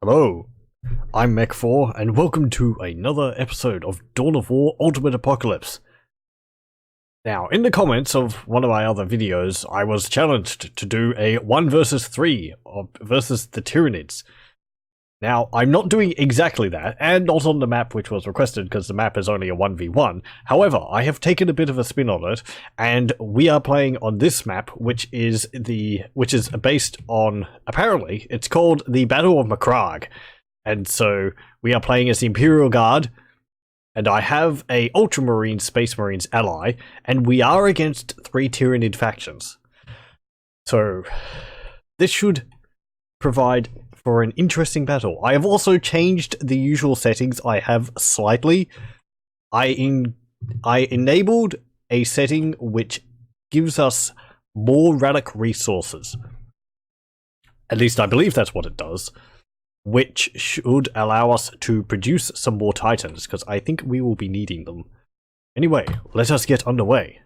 Hello, I'm Mech4 and welcome to another episode of Dawn of War Ultimate Apocalypse. Now, in the comments of one of my other videos, I was challenged to do a 1 versus 3 versus the Tyranids. Now, I'm not doing exactly that, and not on the map which was requested because the map is only a 1v1. However, I have taken a bit of a spin on it, and we are playing on this map, which is based on, apparently, it's called the Battle of Macragge. And so, we are playing as the Imperial Guard, and I have a Ultramarine Space Marines ally, and we are against 3 Tyranid factions. So, this should provide for an interesting battle. I have also changed the usual settings I have slightly. I enabled a setting which gives us more relic resources. At least I believe that's what it does. Which should allow us to produce some more titans, because I think we will be needing them. Anyway, let us get underway.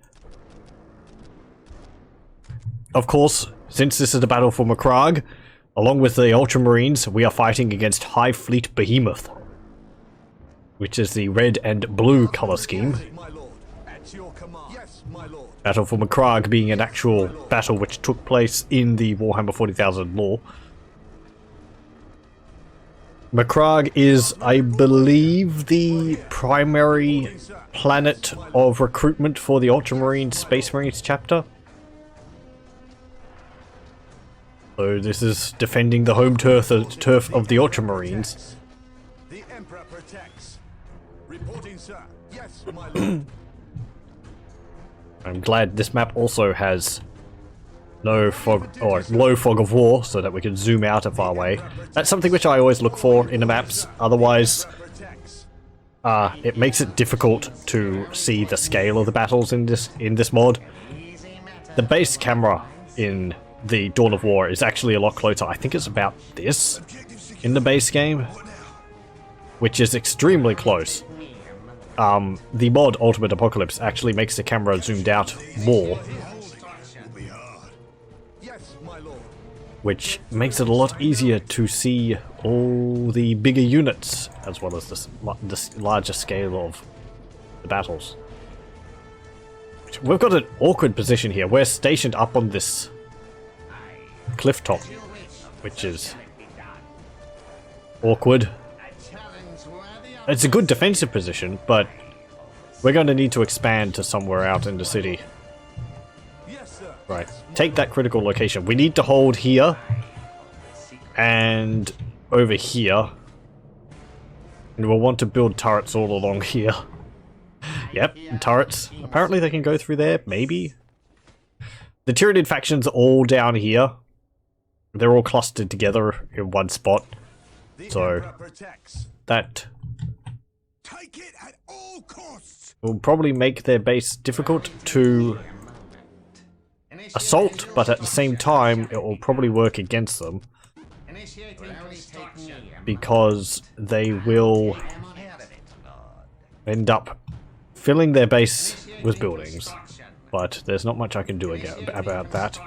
Of course, since this is the Battle for Macragge, along with the Ultramarines, we are fighting against Hive Fleet Behemoth, which is the red and blue colour scheme. Battle for Macragge being an actual battle which took place in the Warhammer 40,000 lore. Macragge is, I believe, the primary planet of recruitment for the Ultramarine Space Marines chapter. So this is defending the home turf of the Ultramarines. The Emperor protects. Reporting, sir. Yes, my lord. I'm glad this map also has no fog or low fog of war, so that we can zoom out a far away. That's something which I always look for in the maps. Otherwise, it makes it difficult to see the scale of the battles in this mod. The base camera in the Dawn of War is actually a lot closer. I think it's about this in the base game, which is extremely close. The mod Ultimate Apocalypse actually makes the camera zoomed out more, which makes it a lot easier to see all the bigger units, as well as this larger scale of the battles. We've got an awkward position here. We're stationed up on this cliff top, which is awkward. It's a good defensive position, but we're going to need to expand to somewhere out in the city. Right, take that critical location. We need to hold here and over here, and we'll want to build turrets all along here. Yep, turrets. Apparently they can go through there, maybe. The Tyranid factions are all down here. They're all clustered together in one spot, so that will probably make their base difficult to assault, but at the same time it will probably work against them, because they will end up filling their base with buildings, but there's not much I can do about that.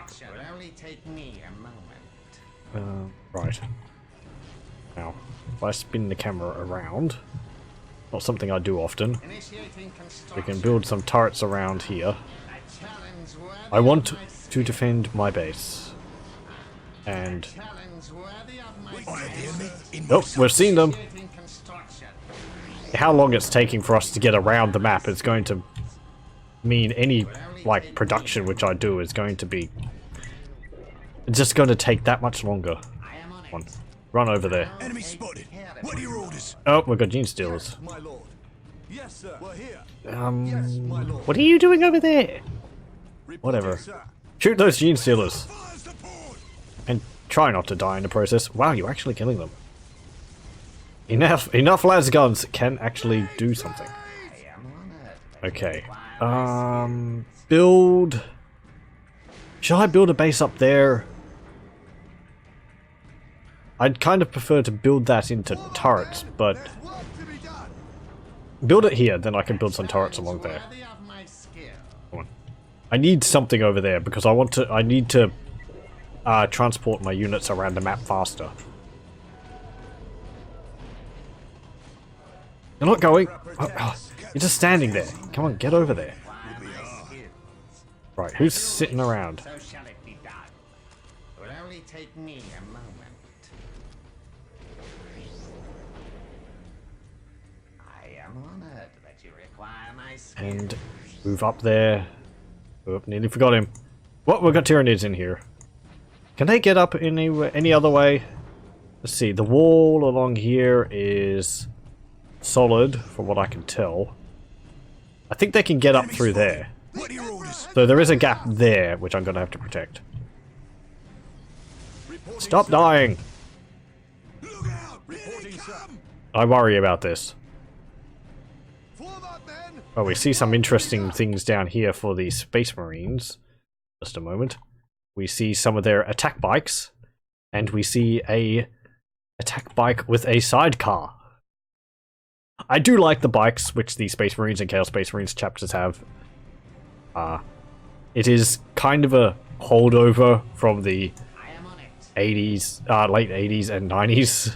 Right. Now, if I spin the camera around, not something I do often, we can build some turrets around here. I want to defend my base. And... oh, we've seen them! How long it's taking for us to get around the map is going to mean any, like, production which I do is going to be... it's just going to take that much longer. Come on, run over there. Enemy spotted. What are your orders? Oh, we've got gene stealers. Yes, sir. We're here. What are you doing over there? Whatever. Shoot those gene stealers. And try not to die in the process. Wow, you're actually killing them. Enough las guns can actually do something. Okay. Build... should I build a base up there? I'd kind of prefer to build that into turrets, but... build it here, then I can build some turrets along there. Come on. I need something over there, because I need to transport my units around the map faster. You're not going. You're just standing there. Come on, get over there. Right, who's sitting around? So shall it be done. It will only take me a moment. I am honored that you require my skill. And move up there. Oop, nearly forgot him. What? We've got Tyranids in here. Can they get up any other way? Let's see. The wall along here is solid, from what I can tell. I think they can get up through there. So there is a gap there, which I'm going to have to protect. Stop dying! I worry about this. Oh, we see some interesting things down here for the Space Marines. Just a moment. We see some of their attack bikes, and we see a attack bike with a sidecar. I do like the bikes which the Space Marines and Chaos Space Marines chapters have. It is kind of a holdover from the 80s, late 80s and 90s. I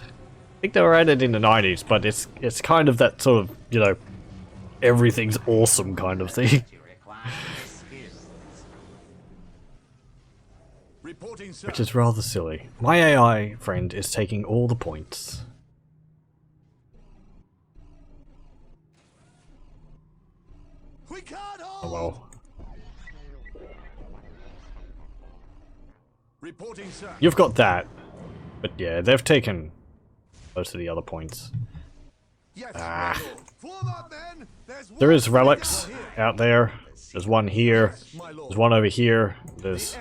think they were added in the 90s, but it's kind of that sort of, you know, everything's awesome kind of thing. Which is rather silly. My AI friend is taking all the points. Oh well. Reporting, sir. You've got that. But yeah, they've taken most of the other points. Yes, There is relics out there. There's one here. There's one over here. There's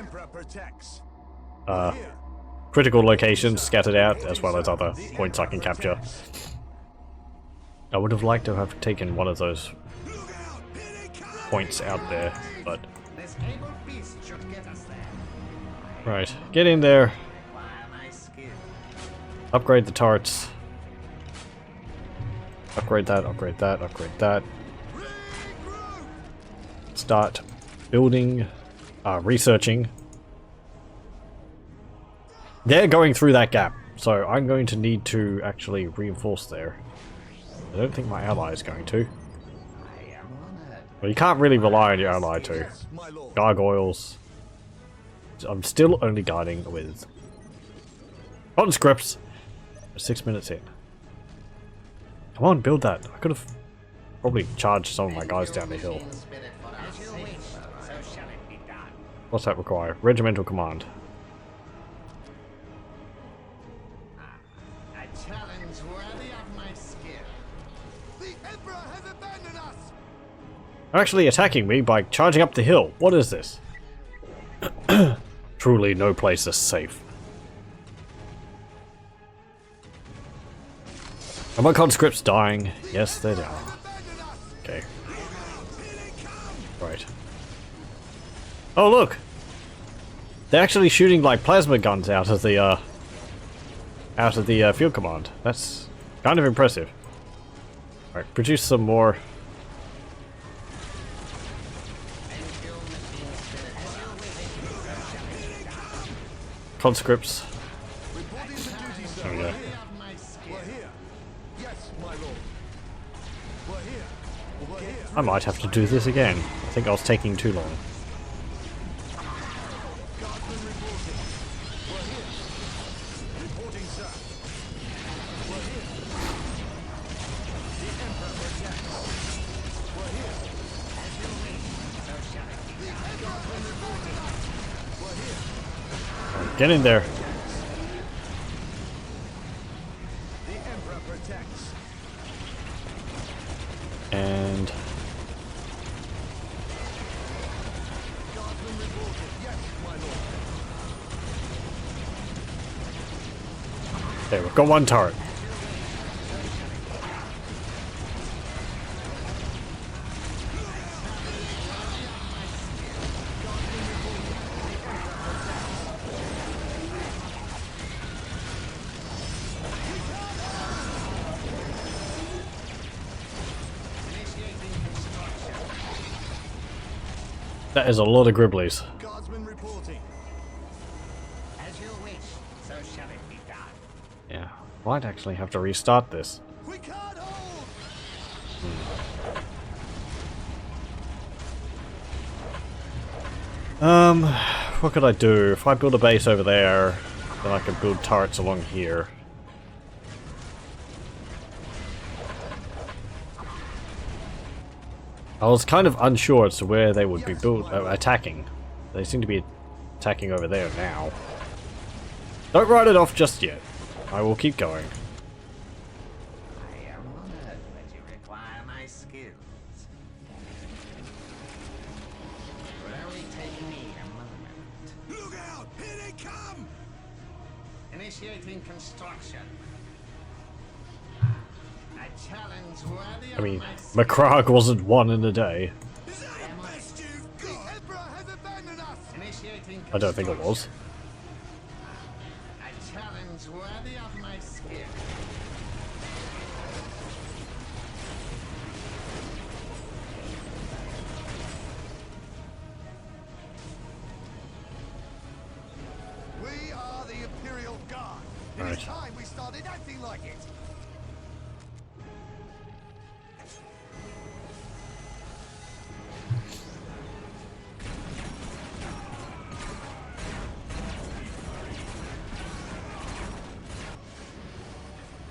critical locations scattered out, as well as other points I can capture. I would have liked to have taken one of those points out there, but... Right, get in there. Upgrade the turrets. Upgrade that, upgrade that, upgrade that. Start building, researching. They're going through that gap, so I'm going to need to actually reinforce there. I don't think my ally is going to. Well, you can't really rely on your ally to. Gargoyles. I'm still only guiding with conscripts. 6 minutes in. Come on, build that. I could have probably charged some of my guys down the hill. What's that require? Regimental command. A challenge worthy of my skill. The Emperor has abandoned us. They're actually attacking me by charging up the hill. What is this? Truly, no place is safe. Are my conscripts dying? Yes, they are. Okay. Right. Oh, look! They're actually shooting like plasma guns out of the field command. That's kind of impressive. Alright, produce some more. Conscripts. There we go. I might have to do this again. I think I was taking too long. Get in there. And there, we've got one turret. That is a lot of Gribblies. Guardsman reporting. As you wish, so shall it be done. Yeah, might actually have to restart this. We can't hold. What could I do? If I build a base over there, then I could build turrets along here. I was kind of unsure as to where they would be attacking. They seem to be attacking over there now. Don't write it off just yet. I will keep going. I am honored that you require my skills. It will only take me a moment. Look out! Here they come! Initiating construction. A challenge worthy I of mean, my skills. Macragge wasn't won in a day. Is that the best you've got? The Emperor has abandoned us! Initiating I don't think it was. a challenge worthy of my skills. We are the Imperial Guard. It Right. is time we started acting like it.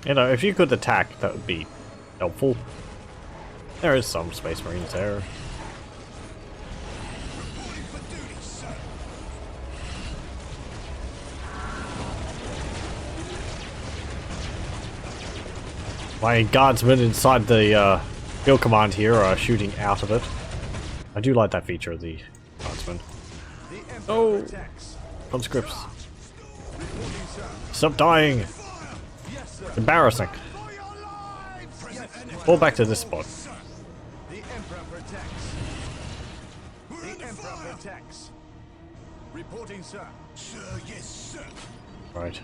You know, if you could attack, that would be helpful. There is some Space Marines there. Reporting for duty, sir. My guardsmen inside the field command here are shooting out of it. I do like that feature of the guardsmen. The Emperor Oh. protects. Conscripts, Reporting, sir. stop dying! Yes, sir. Embarrassing. For your lives! Yes, Fall back to this spot. the Emperor protects. The Emperor protects. Reporting, sir. Sir, yes, sir. Right.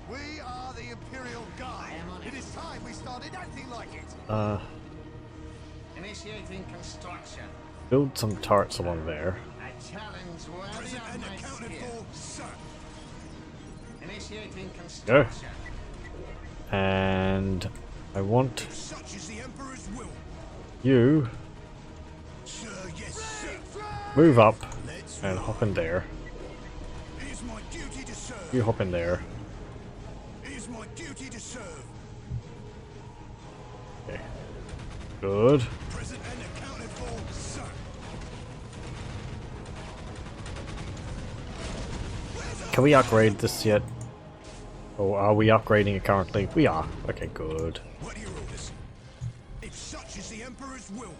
We are the Imperial Guard. It is time we started acting like it. Initiating construction. Build some turrets along there. A challenge worthy Present of and my accounted skills. for, sir. Initiating construction. And I want Such is the Emperor's will. you Sir, yes, sir. move up Let's and hop in there. It is my duty to serve. You hop in there. It is my duty to serve. Okay. Good. Present and accounted for, sir. Can we upgrade this yet? Or are we upgrading it currently? We are. Okay, good. What are your orders? If such is the Emperor's will.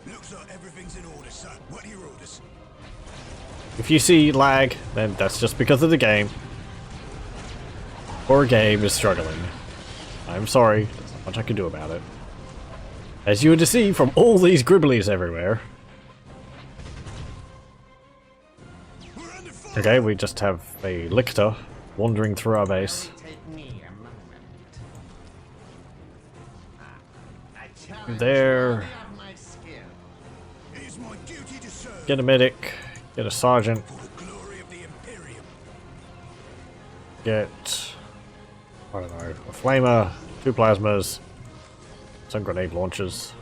Looks like everything's in order, sir. What are your orders? If you see lag, then that's just because of the game. Or game is struggling. I'm sorry. There's not much I can do about it. As you would see from all these gribblies everywhere. We're under fire. Okay, we just have a lictor wandering through our base. Only take me a moment. A challenge There. worthy of my skill. It is my duty to serve. Get a medic. Get a sergeant. For the glory of the Imperium. Get, I don't know, a flamer, 2 plasmas, some grenade launchers.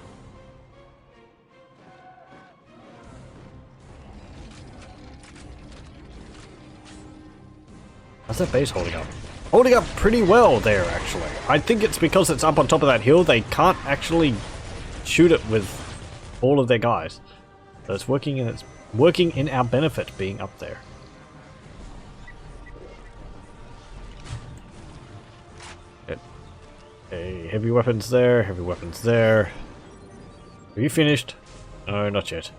How's that base holding up? Holding up pretty well there, actually. I think it's because it's up on top of that hill, they can't actually shoot it with all of their guys. So it's working in our benefit being up there. Okay, heavy weapons there, heavy weapons there. Are you finished? No, not yet.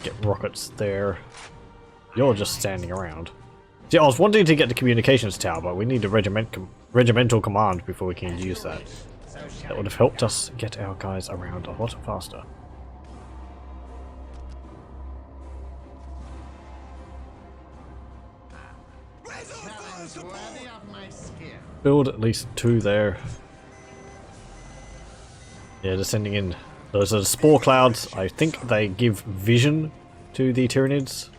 Get rockets there. You're just standing around. See, I was wanting to get the communications tower, but we need a regimental command before we can use that. That would have helped us get our guys around a lot faster. Where's our fire Challenge support? worthy of my skill. Build at least 2 there. Yeah, they're sending in. Those are the spore clouds. I think they give vision to the Tyranids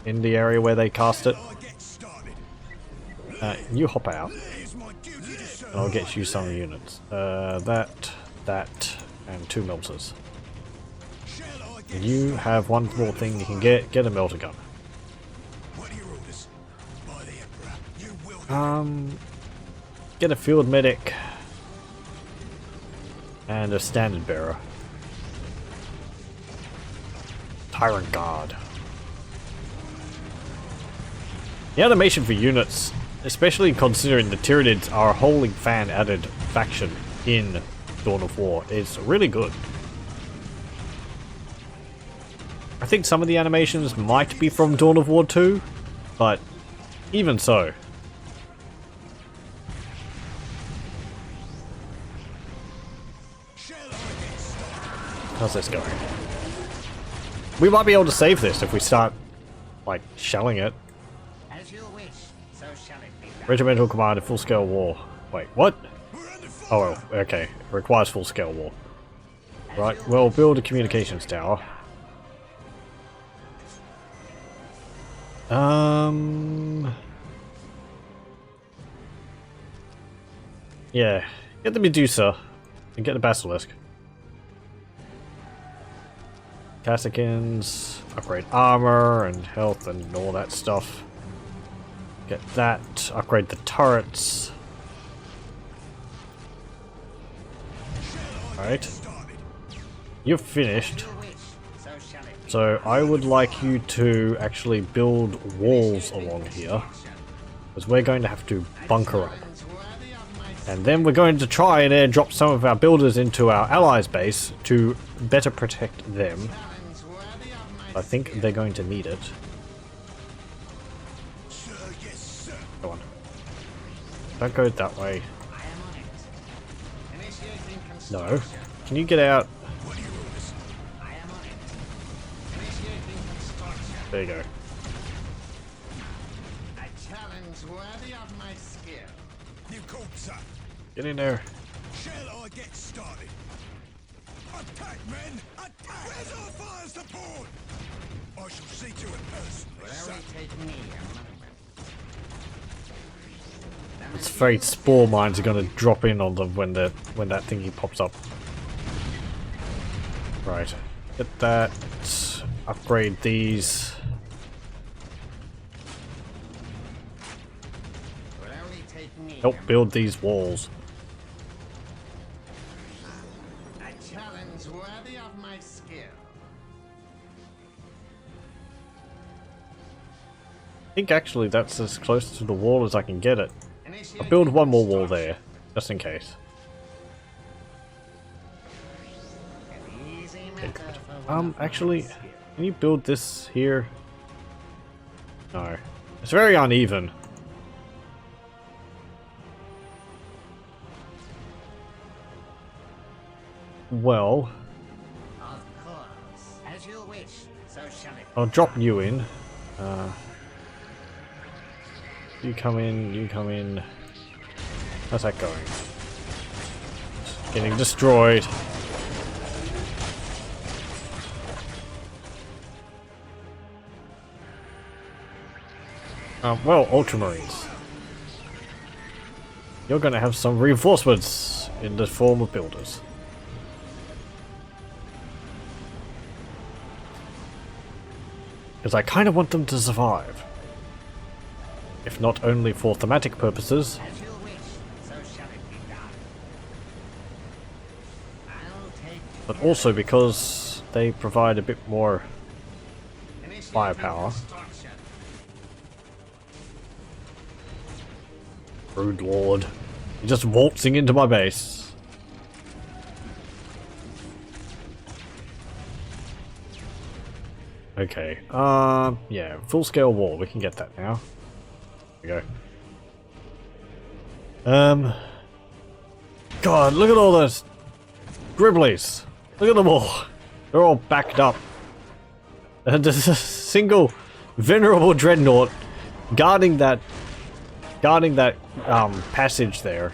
in the area where they cast it. I get started. You hop out, It is my duty to serve. and I'll get you some units. That, and 2 melters. And you have one more thing you can get a melter gun. What are your orders? By the Emperor, you will Get a field medic and a standard bearer. Tyrant guard. The animation for units, especially considering the Tyranids are a wholly fan-added faction in Dawn of War, is really good. I think some of the animations might be from Dawn of War 2, but even so. How's this going? We might be able to save this if we start, like, shelling it. As you wish, so shall it be done. Regimental command of full-scale war. Wait, what? Oh, well, okay. Requires full-scale war. Right, well, build a communications tower. Yeah. Get the Medusa and get the Basilisk. Cassicans, upgrade armor and health and all that stuff. Get that, upgrade the turrets. Alright. You've finished. So I would like you to actually build walls along here. Because we're going to have to bunker up. And then we're going to try and airdrop some of our builders into our allies' base to better protect them. I think they're going to need it. Go on. Don't go that way. No. Can you get out? There you go. Get in there. Shall I get started? Attack, men! Attack! Where's our fire support? I shall see to it personally. Will only take me a moment. It's afraid spore mines are going to drop in on them when that thingy pops up. Right. Get that. Upgrade these. Will only take me Help build these walls. a challenge worthy of my skill. I think actually that's as close to the wall as I can get it. I'll build one more wall there, just in case. Actually, can you build this here? No. It's very uneven. Well, Of course. As you wish, so shall it. I'll drop you in. You come in, you come in. How's that going? Getting destroyed. Well, Ultramarines. You're gonna have some reinforcements in the form of builders. Because I kind of want them to survive. If not only for thematic purposes, As you wish, so shall it be done. I'll take but also because they provide a bit more firepower. destruction. Rude Lord. You're just waltzing into my base. Okay, yeah, full scale war, we can get that now. There we go. God, look at all those Gribblies. Look at them all. They're all backed up. And there's a single venerable dreadnought guarding that passage there.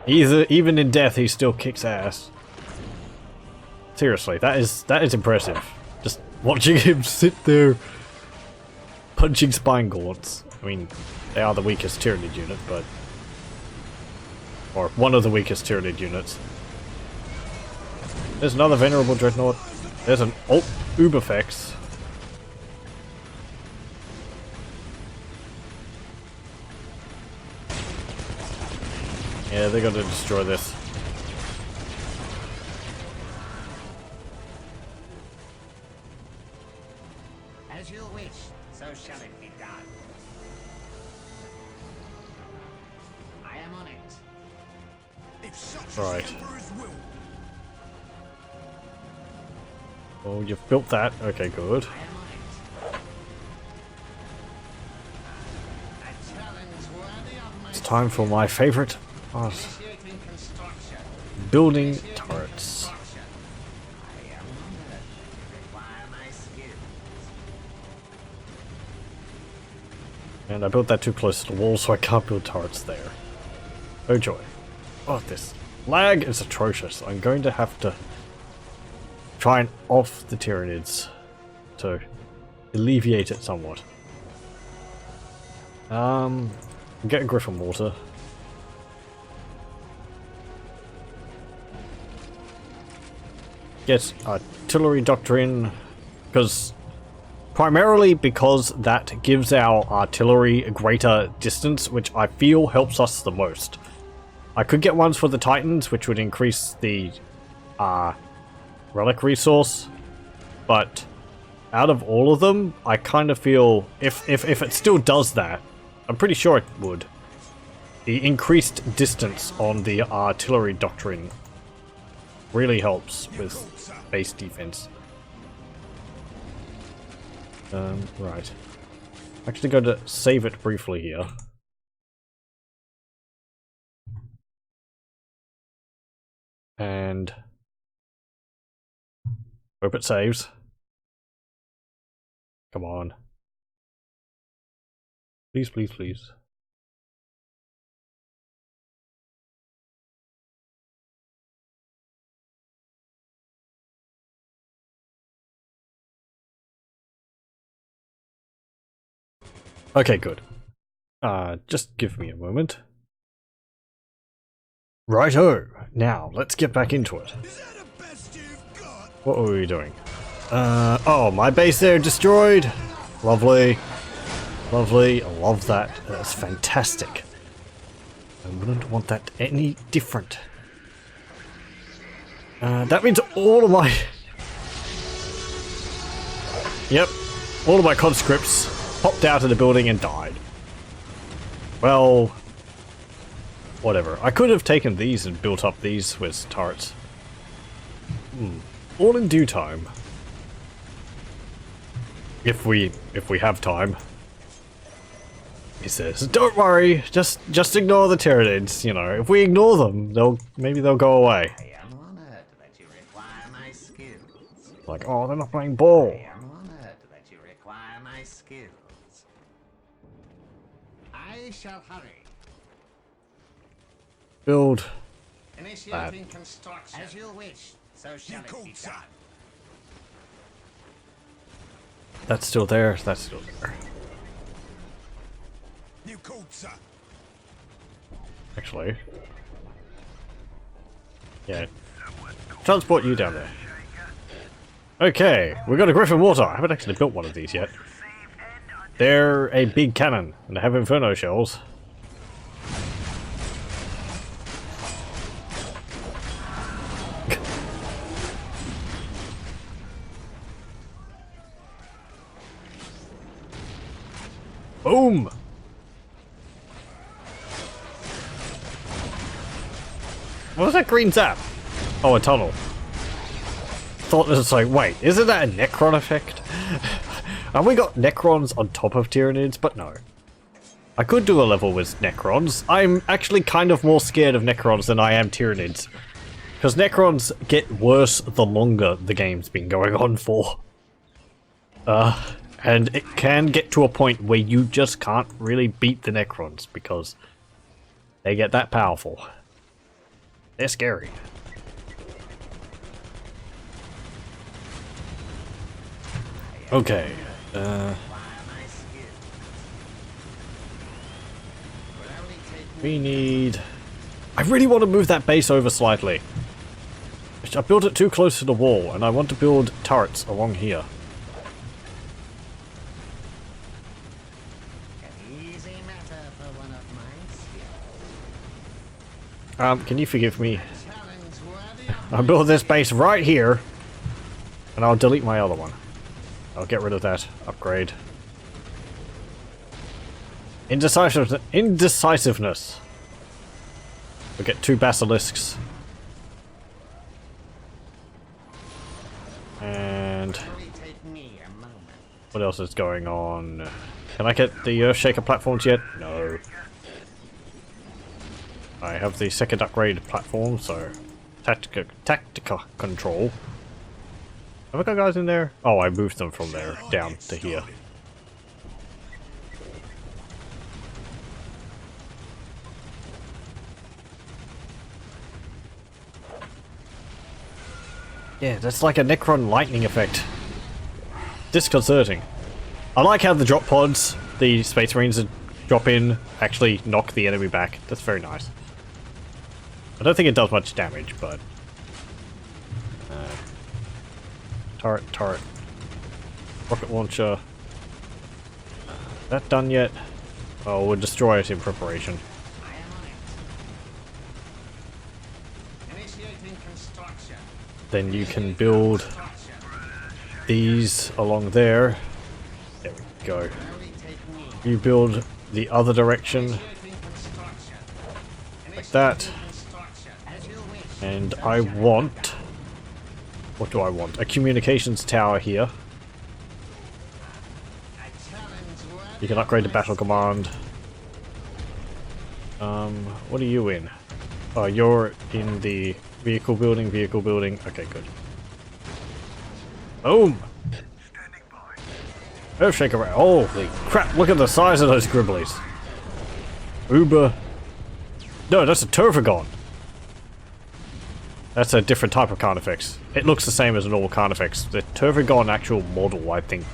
Even in death, he still kicks ass. Seriously, that is impressive. Just watching him sit there, punching spine gaunts. I mean, they are the weakest Tyranid unit, but or one of the weakest Tyranid units. There's another Venerable Dreadnought. There's an Alt Uberfex. Yeah, they're gonna destroy this. As you wish, so shall it be done. I am on it. If such Right. is the Emperor's will. Oh, you've built that. Okay, good. I am on it. A challenge worthy of my It's time for my favorite part. initiating construction. Building Initiating turrets. construction. I am honored to require my skills. And I built that too close to the wall, so I can't build turrets there. Oh joy. Oh, this lag is atrocious. I'm going to have to try and off the Tyranids to alleviate it somewhat. Get a Griffin Mortar. Get Artillery Doctrine, primarily because that gives our artillery a greater distance, which I feel helps us the most. I could get ones for the Titans, which would increase the relic resource, but out of all of them, I kind of feel if it still does that, I'm pretty sure it would. The increased distance on the artillery doctrine really helps with base defense. Right. I'm actually going to save it briefly here. And hope it saves. Come on. Please, please, please. Okay, good. Just give me a moment. Righto! Now, let's get back into it. Is that the best you've got? What were we doing? Oh, my base there destroyed! Lovely. Lovely. I love that. That's fantastic. I wouldn't want that any different. That means all of my... Yep. All of my conscripts popped out of the building and died. Well... whatever. I could have taken these and built up these with turrets. All in due time. If we have time. He says, "Don't worry, just ignore the Tyranids, you know. If we ignore them, maybe they'll go away." I am honored that you require my skills. Like, oh, they're not playing ball. I am honored that you require my skills. I shall hurry. Build. Initiating construction. As you wish, so shall You it called, be sir. done. That's still there. That's still there. You called, sir. Actually. Yeah. Transport you down there. Okay, we got a Griffin Mortar. I haven't actually built one of these yet. They're a big cannon, and they have Inferno shells. Boom! What was that green zap? Oh, a tunnel. Thought it was like, wait, isn't that a Necron effect? Have we got Necrons on top of Tyranids? But no. I could do a level with Necrons. I'm actually kind of more scared of Necrons than I am Tyranids. Because Necrons get worse the longer the game's been going on for. And it can get to a point where you just can't really beat the Necrons because they get that powerful. They're scary. Okay. We need... I really want to move that base over slightly. I built it too close to the wall, and I want to build turrets along here. An easy matter for one of my skills. Can you forgive me? Challenge worthy of I'll build this base right here, and I'll delete my other one. I'll get rid of that upgrade. Indecisiveness. We'll get 2 basilisks. And only take me a moment. what else is going on? Can I get the Earthshaker platforms yet? No. I have the second upgrade platform, so tactica control. Have I got guys in there? Oh, I moved them from there down to here. Yeah, that's like a Necron lightning effect. Disconcerting. I like how the drop pods, the Space Marines that drop in, actually knock the enemy back. That's very nice. I don't think it does much damage, but... turret. Rocket launcher. That done yet? Oh, we'll destroy it in preparation. I am on it. Initiating construction. Then you can build Construction. these along there. There we go. Only take me. You build the other direction Initiating construction. like that. Construction. As you wish. And I want... What do I want? A communications tower here. A challenge worthy You can upgrade the battle command. What are you in? Oh, you're in the vehicle building. Okay, good. Boom! Earthshaker. Holy crap, look at the size of those gribblies. Uber. No, that's a Turfagon. That's a different type of Carnifex. It looks the same as a normal Carnifex. The Turfagon actual model, I think.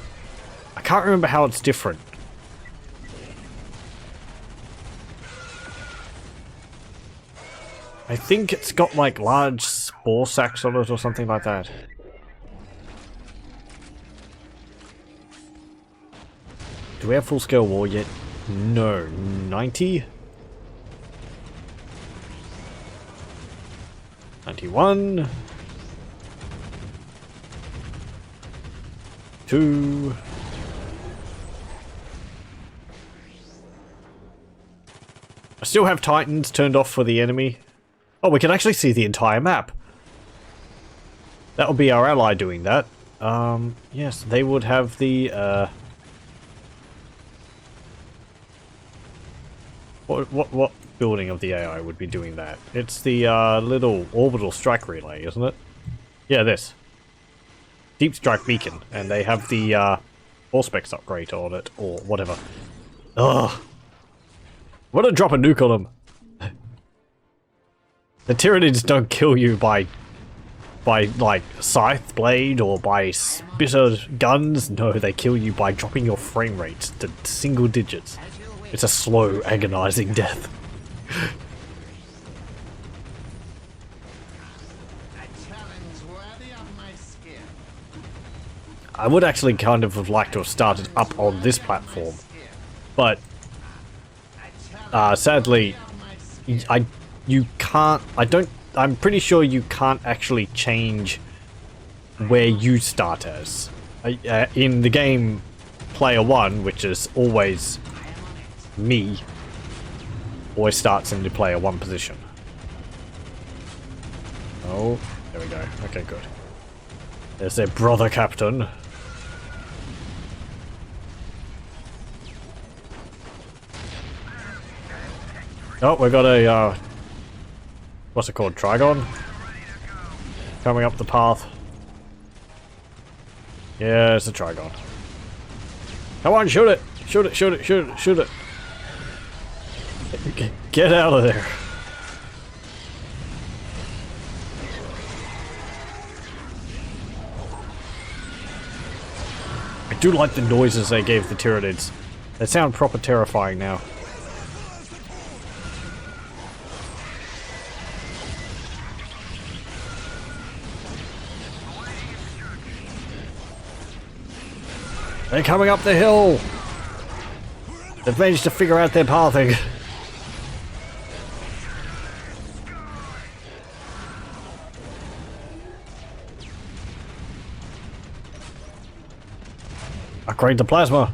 I can't remember how it's different. I think it's got like large spore sacks on it or something like that. Do we have full scale war yet? No. 90? 91. 2. I still have Titans turned off for the enemy. Oh, we can actually see the entire map. That'll be our ally doing that. Yes, they would have the, What building of the AI would be doing that? It's the, little orbital strike relay, isn't it? Yeah, this. Deep strike beacon, and they have the, Auspex upgrade on it, or whatever. Ugh. What a drop a nuke on them. The Tyranids don't kill you by like scythe blade or by spitter guns. No, they kill you by dropping your frame rates to single digits. It's a slow, agonizing death. A challenge worthy of my skill. I would actually kind of have liked to have started up on this platform, but sadly, I'm pretty sure you can't actually change where you start as. In the game player 1, which is always me, always starts in the player 1 position. Oh, there we go. Okay, good. There's their brother captain. Oh, we got a, what's it called? Trigon? Coming up the path. Yeah, it's a Trigon. Come on, shoot it! Shoot it, shoot it, shoot it, shoot it! Get out of there! I do like the noises they gave the Tyranids. They sound proper terrifying now. They're coming up the hill! They've managed to figure out their pathing. Upgrade the plasma.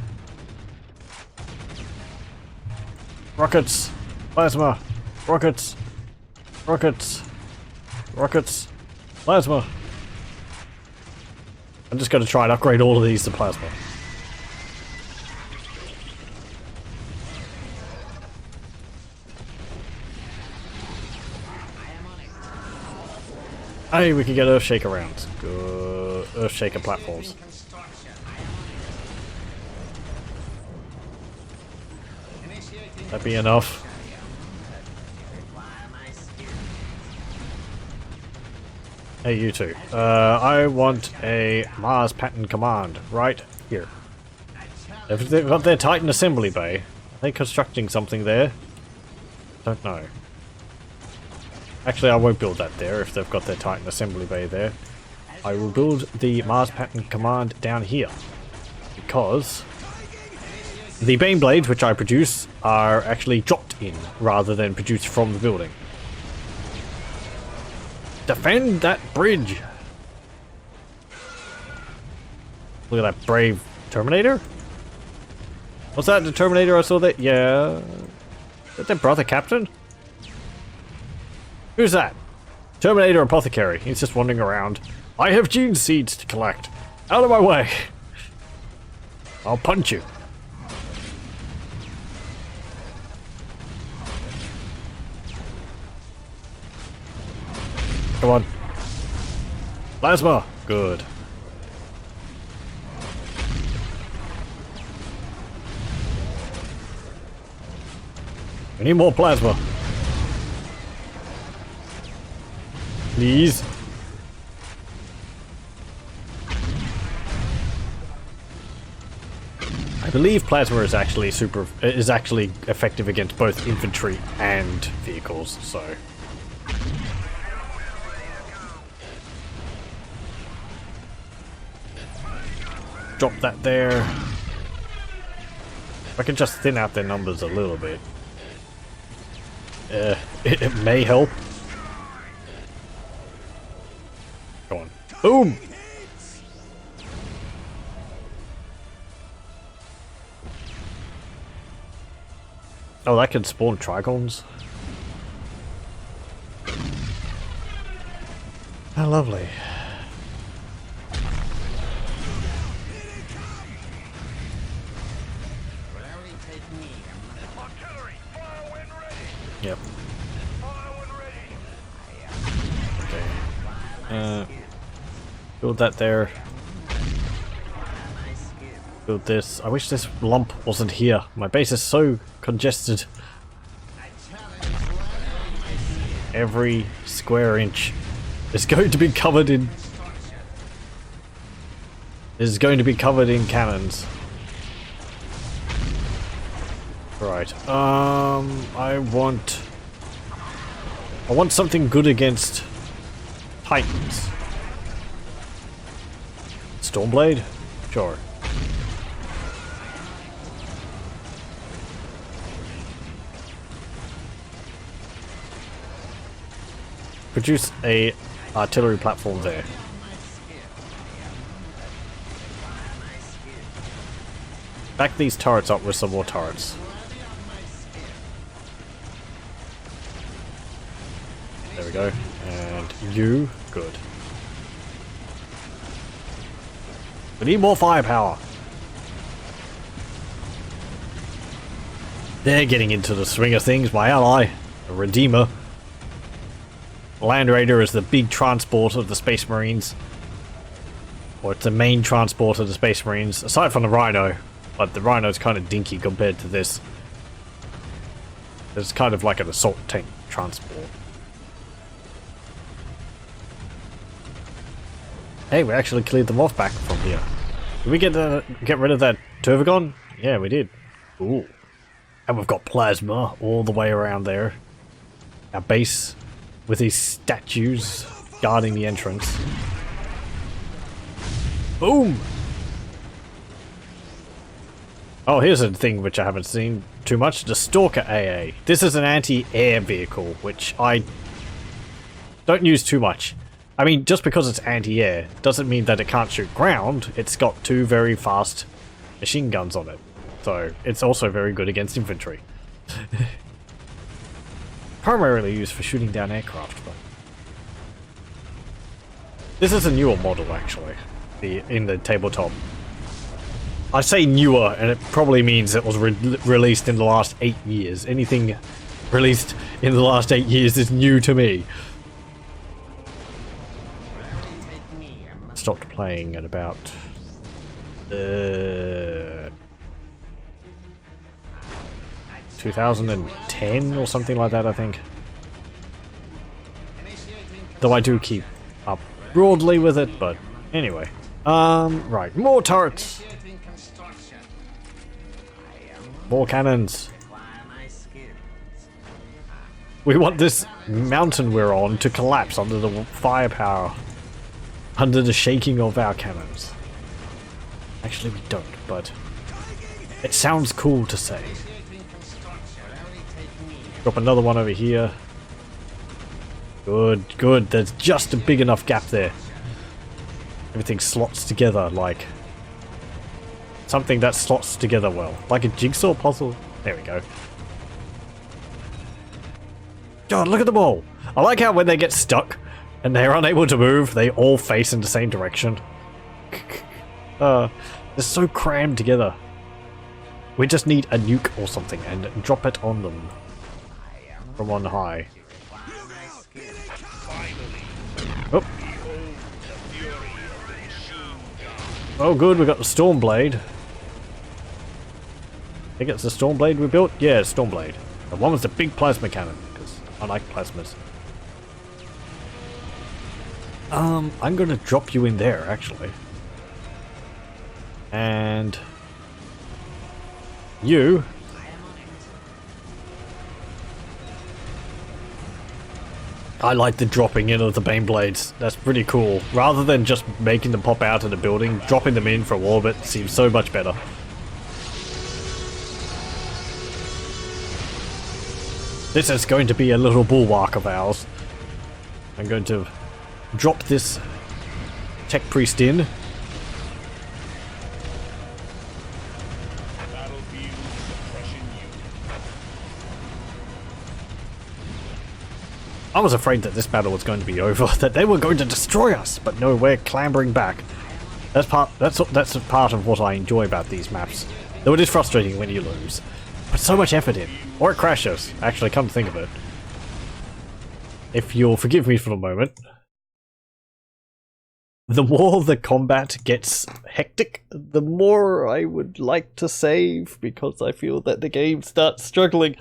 Rockets. Plasma. Rockets. Rockets. Rockets. Plasma. I'm just going to try and upgrade all of these to plasma. Hey, we can get Earthshaker rounds. Good. Earthshaker platforms. That'd be enough. Hey, you two. I want a Mars pattern command right here. If they've got their Titan assembly bay, are they constructing something there? Don't know. Actually, I won't build that there if they've got their Titan assembly bay there. I will build the Mars pattern command down here. Because the Bane Blades, which I produce, are actually dropped in rather than produced from the building. Defend that bridge! Look at that brave Terminator. Was that the Terminator I saw that? Yeah. Is that their brother captain? Who's that? Terminator Apothecary. He's just wandering around. I have gene seeds to collect. Out of my way. I'll punch you. Come on. Plasma. Good. We need more plasma. Please. I believe plasma is actually effective against both infantry and vehicles, so. Drop that there. I can just thin out their numbers a little bit. It may help. Go on. Boom! Oh, that can spawn Trigons. How lovely. Yep. Okay. Build that there. Build this. I wish this lump wasn't here. My base is so congested. Every square inch is going to be covered in. Is going to be covered in cannons. Right. I want something good against Titans. Stormblade? Sure. Produce a artillery platform there. Back these turrets up with some more turrets. There we go. And you, good. We need more firepower. They're getting into the swing of things. My ally, a Redeemer. Land Raider is the big transport of the Space Marines. Or it's the main transport of the Space Marines, aside from the Rhino. But the Rhino's kind of dinky compared to this. It's kind of like an assault tank transport. Hey, we actually cleared them off back from here. Did we get rid of that Turvagon? Yeah, we did. Ooh. And we've got plasma all the way around there. Our base with these statues guarding the entrance. Boom! Oh, here's a thing which I haven't seen too much. The Stalker AA. This is an anti-air vehicle, which I don't use too much. I mean, just because it's anti-air doesn't mean that it can't shoot ground. It's got 2 very fast machine guns on it. So, it's also very good against infantry. Primarily used for shooting down aircraft, but... This is a newer model, actually, in the tabletop. I say newer, and it probably means it was released in the last 8 years. Anything released in the last 8 years is new to me. Stopped playing at about... 2010 or something like that, I think. Though I do keep up broadly with it, but anyway. Right, more turrets! More cannons! We want this mountain we're on to collapse under the firepower. Under the shaking of our cannons. Actually we don't, but it sounds cool to say. Drop another one over here. Good, good. There's just a big enough gap there. Everything slots together like something that slots together well. Like a jigsaw puzzle. There we go. God, look at them all. I like how when they get stuck and they're unable to move, they all face in the same direction. They're so crammed together. We just need a nuke or something and drop it on them. From on high. Oh. Oh good, we got the Stormblade. I think it's the Stormblade we built? Yeah, Stormblade. The one was the big plasma cannon, because I like plasmas. I'm gonna drop you in there, actually. And... you... I like the dropping in of the Bane Blades. That's pretty cool. Rather than just making them pop out of the building, dropping them in from orbit seems so much better. This is going to be a little bulwark of ours. I'm going to drop this Tech Priest in. I was afraid that this battle was going to be over, that they were going to destroy us, but no, we're clambering back. That's part of what I enjoy about these maps. Though it is frustrating when you lose. Put so much effort in. Or it crashes, actually, come to think of it. If you'll forgive me for a moment. The more the combat gets hectic, the more I would like to save, because I feel that the game starts struggling.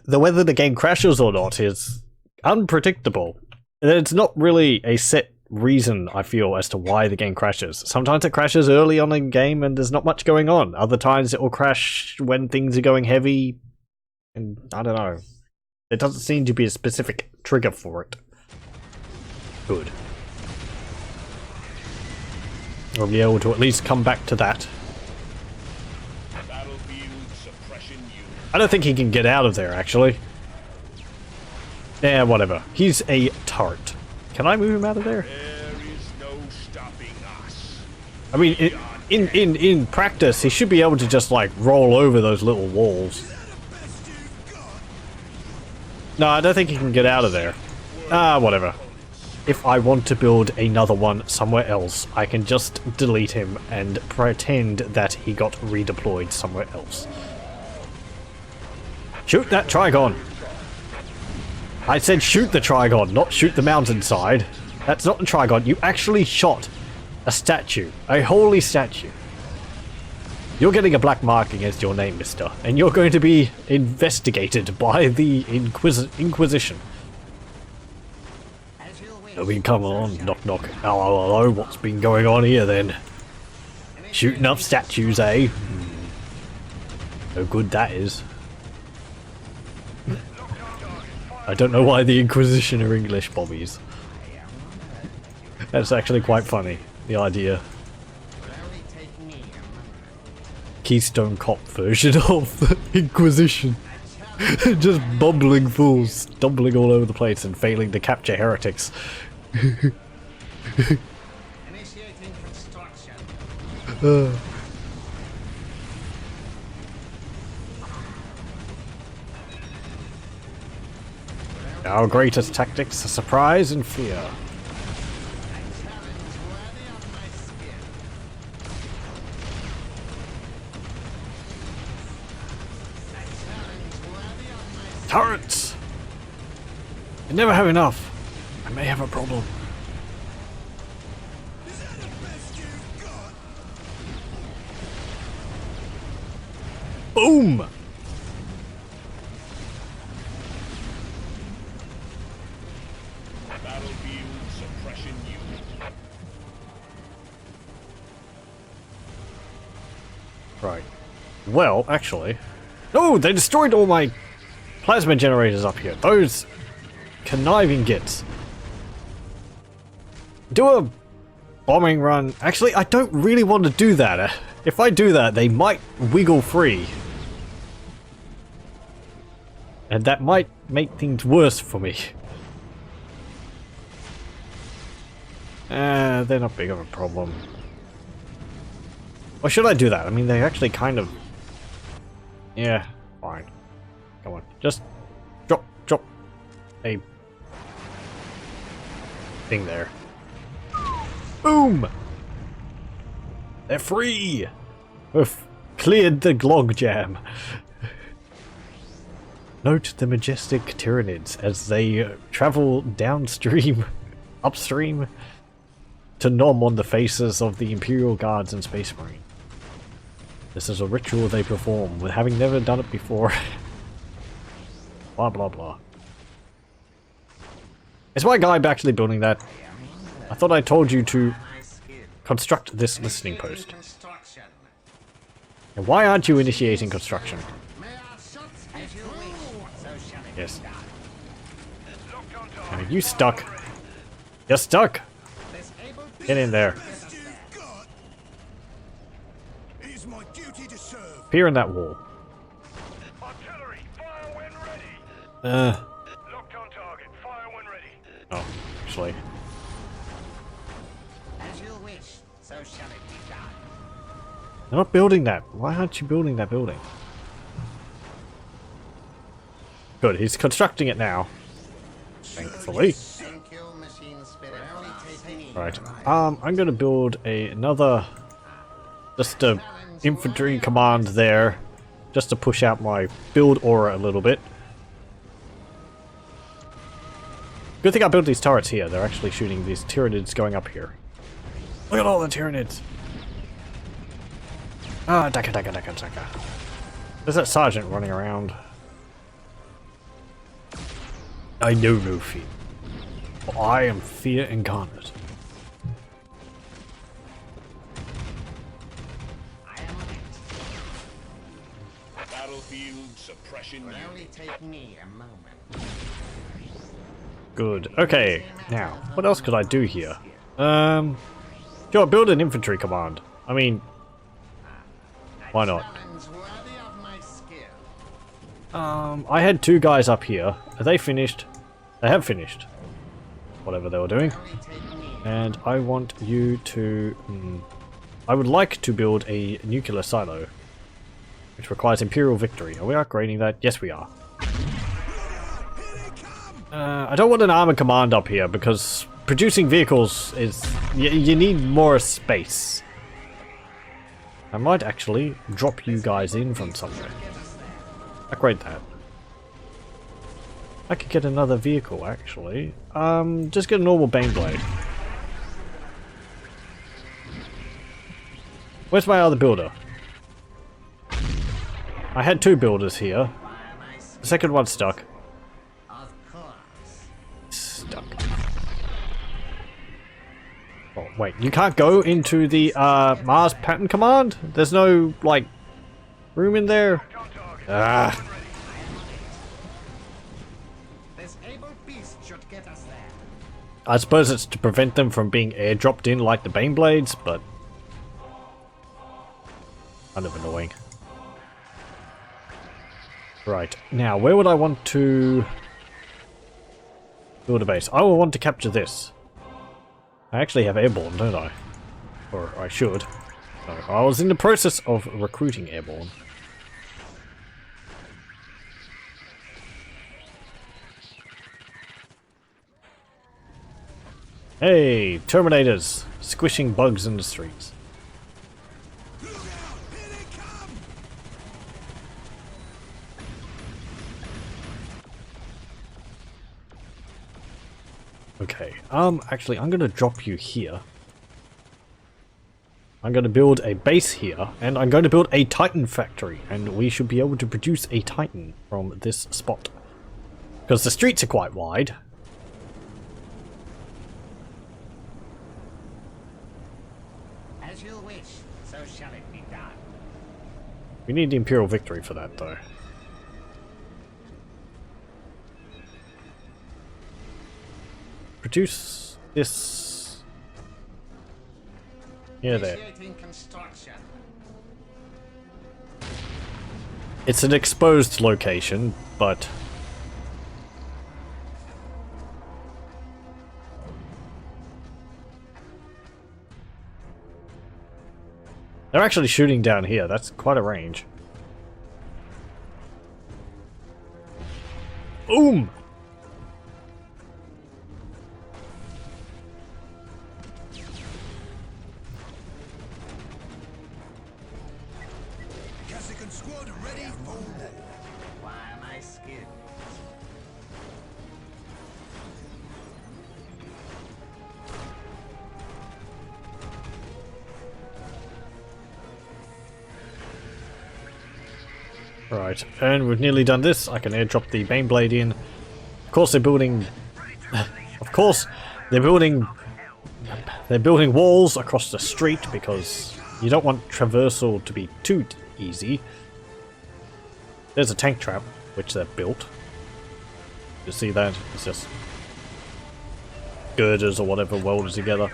Whether the game crashes or not is unpredictable. It's not really a set reason, I feel, as to why the game crashes. Sometimes it crashes early on in the game and there's not much going on. Other times it will crash when things are going heavy. And I don't know. There doesn't seem to be a specific trigger for it. Good. We'll be able to at least come back to that. I don't think he can get out of there, actually. Yeah, whatever. He's a turret. Can I move him out of there? There is no stopping us. I mean, in practice, he should be able to just, like, roll over those little walls. No, I don't think he can get out of there. Ah, whatever. If I want to build another one somewhere else, I can just delete him and pretend that he got redeployed somewhere else. Shoot that Trigon! I said shoot the Trigon, not shoot the mountainside. That's not the Trigon. You actually shot a statue. A holy statue. You're getting a black mark against your name, mister. And you're going to be investigated by the Inquisition. I mean, come on. Knock knock. Hello, what's been going on here then? Shooting up statues, eh? No good that is. I don't know why the Inquisition are English bobbies. That's actually quite funny, the idea. Keystone Cop version of Inquisition. Just bumbling fools, stumbling all over the place and failing to capture heretics. Initiating construction. Our greatest tactics are surprise and fear. Turrets! You never have enough. I may have a problem. Is that the best you've got? Boom! Battlefield suppression unit. Right. Well, actually... Oh, they destroyed all my plasma generators up here. Those conniving gits. Do a bombing run. Actually, I don't really want to do that. If I do that, they might wiggle free. And that might make things worse for me. They're not big of a problem. Or should I do that? I mean, they actually kind of... Yeah, fine. Come on, just drop a thing there. Boom! They're free! We've cleared the glog jam. Note the majestic Tyranids as they travel downstream, upstream, to nom on the faces of the Imperial Guards and Space Marine. This is a ritual they perform, with having never done it before. Blah blah blah. Is my guy actually building that? I thought I told you to construct this listening post. Construction. And why aren't you initiating construction? May our shots as you wish. So shall it Yes. be done. Are you stuck? You're stuck! This able Get in there. Best you've got? It is my duty to serve. Appear in that wall. Artillery, fire when ready. Locked on target, fire when ready. Oh, actually. As you wish. So shall it be done. They're not building that. Why aren't you building that building? Good, he's constructing it now. Thankfully. Thank you, machine spirit. Only taking Right. I'm gonna build another... Just a infantry command there. Just to push out my build aura a little bit. Good thing I built these turrets here. They're actually shooting these Tyranids going up here. Look at all the Tyranids! Ah, daka daka daka daka. There's that sergeant running around. I know no fear. For I am fear incarnate. I am on it. Battlefield suppression Will only unit. take me a moment. Good. Okay, now, what else could I do here? Sure, build an infantry command. I mean, why not? Challenge worthy of my skill. I had two guys up here. Are they finished? They have finished. Whatever they were doing. Only take me. And I want you to... I would like to build a nuclear silo. Which requires Imperial victory. Are we upgrading that? Yes, we are. I don't want an armor command up here because producing vehicles is... you need more space. I might actually drop you guys in from somewhere. Upgrade that. I could get another vehicle actually. Just get a normal Baneblade. Where's my other builder? I had two builders here. The second one's stuck. Of course. Stuck. Oh, wait, you can't go into the Mars pattern command? There's no, like, room in there? Ah. This able beast should get us there. I suppose it's to prevent them from being airdropped in like the Baneblades, but... Kind of annoying. Right, now where would I want to build a base? I will want to capture this. I actually have Airborne, don't I? Or I should. So I was in the process of recruiting Airborne. Hey, Terminators! Squishing bugs in the streets. Look out! Here they come! Okay, actually I'm gonna drop you here. I'm gonna build a base here, and I'm going to build a Titan factory, and we should be able to produce a Titan from this spot. Because the streets are quite wide. As you wish, so shall it be done. We need the Imperial victory for that, though. Produce this. Yeah, there. Initiating construction. It's an exposed location, but they're actually shooting down here. That's quite a range. Boom! Cassican squad ready for war. Why am I skilled? Right, and we've nearly done this. I can airdrop the Baneblade in. Of course they're building... of course they're building walls across the street because you don't want traversal to be too easy. There's a tank trap, which they've built. You see that? It's just girders or whatever welded together.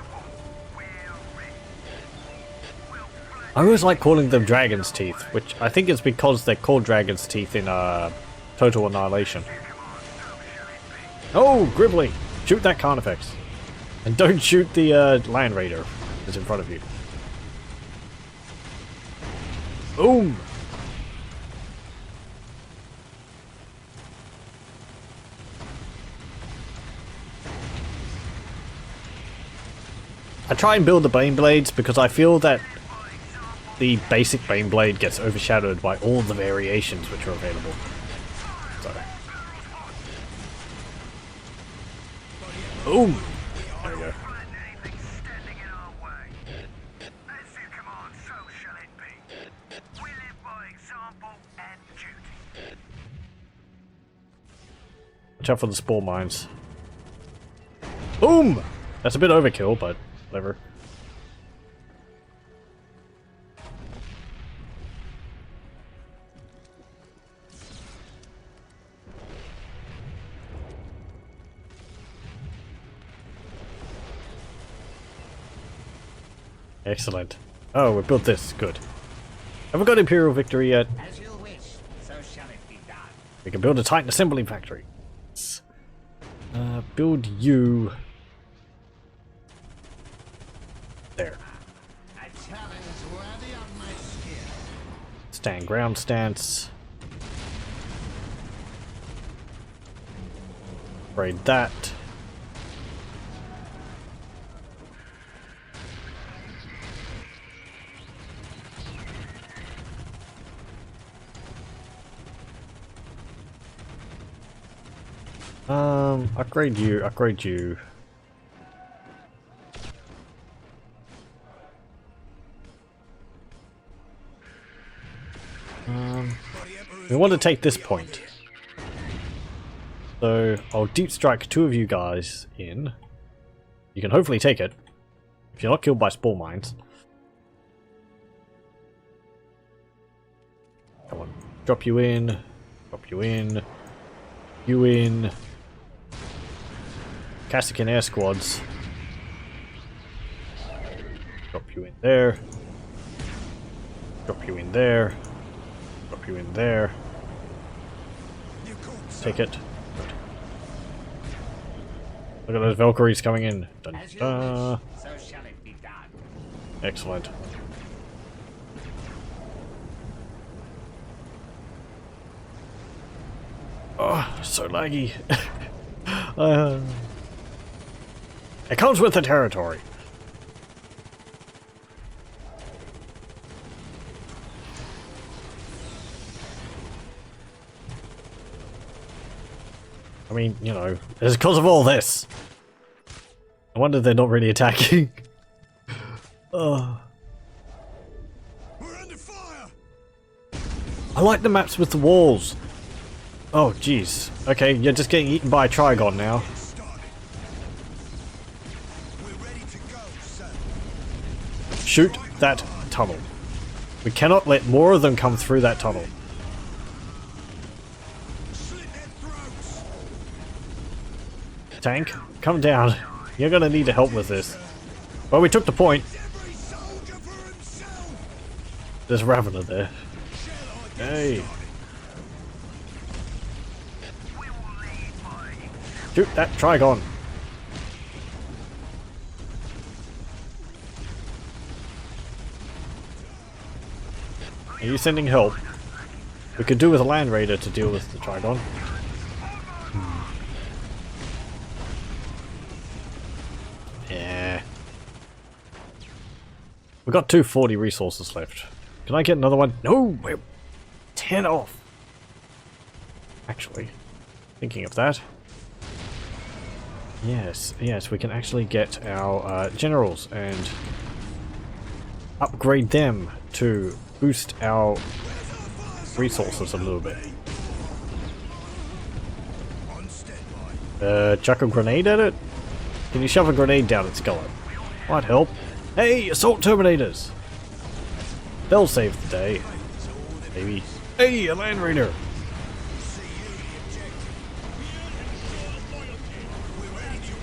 I always like calling them Dragon's Teeth, which I think is because they're called Dragon's Teeth in Total Annihilation. Oh, Gribbly! Shoot that Carnifex. And don't shoot the Land Raider that's in front of you. Boom! I try and build the Baneblades because I feel that the basic Baneblade gets overshadowed by all the variations which are available. So. Boom! There we go. Standing in our way. As you command, so shall it be. We live by example and duty. Watch out for the spore mines. Boom! That's a bit overkill, but whatever. Excellent. Oh, we built this. Good. Haven't got Imperial victory yet. As you wish, so shall it be done. We can build a Titan assembly factory. Build you... there. A challenge worthy of my skill. Stand ground stance. Upgrade that. Upgrade you, upgrade you. We want to take this point. So, I'll deep strike two of you guys in. You can hopefully take it. If you're not killed by spore mines. Come on. Drop you in. Drop you in. You in. Cassican air squads. Drop you in there. Drop you in there. Drop you in there. Take it. Good. Look at those Valkyries coming in. Dun, As you dun. wish, so shall it be done. Excellent. Oh, so laggy. It comes with the territory. I mean, you know, it's because of all this. I wonder they're not really attacking. Oh. We're under fire! I like the maps with the walls. Oh, jeez. Okay, you're just getting eaten by a Trigon now. Started. We're ready to go, sir. Shoot that tunnel. We cannot let more of them come through that tunnel. Slit their throats! Tank, come down. You're gonna need help with this. Well, we took the point. Every soldier for himself! There's Ravener there. Hey. Shoot that Trigon. Are you sending help? We could do with a Land Raider to deal with the Trigon. Yeah. We've got 240 resources left. Can I get another one? No! We're 10 off! Actually, thinking of that. Yes, yes, we can actually get our generals and upgrade them to boost our resources a little bit. On standby. Chuck a grenade at it? Can you shove a grenade down its gullet? Might help. Hey, assault terminators! They'll save the day. Maybe. Hey, a Land Raider!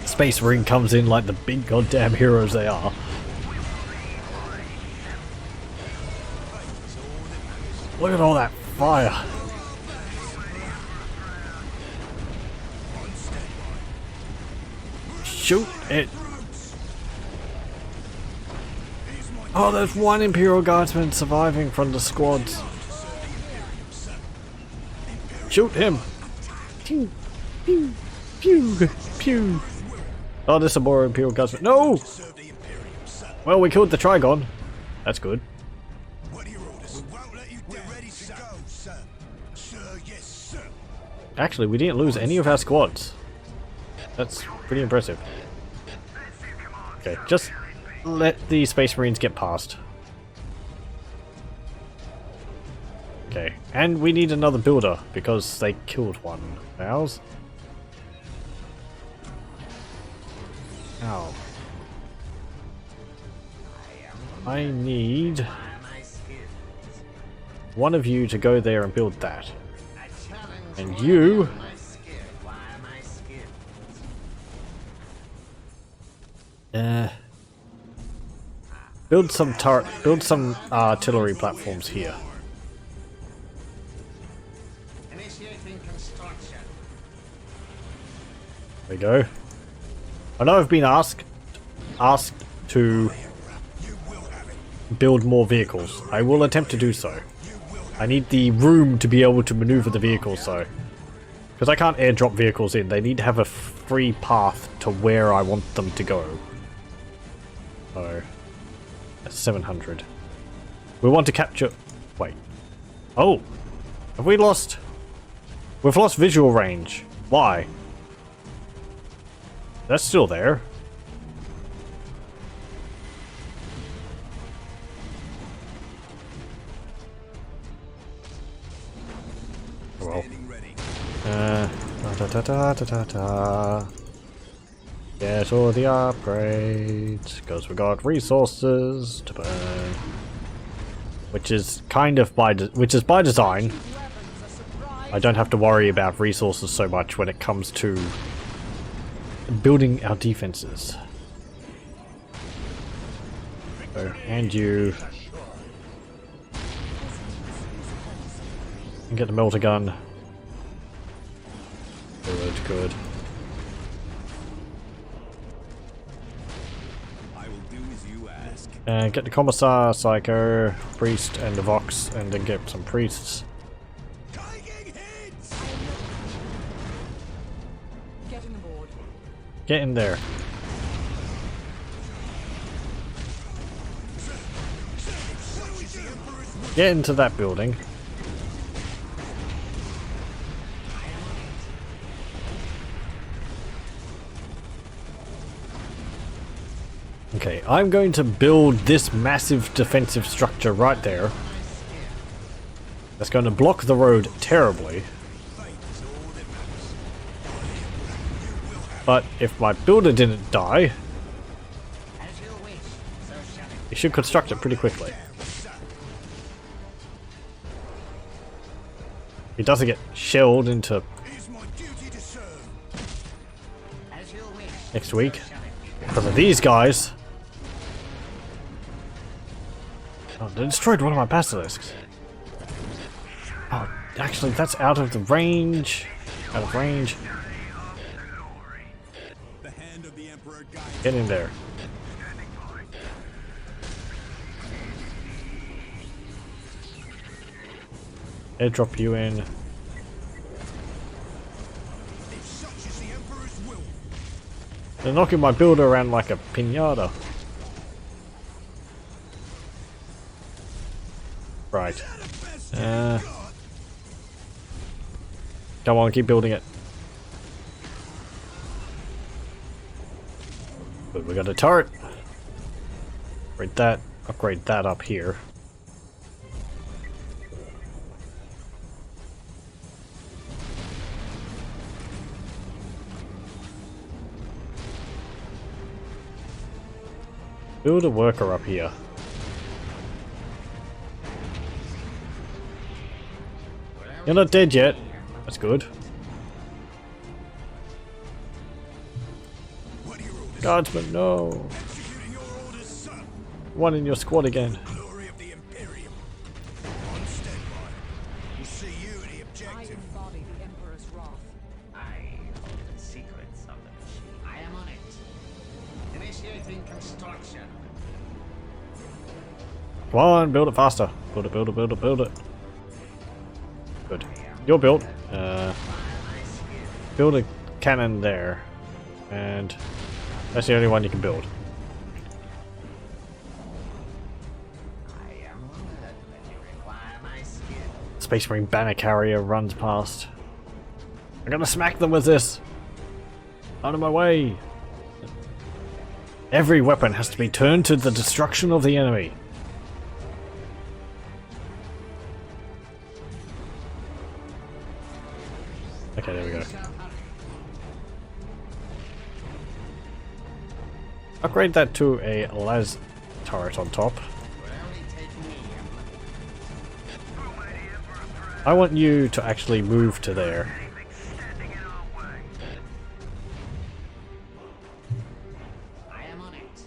Space Marine comes in like the big goddamn heroes they are. Look at all that fire! Shoot it! Oh, there's one Imperial Guardsman surviving from the squads. Shoot him! Pew! Pew! Pew! Pew! Oh, there's some more Imperial Guardsmen. No! Well, we killed the Trigon. That's good. What are your orders? We won't let you down. Ready to go, sir. Sir, yes, sir. Actually, we didn't lose any of our squads. That's pretty impressive. Okay, just let the Space Marines get past. Okay, and we need another builder because they killed one of ours. Ow. I need one of you to go there and build that. And you... build some artillery platforms here. Initiating construction. There we go. I know I've been asked to build more vehicles. I will attempt to do so. I need the room to be able to maneuver the vehicles though. Because I can't airdrop vehicles in. They need to have a free path to where I want them to go. So, that's 700. We want to capture... Wait. Oh! Have we lost... We've lost visual range. Why? That's still there. Well. Get all the upgrades, because we got resources to burn. Which is kind of by design. I don't have to worry about resources so much when it comes to building our defenses. Oh, and you. And get the melter gun. Good, good. I will do as you ask. And get the Commissar, Psycho, Priest, and the Vox, and then get some Priests. Taking hits! Getting aboard. Get in there. Get into that building. Okay, I'm going to build this massive defensive structure right there. That's going to block the road terribly. But if my builder didn't die, he should construct it pretty quickly. He doesn't get shelled into It's my duty to serve. next week because of these guys. Oh, they destroyed one of my basilisks. Oh, actually, that's out of the range. Out of range. The hand of the Emperor guides. Get in there. Airdrop you in. If such is the Emperor's will. They're knocking my builder around like a pinata. Right. The best Uh, you've got. Come on, keep building it. Good, we got a turret. Upgrade that up here. Build a worker up here. You're not dead yet. That's good. What are your orders? Guardsman, no. Executing your orders, son. One in your squad again. Glory of the Imperium. On standby. We'll see you at the I objective. embody the Emperor's wrath. I hold the secrets of the machine. I am on it. Initiating construction. Come on, build it faster. Build it, build it, build it, build it. Good. You're built. Build a cannon there. And that's the only one you can build. I am honored that you require my skill. Space Marine banner carrier runs past. I'm gonna smack them with this. Out of my way. Every weapon has to be turned to the destruction of the enemy. Okay, there we go. Upgrade that to a las turret on top. I want you to actually move to there. Standing in our way. I am on it.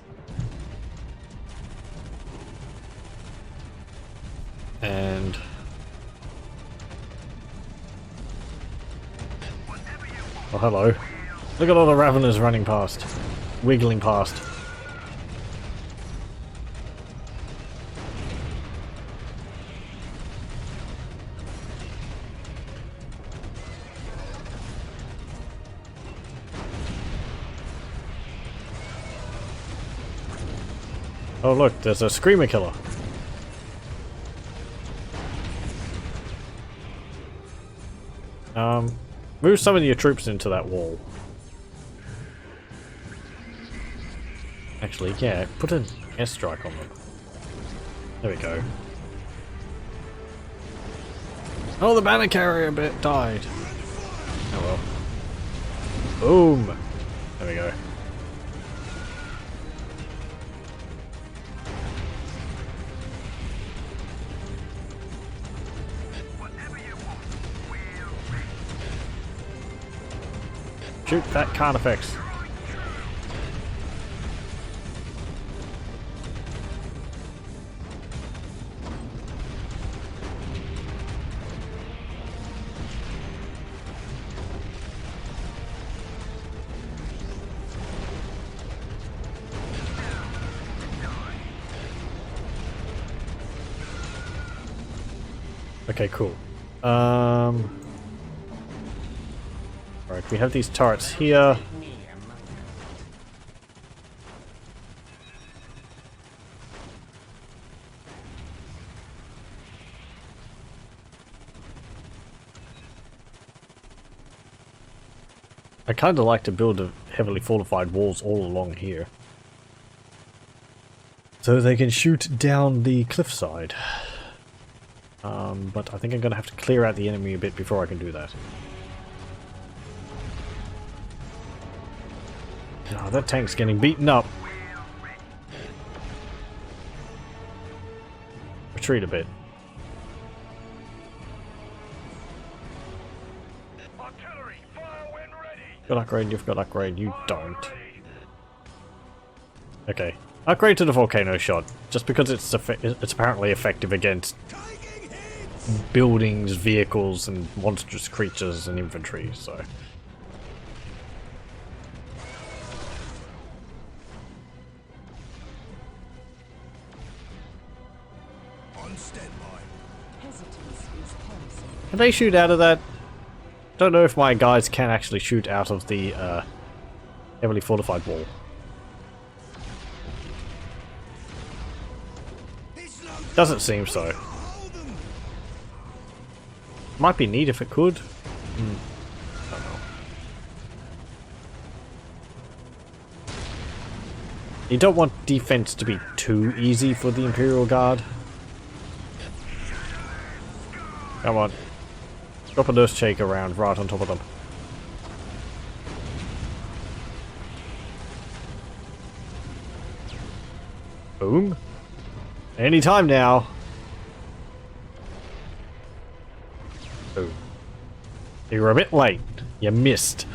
And oh, hello. Look at all the Raveners running past. Wiggling past. Oh look, there's a Screamer Killer. Move some of your troops into that wall. Actually, yeah, put an airstrike on them. There we go. Oh, the banner carrier bit died. Oh well. Boom! There we go. Whatever you want, we'll reach. Shoot that Carnifex. Okay, cool. Alright, we have these turrets here. I kind of like to build a heavily fortified walls all along here, so they can shoot down the cliffside. But I think I'm going to have to clear out the enemy a bit before I can do that. Oh, that tank's getting beaten up. Retreat a bit. Artillery, fire when ready. Got upgrade, you've got upgrade, you don't. Okay. Upgrade to the volcano shot, just because it's apparently effective against buildings, vehicles, and monstrous creatures and infantry, so... On standby. Hesitance is policy. Can they shoot out of that? Don't know if my guys can actually shoot out of the heavily fortified wall. Doesn't seem so. Might be neat if it could. Don't know. You don't want defense to be too easy for the Imperial Guard. Come on. Drop an Earthshake around right on top of them. Boom. Anytime now. Boom. You were a bit late. You missed.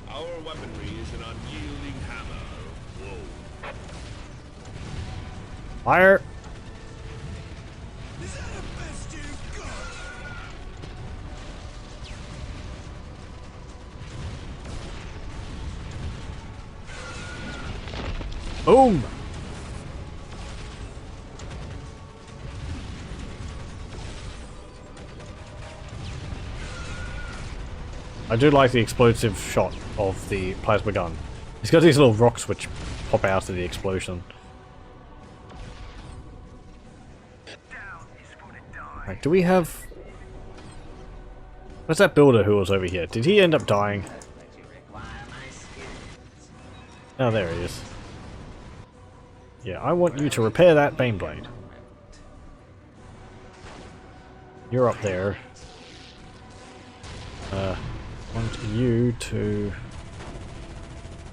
Our weaponry is an unyielding hammer. Whoa. Fire. Is that the best you've got? Boom. I do like the explosive shot of the plasma gun. It's got these little rocks which pop out of the explosion. Right, do we have... Where's that builder who was over here? Did he end up dying? Oh, there he is. Yeah, I want you to repair that Baneblade. You're up there. Want you to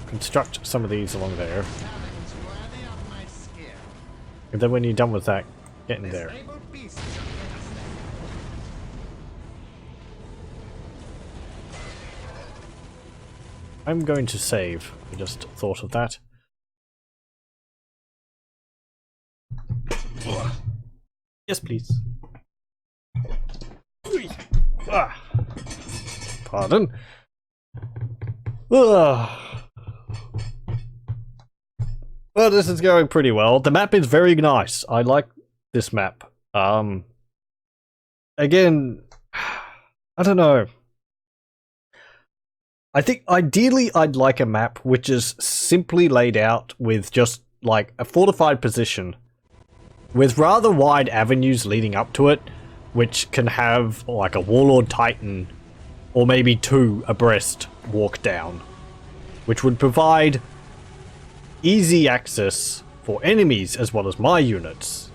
construct some of these along there. And then when you're done with that, get in there. I'm going to save. I just thought of that. Yes, please. Ah. Pardon. Ugh. Well, this is going pretty well. The map is very nice. I like this map. Again, I don't know. I think ideally I'd like a map which is simply laid out with just like a fortified position with rather wide avenues leading up to it, which can have like a Warlord Titan or maybe two abreast walk down, which would provide easy access for enemies as well as my units.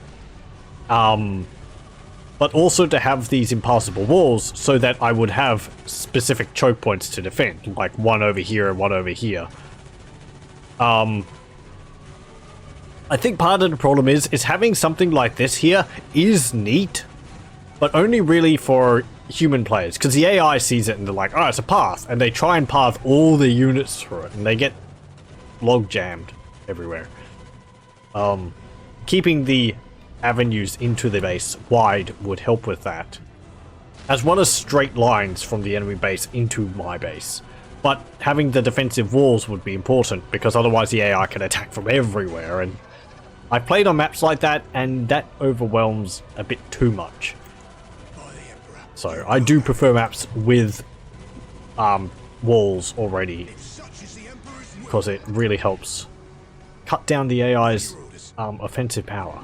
But also to have these impassable walls so that I would have specific choke points to defend, like one over here and one over here. I think part of the problem is having something like this here is neat, but only really for human players, because the AI sees it and they're like, oh, it's a path, and they try and path all the units through it, and they get log jammed everywhere. Keeping the avenues into the base wide would help with that, as well as straight lines from the enemy base into my base. But having the defensive walls would be important, because otherwise the AI can attack from everywhere, and I've played on maps like that, and that overwhelms a bit too much. So I do prefer maps with walls already, because it really helps cut down the AI's offensive power.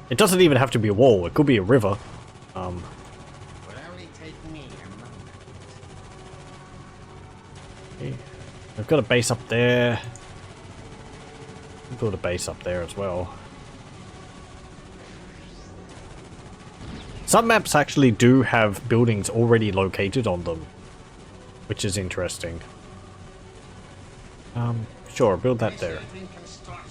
It doesn't even have to be a wall, it could be a river. Will only take me a moment. Okay. We've got a base up there. We've got a base up there as well. Some maps actually do have buildings already located on them, which is interesting. Sure, build that there. Initiating construction.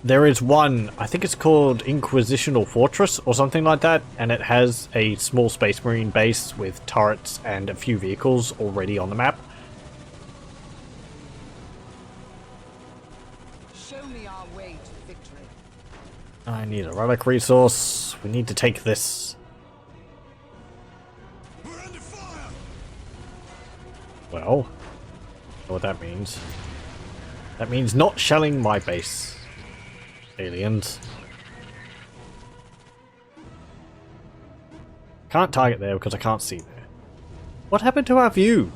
There is one, I think it's called Inquisitional Fortress or something like that, and it has a small Space Marine base with turrets and a few vehicles already on the map. Show me our way to victory. I need a relic resource. We need to take this. We're under fire! Well, I don't know what that means. That means not shelling my base. Aliens. Can't target there because I can't see there. What happened to our view?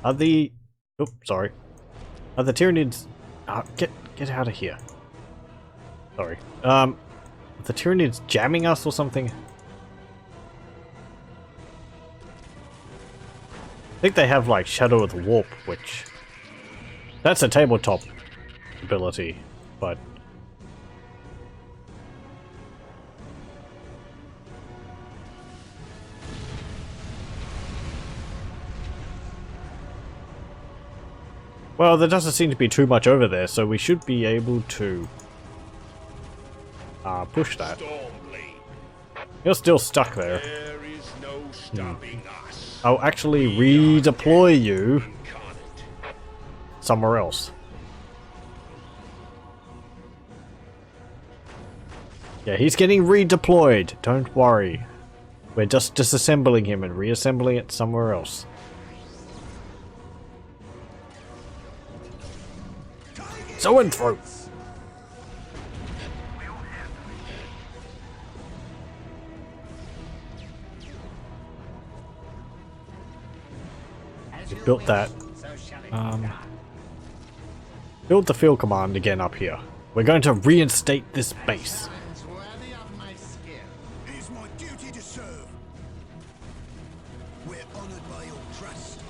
Are the... Oh, sorry. Are the Tyranids... get out of here. Sorry. Are the Tyranids jamming us or something? I think they have like Shadow of the Warp, which... That's a tabletop ability, but... Well, there doesn't seem to be too much over there, so we should be able to push that. Stormblade. You're still stuck there. There is no stopping us. I'll actually redeploy you Incarnate. somewhere else. Yeah, he's getting redeployed. Don't worry. We're just disassembling him and reassembling it somewhere else. So and through. As We you built wish, that. so shall it be done. Build the field command again up here. We're going to reinstate this base. Challenge worthy of my skill. It is my duty to serve. We're honored by your trust.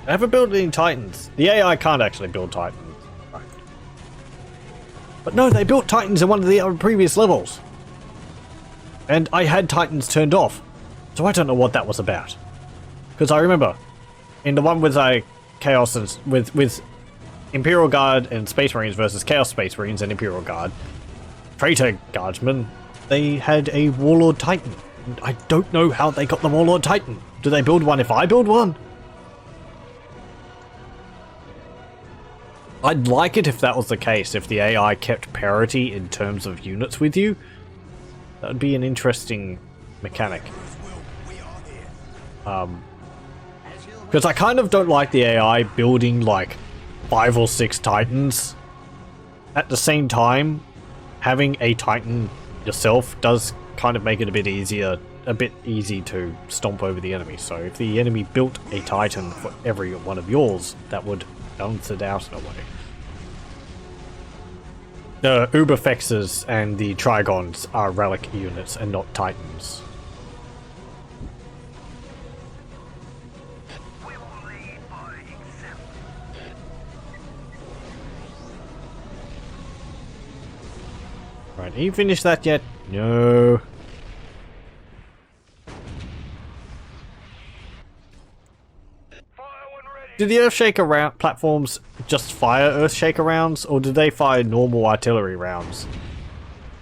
I haven't built any Titans. The AI can't actually build Titans. Right. But no, they built Titans in one of the other previous levels. And I had Titans turned off. So I don't know what that was about. Because I remember, in the one with Chaos and with Imperial Guard and Space Marines versus Chaos Space Marines and Imperial Guard, Traitor Guardsmen, they had a Warlord Titan. And I don't know how they got the Warlord Titan. Do they build one if I build one? I'd like it if that was the case, if the AI kept parity in terms of units with you. That would be an interesting mechanic. Because I kind of don't like the AI building like 5 or 6 Titans. At the same time, having a Titan yourself does kind of make it a bit easy to stomp over the enemy. So if the enemy built a Titan for every one of yours, that would balance it out in a way. The Uberfexes and the Trigons are relic units and not Titans. We will lead by example. Right, you finished that yet? No. Did the Earthshaker platforms just fire Earthshaker rounds, or did they fire normal artillery rounds?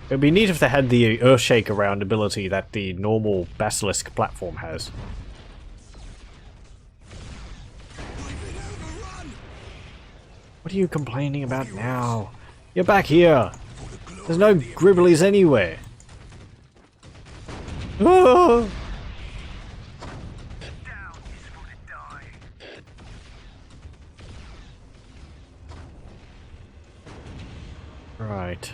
It would be neat if they had the Earthshaker round ability that the normal Basilisk platform has. What are you complaining about now? You're back here. There's no gribblies anywhere. Ah! Down is for the die. Right.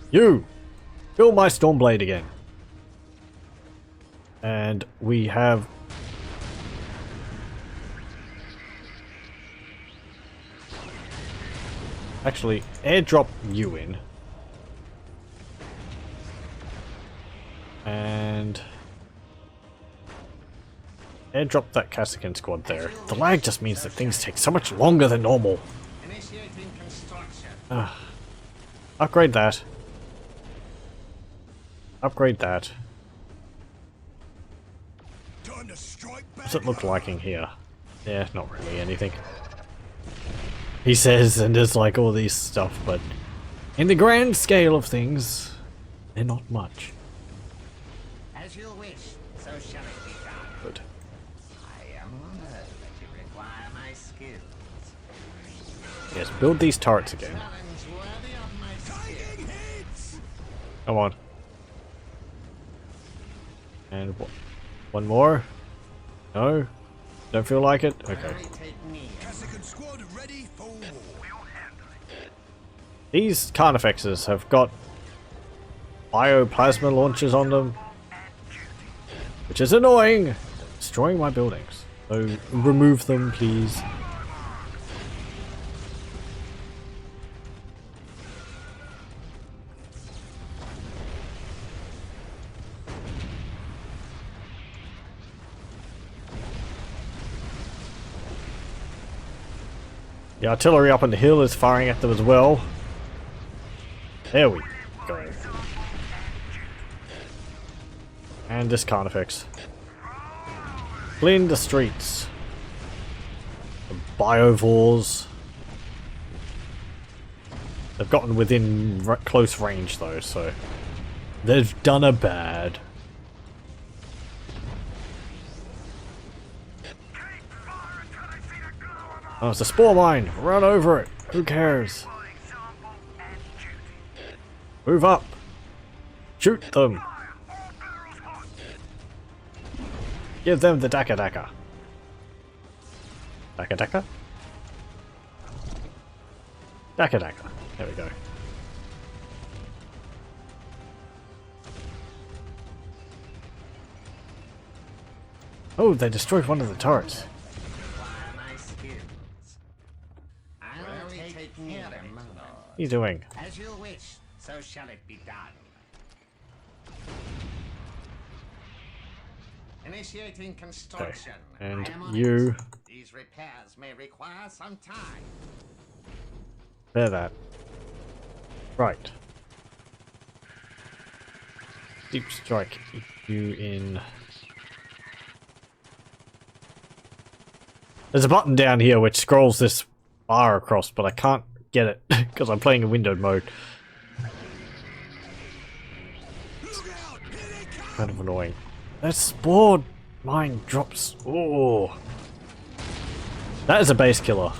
You! Fill my Stormblade again. And we have... Actually, airdrop you in. And... airdrop that Cassican squad there. The lag just means that things take so much longer than normal. Initiating construction. Upgrade that. Upgrade that. Time to strike back. What's it look like in here? Yeah, not really anything. He says, and there's like all these stuff, but in the grand scale of things, they're not much. As you wish, so shall it be done. Good. I am honored that you require my skills. Yes, build these turrets again. Challenge worthy of my skill. Taking hits. Come on. And one more? No? Don't feel like it? Okay. Take me. Cassican squad ready for war. We'll handle it. These Carnifexes have got bioplasma launchers on them, which is annoying. Destroying my buildings. So remove them, please. The artillery up on the hill is firing at them as well. There we go. And this Carnifex. Clean the streets. The biovores. They've gotten within close range though, so they've done a bad. Oh, it's a spore mine! Run over it! Who cares? Move up! Shoot them! Give them the Daka Daka. Daka Daka? Daka Daka. There we go. Oh, they destroyed one of the turrets. What are you doing? As you wish, so shall it be done. Initiating construction. And I am on you... it. These repairs may require some time. Bear that. Right. Deep strike you in... There's a button down here which scrolls this bar across, but I can't get it because I'm playing in windowed mode. Kind of annoying. That spore mine drops. Oh, that is a base killer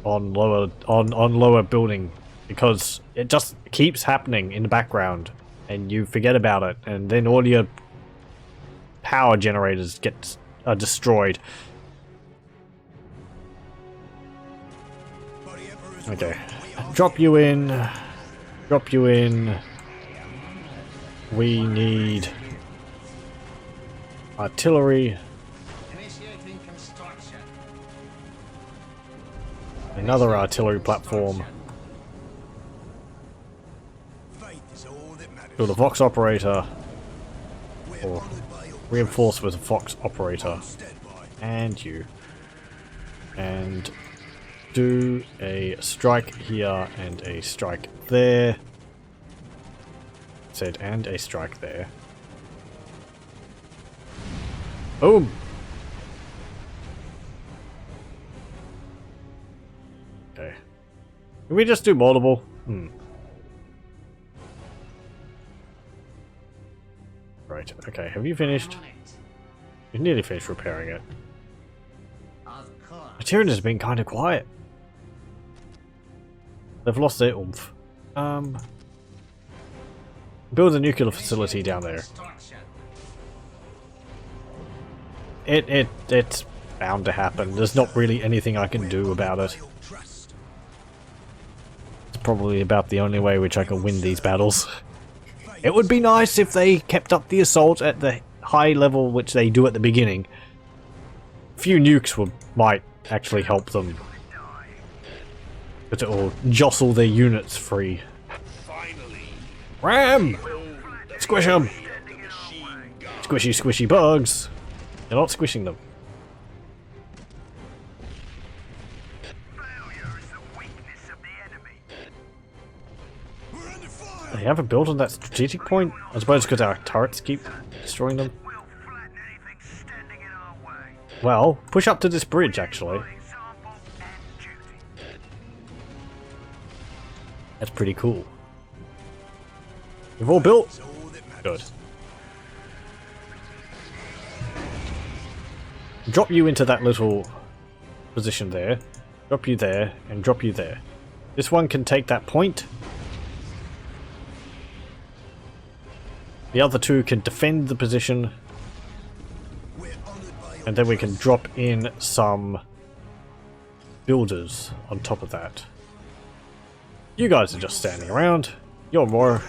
on lower building because it just keeps happening in the background and you forget about it, and then all your power generators get destroyed. Okay, drop you in. Drop you in. We need artillery. Initiating construction. Another artillery platform. Faith is all that matters. Build a Vox operator. We're Or honored by your reinforce with a Vox operator. standby. And you. And do a strike here and a strike there. Said and a strike there. Boom! Okay. Can we just do multiple? Right, okay. Have you finished? On it. You've nearly finished repairing it. Of course. The Tyranids have been kind of quiet. They've lost their oomph. Build a nuclear facility down there. Construction. It's bound to happen. There's not really anything I can do about it. It's probably about the only way which I can win these battles. It would be nice if they kept up the assault at the high level which they do at the beginning. A few nukes might actually help them. But it will jostle their units free. Finally, Ram! Squish them! machine gun. Squishy, squishy bugs! You're not squishing them. Failure is the weakness of the enemy. We're under fire! They haven't built on that strategic point? I suppose because our turrets keep destroying them. We'll flatten anything standing in our way. Well, push up to this bridge actually. By example and duty. That's pretty cool. You've all built? It's all that matters. Good. Drop you into that little position there. Drop you there, and drop you there. This one can take that point. The other two can defend the position. We're honored by your And then we can drop in some builders on top of that. You guys are just standing around. You're more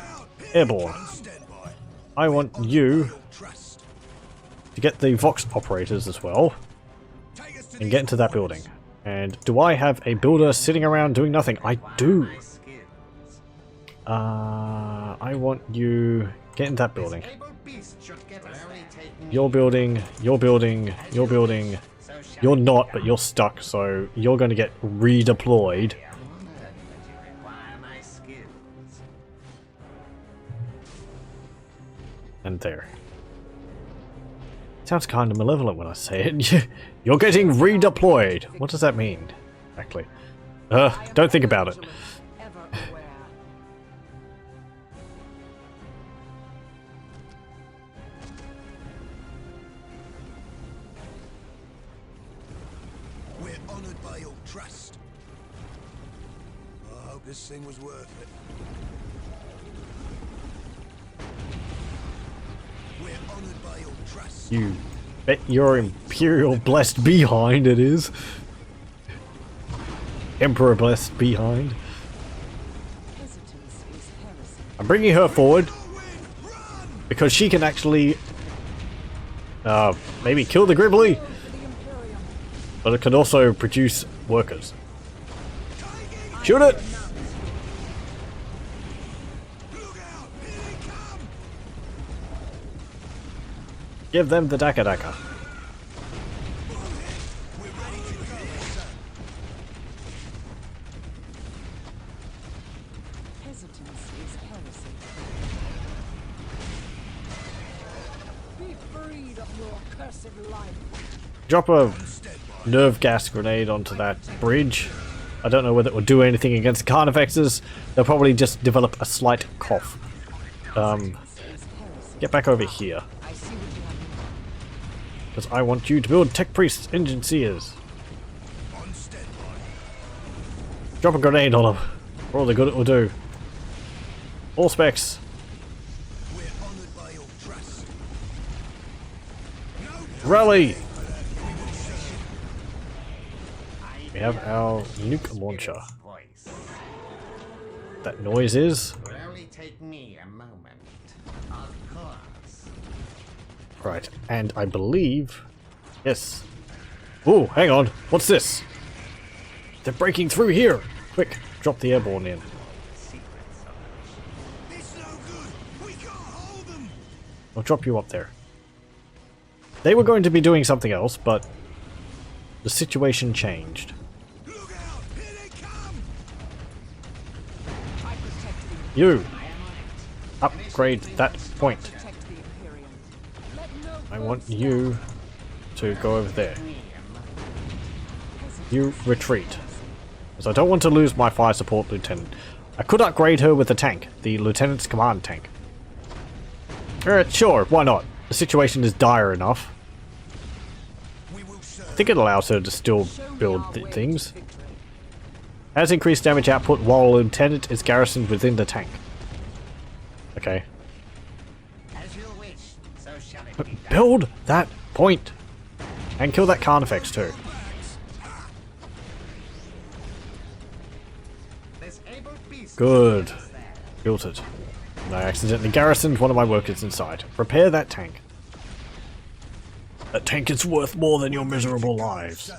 airborne. standby. I want you Trust. to get the Vox operators as well Take us to and get into that building. And do I have a builder sitting around doing nothing? I do. My skills. I want you get in that building. Able beast should get us there. You're building, you're building, you're building. So shall You're not, but you're stuck, so you're going to get redeployed. be honored that you require my skills. And there. Sounds kind of malevolent when I say it. You're getting redeployed. What does that mean, exactly? Don't think about it. Ever aware. We're honored by your trust. I hope this thing was worth it. We're honored by your trust. You bet your Imperial blessed behind it is. Emperor blessed behind. Hesitance is heresy. I'm bringing her forward because she can actually maybe kill the Gribbly, The Imperium. but it can also produce workers. Shoot it! Look out! Here they come! Give them the Daka Daka. We're ready to go, sir. Hesitance is heresy. Be freed of your cursed life. Drop a nerve gas grenade onto that bridge. I don't know whether it will do anything against Carnifexes. They'll probably just develop a slight cough. Get back over here. I see what you have. Because I want you to build Tech Priests Engine Seers. On standby. Drop a grenade on them. For all the good it will do. All specs. We're honored by your trust. Rally! We have our nuke launcher. Voice. That noise is. Will only take me a moment. Of course. Right, and I believe. Yes. Oh, hang on. What's this? They're breaking through here! Quick, drop the airborne in. Secrets of the It's no good. We can't hold them. I'll drop you up there. They were going to be doing something else, but the situation changed. Look out! Here they come! I protect the You! Upgrade that point. protect the Imperium. Let no I foe want stand. you to go over there. You retreat. Because I don't want to lose my fire support lieutenant. I could upgrade her with a tank, the lieutenant's command tank. Sure, why not? The situation is dire enough. We will serve. think it allows her to still Show me build our way to things. victory. Has increased damage output while lieutenant is garrisoned within the tank. Okay. As you wish, so shall it be done. Build that point! And kill that Carnifex too. This able beast Good. is there. Built it. And I accidentally garrisoned one of my workers inside. Repair that tank. That tank is worth more than your miserable lives. Sir.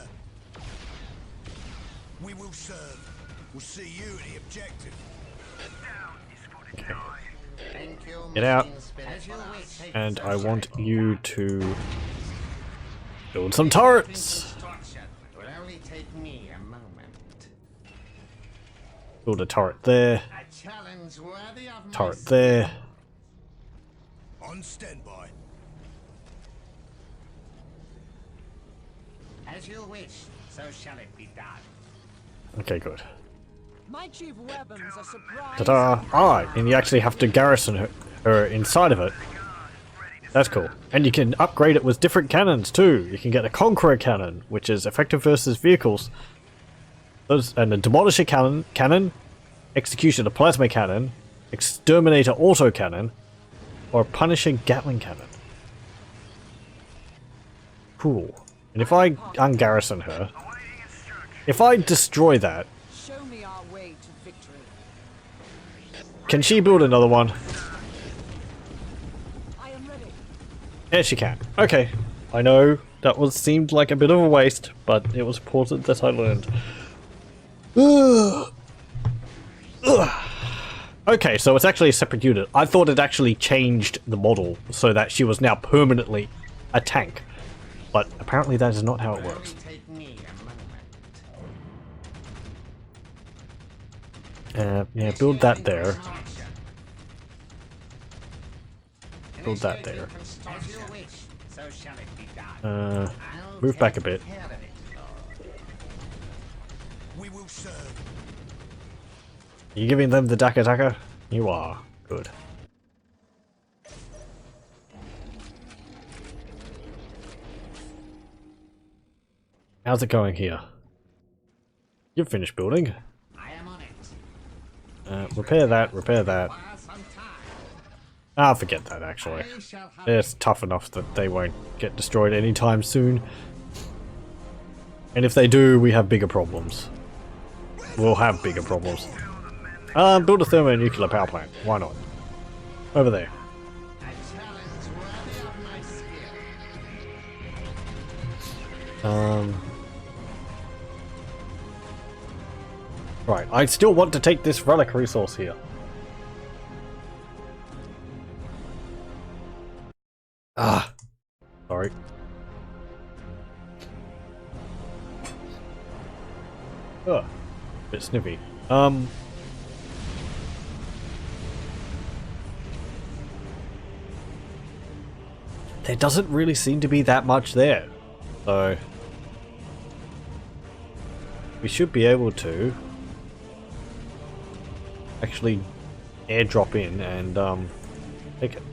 We will serve. We'll see you at the objective. Down is for the dying. Thank you, Get out. Marine Spirit. As you wish, And so I shall want it be you done. to build some turrets. Construction will only take me a moment. Build a turret there. A challenge worthy of my Turret skill. there. On standby. As you wish, so shall it be done. Okay, good. My chief weapons are surprise. Ta-da! Ah, and you actually have to garrison her inside of it. That's cool. And you can upgrade it with different cannons too. You can get a Conqueror cannon, which is effective versus vehicles. And a Demolisher cannon, Executioner plasma cannon, Exterminator autocannon, or a Punisher Gatling cannon. Cool. And if I ungarrison her, if I destroy that, Show me our way to victory. can she build another one? I am ready. Yeah, she can. Okay. I know that seemed like a bit of a waste, but it was important that I learned. Ugh. Okay, so it's actually a separate unit. I thought it actually changed the model so that she was now permanently a tank. But apparently that is not how it works. Only take me a moment. Yeah, build that there. Build that there. As you wish, so shall it be done. I'll Move back a take bit. care of it. We will serve. Are you giving them the Daka Daka? You are. Good. How's it going here? You've finished building. I am on it. Repair that, repair that. Fire some time. Ah, forget that actually. I shall have It's tough enough that they won't get destroyed anytime soon. And if they do, we have bigger problems. We'll have bigger problems. Build a thermonuclear power plant. Why not? Over there. a challenge worthy of my skill. Right, I still want to take this relic resource here. Ah. Sorry. Oh, bit snippy. There doesn't really seem to be that much there, so we should be able to actually airdrop in and take it.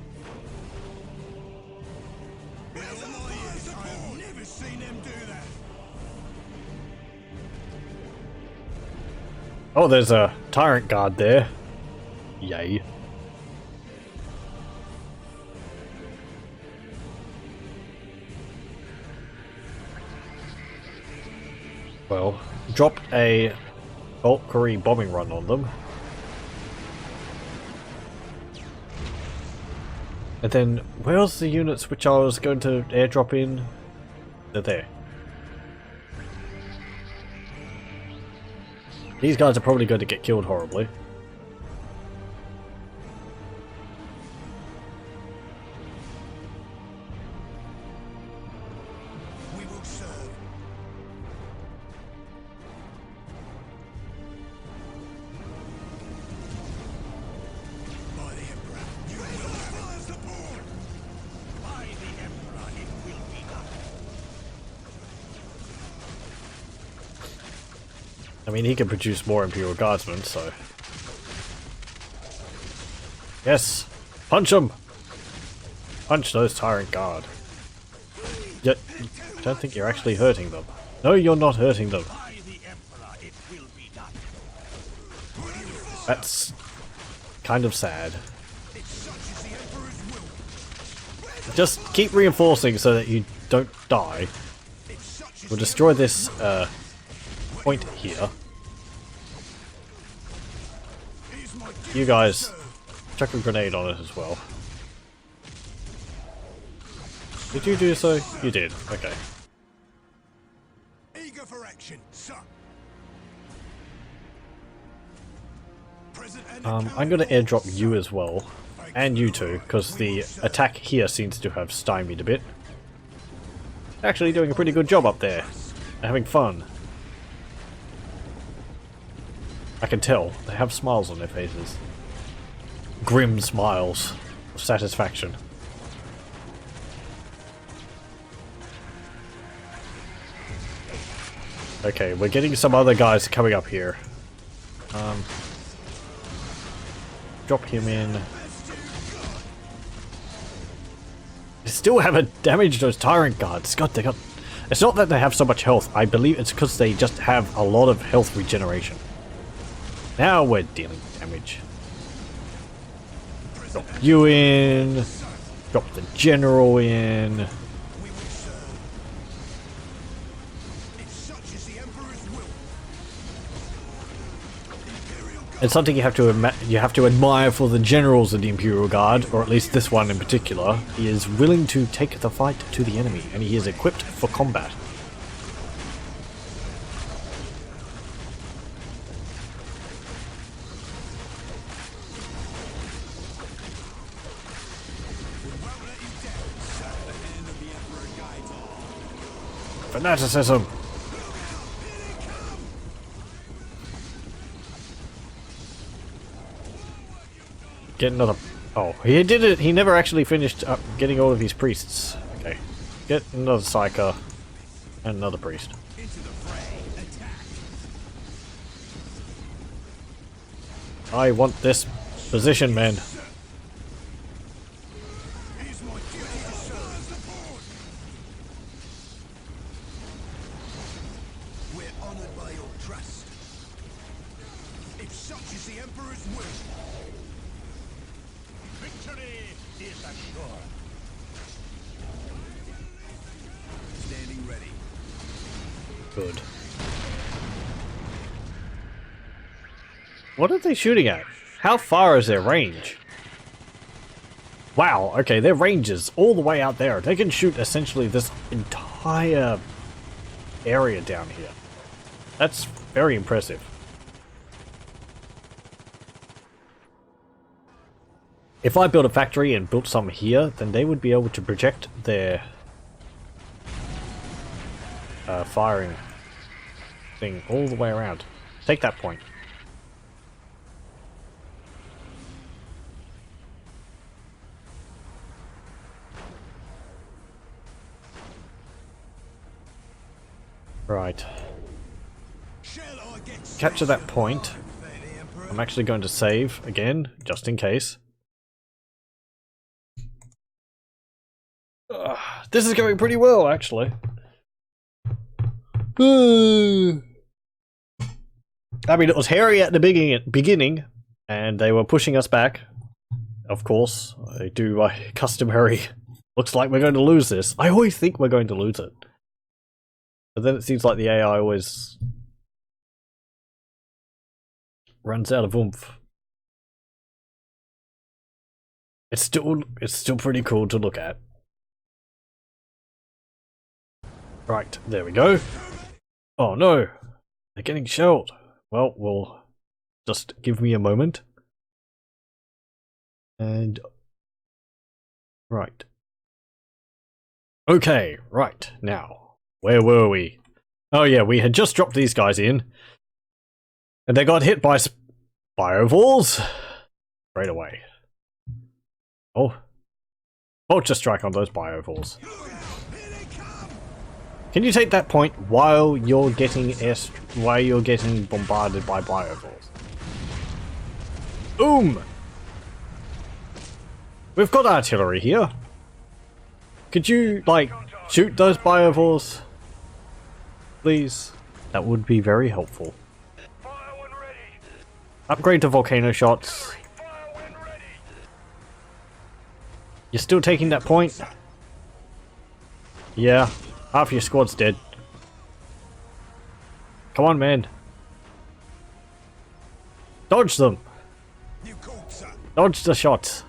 I've never seen them do that. Oh, there's a tyrant guard there. Yay. Well, drop a Valkyrie bombing run on them. And then, where's the units which I was going to airdrop in? They're there. These guys are probably going to get killed horribly. We will serve. By the Emperor, you will fire support. By the Emperor, it will be done. I mean, he can produce more Imperial Guardsmen, so... Yes! Punch them! Punch those Tyrant Guard. don't think you're actually hurting them. No, you're not hurting them. By the Emperor, it will be done. That's kind of sad. It's such as the Emperor's will. Just keep reinforcing so that you don't die. It's such as We'll destroy this point here. Here's my You guys, chuck a grenade on it as well. Did you do so? You did. Okay. eager for action, sir. Present and I'm gonna airdrop you as well. And you two, because the attack here seems to have stymied a bit. Actually doing a pretty good job up there. They're having fun. I can tell. They have smiles on their faces. Grim smiles of satisfaction. Okay, we're getting some other guys coming up here. Drop him in. They still haven't damaged those tyrant guards. God, they got... It's not that they have so much health. I believe it's because they just have a lot of health regeneration. Now we're dealing damage. Drop you in. Drop the general in. we will serve. It's such as the Emperor's will. Imperial Guard. It's something you have to admire for the generals of the Imperial Guard, or at least this one in particular. He is willing to take the fight to the enemy, and he is equipped for combat. We won't let you down, sir. The hand of the Emperor guides all. Fanaticism! Get another... Oh, he did it! He never actually finished up getting all of his priests. Okay. Get another Psyker. And another priest. Into the fray. Attack. I want this position, man. Here's my duty to serve the board. We're honored by your trust. If such is the Emperor's will. Victory is assured. Standing ready. Good. What are they shooting at? How far is their range? Wow, okay, their range is all the way out there. They can shoot essentially this entire area down here. That's very impressive. If I built a factory and built some here, then they would be able to project their firing thing all the way around. Take that point. Right. Shall I get Capture that point. the Emperor? I'm actually going to save again, just in case. This is going pretty well, actually. I mean, it was hairy at the beginning, and they were pushing us back. Of course, I do my customary. Looks like we're going to lose this. I always think we're going to lose it. But then it seems like the AI always runs out of oomph. It's still pretty cool to look at. Right, there we go. Oh no, they're getting shelled. Well, we'll just give me a moment. And right. Okay, right, now. Where were we? Oh yeah, we had just dropped these guys in. And they got hit by bioballs straight away. Oh. Vulture strike on those bioballs. Can you take that point while you're getting bombarded by bioballs? Boom! We've got artillery here. Could you, like, Shoot those biovores. Please. That would be very helpful. Upgrade to volcano shots. You're still taking that point? Yeah. Half your squad's dead. Come on, man. Dodge them. Dodge the shots.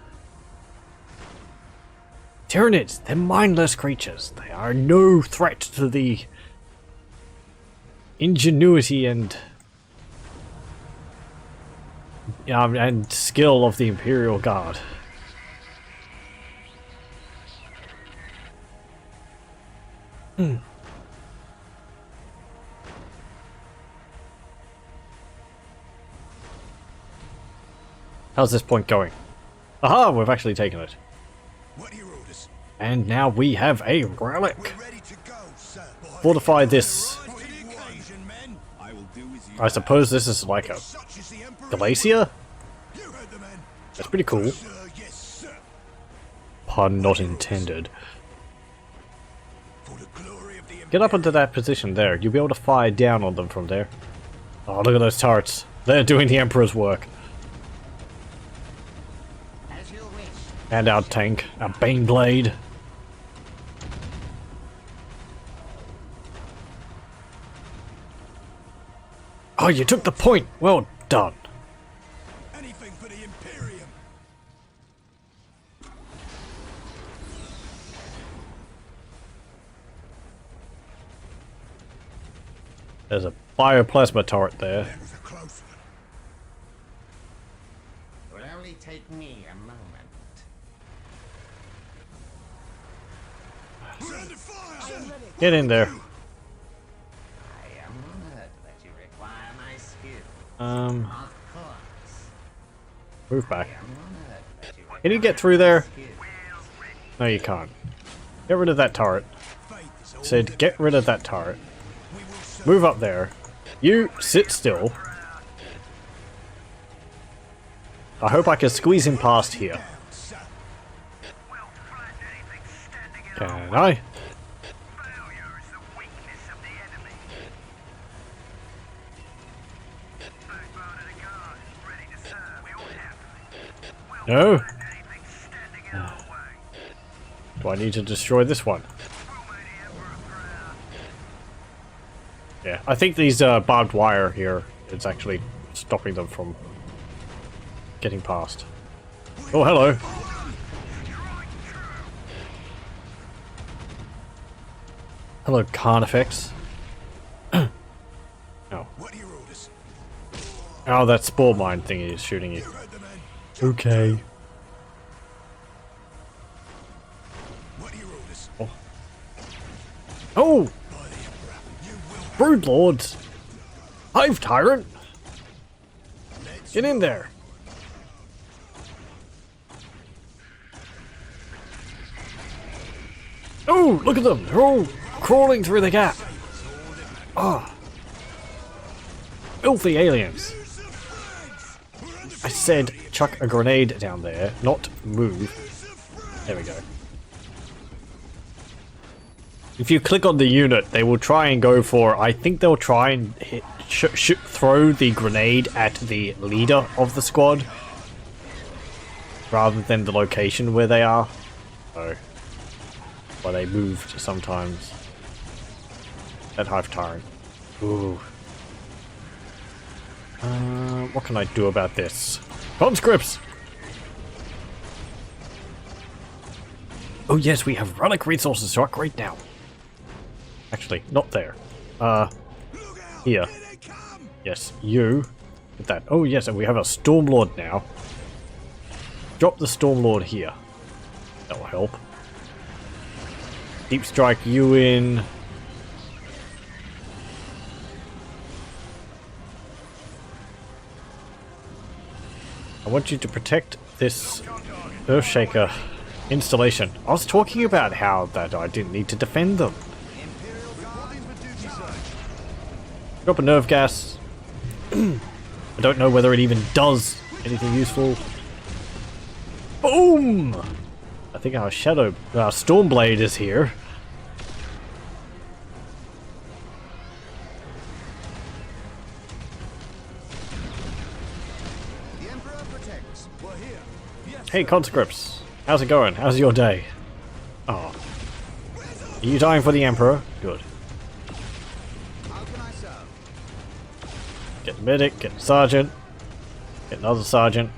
Tyranids, they're mindless creatures. They are no threat to the ingenuity and skill of the Imperial Guard. How's this point going? Aha, we've actually taken it. What are your orders? And now we have a relic. We're ready to go, sir. Fortify this. Rise to the occasion, men. I will do as you I suppose this is like a Such is the Emperor. glacier? You heard the men. That's pretty cool. Sir, yes, sir. Pun not intended. For the glory of the Get up into that position there. You'll be able to fire down on them from there. Oh, look at those turrets. They're doing the Emperor's work. As you wish. And our tank, our Baneblade. Oh, you took the point. Well done. anything for the Imperium. There's a bioplasma turret there. That was a close one. It will only take me a moment. Surrender fire. Get in there. I am honored that you require my skill. Um, Of course. move back. I am honored that you Can you get through there? skill. No, you can't. Get rid of that turret. Faith is all Said, get rid of that turret. we will serve. Move up there. You sit still. I hope I can squeeze him past here. Sir. We'll flatten anything standing in our Can way. I? Failure is the weakness of the enemy. Backbone of the guard, ready to serve. We all have. No. Flatten anything standing in our way. Do I need to destroy this one? We'll make the Emperor proud. Yeah, I think these barbed wire here is actually stopping them from getting past. Oh, hello. Hello, Carnifex. Oh. What are your orders? Oh, that spore mine thingy is shooting you. You heard the men. Okay. What are your orders? Oh! By the Emperor. You will. Brood Lords! Hive Tyrant! Get in there! Oh, look at them! They're all crawling through the gap! Ah! Filthy aliens! I said chuck a grenade down there, not move. There we go. If you click on the unit, they will try and go for, I think they'll try and hit, throw the grenade at the leader of the squad rather than the location where they are. So, why they moved sometimes. That Hive Tyrant. Ooh. What can I do about this? Conscripts! Oh yes, we have relic resources to upgrade now. Actually, not there. Here. Yes, you. With that. Oh yes, and we have a Stormlord now. Drop the Stormlord here. That will help. Deep strike you in. I want you to protect this Earthshaker installation. I was talking about how that I didn't need to defend them. Drop a nerve gas. I don't know whether it even does anything useful. Boom! I think our Stormblade is here. We're here. Yes, Hey, conscripts. How's it going? How's your day? Oh. Are you dying for the Emperor? Good. how can I serve? Get the medic, get the sergeant. Get another sergeant.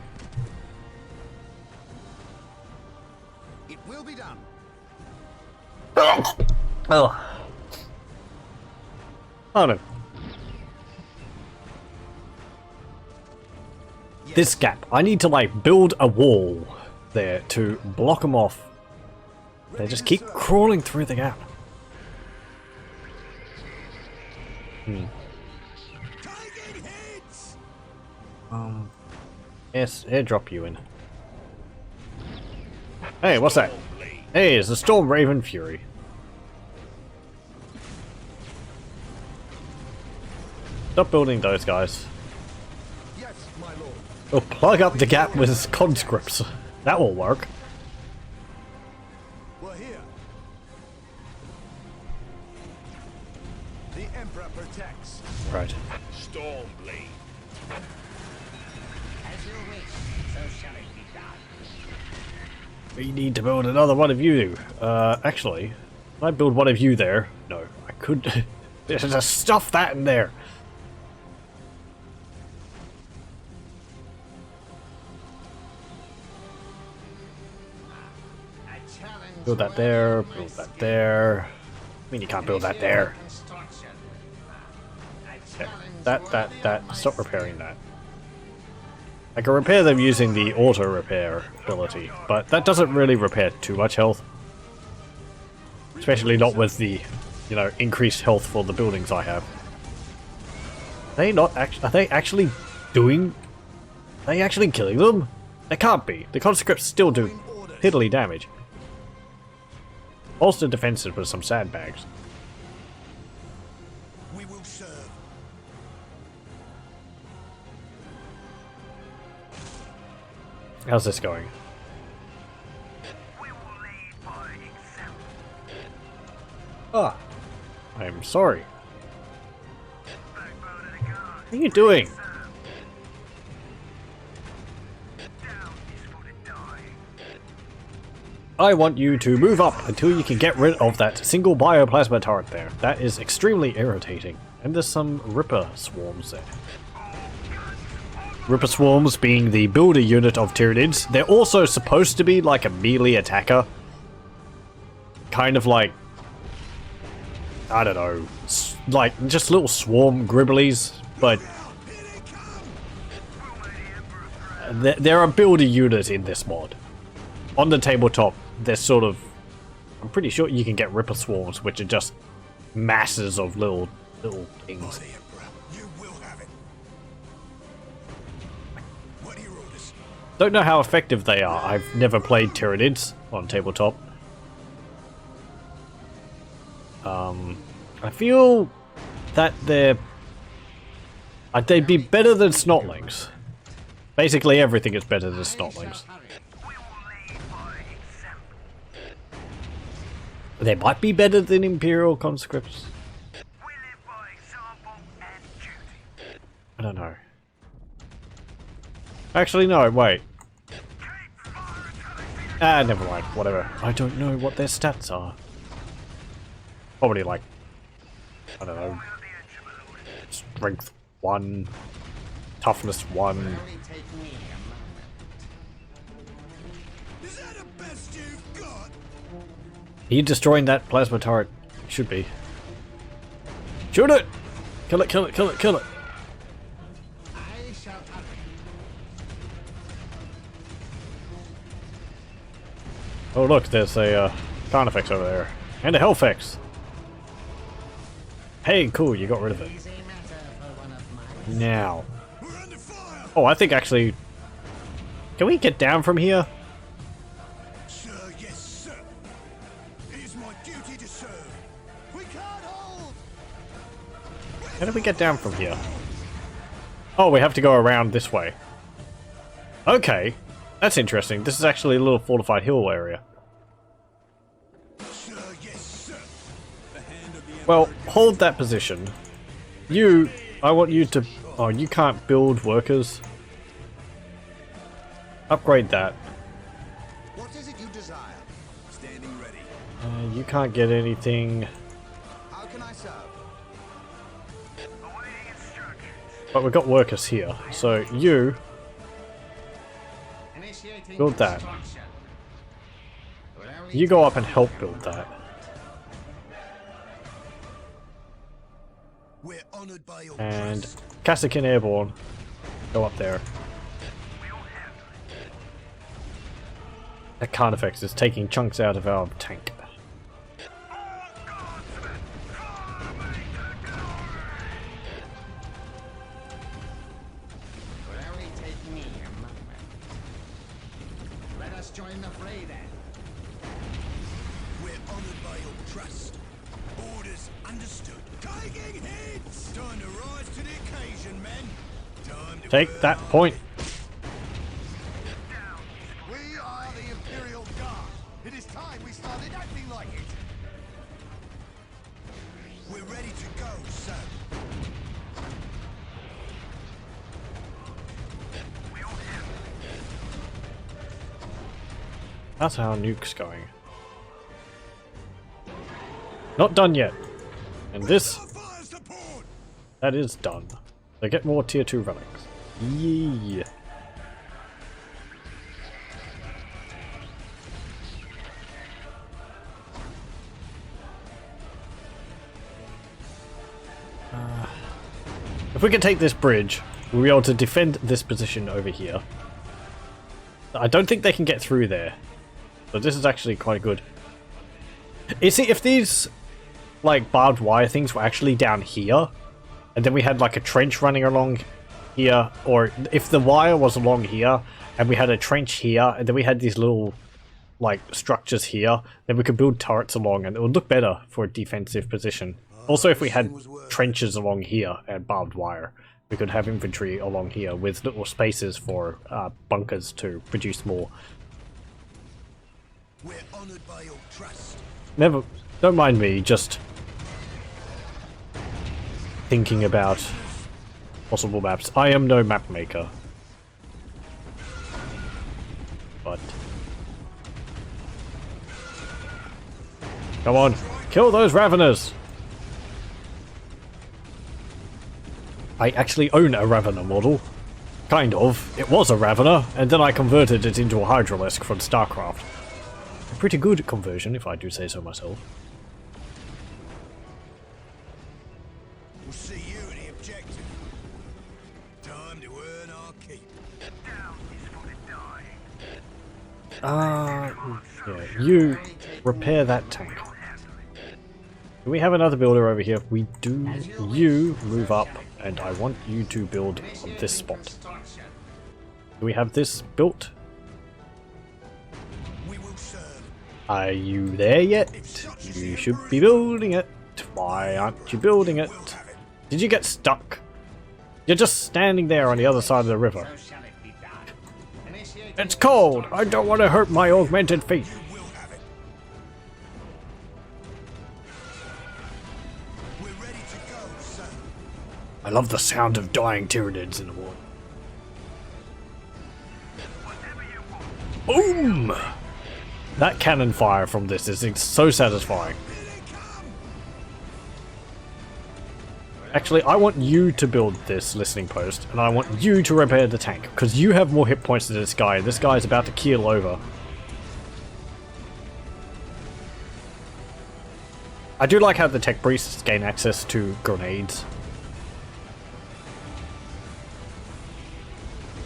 It will be done. Oh. Oh no. This gap. I need to like build a wall there to block them off. They just keep crawling through the gap. Taking hits. Yes, airdrop you in. Hey, what's that? Hey, it's the Storm Raven Fury. Stop building those guys. Yes, my lord. We'll plug up the gap with conscripts. That will work. We're here. The Emperor protects. Right. Stormblade. As you wish, so shall it be done. We need to build another one of you. Actually, can I build one of you there? No, I could. Just stuff that in there. I challenge Build that there. Build that there. I mean, you can't build that there. construction. I Yeah, challenge that. Stop repairing that. I can repair them using the auto repair ability, but that doesn't really repair too much health. Especially not with the, you know, increased health for the buildings I have. Are they actually doing? Are they actually killing them? They can't be. The conscripts still do piddly damage. Bolster defenses with some sandbags. We will serve. How's this going? We will lead by example. Ah, I'm sorry. Backbone of the guard. What are you doing? Down is for the dying. I want you to move up until you can get rid of that single bioplasma turret there. That is extremely irritating. And there's some Ripper Swarms there. Ripper Swarms being the builder unit of Tyranids. They're also supposed to be like a melee attacker. Kind of like, I don't know, like just little swarm gribblies, but they're a builder unit in this mod. On the tabletop, they're sort of, I'm pretty sure you can get Ripper Swarms, which are just masses of little things. The Emperor, you will have it. What are your orders? Don't know how effective they are. I've never played Tyranids on tabletop. I feel that they'd be better than Snotlings. Basically everything is better than Snotlings. We will lead by example. They might be better than Imperial conscripts. We live by example and duty. I don't know. Actually, no, wait. Keep fire until they finish. Ah, never mind. Whatever. I don't know what their stats are. Probably like, I don't know, Will the engine, my lord. strength 1, toughness 1. Only take me a moment. Is that the best you've got? Are you destroying that plasma turret? Should be. Shoot it! Kill it, kill it, kill it, kill it! I shall hurry. Oh look, there's a Carnifex over there. And a Hellfex! Hey, cool, you got rid of it. Easy matter for one of mine. Now. We're under fire. Oh, I think actually... Can we get down from here? Sir, yes, sir. It is my duty to serve. We can't hold. How do we get down from here? Oh, we have to go around this way. Okay. That's interesting. This is actually a little fortified hill area. Sir, yes, sir. The hand of the Emperor. Well, hold that position. You... I want you to... Oh, you can't build workers. Upgrade that. What is it you desire? Standing ready. You can't get anything. How can I serve? Awaiting instructions. But we've got workers here. So you Initiating build that. construction. Will only You go up and help build that. We're honored by your And trust. Cassican Airborne. Go up there. That can't affect us, taking chunks out of our tank. will only take me a moment. Let us join the fray then. We're honored by your trust. Orders understood. Taking hits! Time to rise to the occasion, men. Time to Take that point. We are the Imperial Guard. It is time we started acting like it. We're ready to go, sir. That's how nuke's going. Not done yet. And this, Fire support! that is done. So get more tier 2 relics. Yeah. If we can take this bridge, we'll be able to defend this position over here. I don't think they can get through there. So this is actually quite good. You see, if these like barbed wire things were actually down here, and then we had like a trench running along here, or if the wire was along here, and we had a trench here, and then we had these little like structures here, then we could build turrets along, and it would look better for a defensive position. Also, if we had trenches along here and barbed wire, we could have infantry along here with little spaces for bunkers to produce more. We're honored by your trust. Never, don't mind me, just thinking about possible maps. I am no map maker, but come on, kill those Raveners! I actually own a Ravener model. Kind of. It was a Ravener, and then I converted it into a Hydralisk from StarCraft. A pretty good conversion, if I do say so myself. We'll see you at the objective. Time to earn our keep. Down is for the dying. Yeah, you repair that tank. Do we have another builder over here? We do. You move up, and I want you to build on this spot. Construction. Do we have this built? We will serve. Are you there yet? You should be building it. Why aren't you building it? We'll have it. Did you get stuck? You're just standing there on the other side of the river. So shall it be done. Initiating It's cold! I don't want to hurt my augmented feet. You will have it. We're ready to go, sir. I love the sound of dying Tyranids in the morning. Boom! That cannon fire from this is so satisfying. Actually, I want you to build this listening post, and I want you to repair the tank, because you have more hit points than this guy. This guy is about to keel over. I do like how the tech priests gain access to grenades.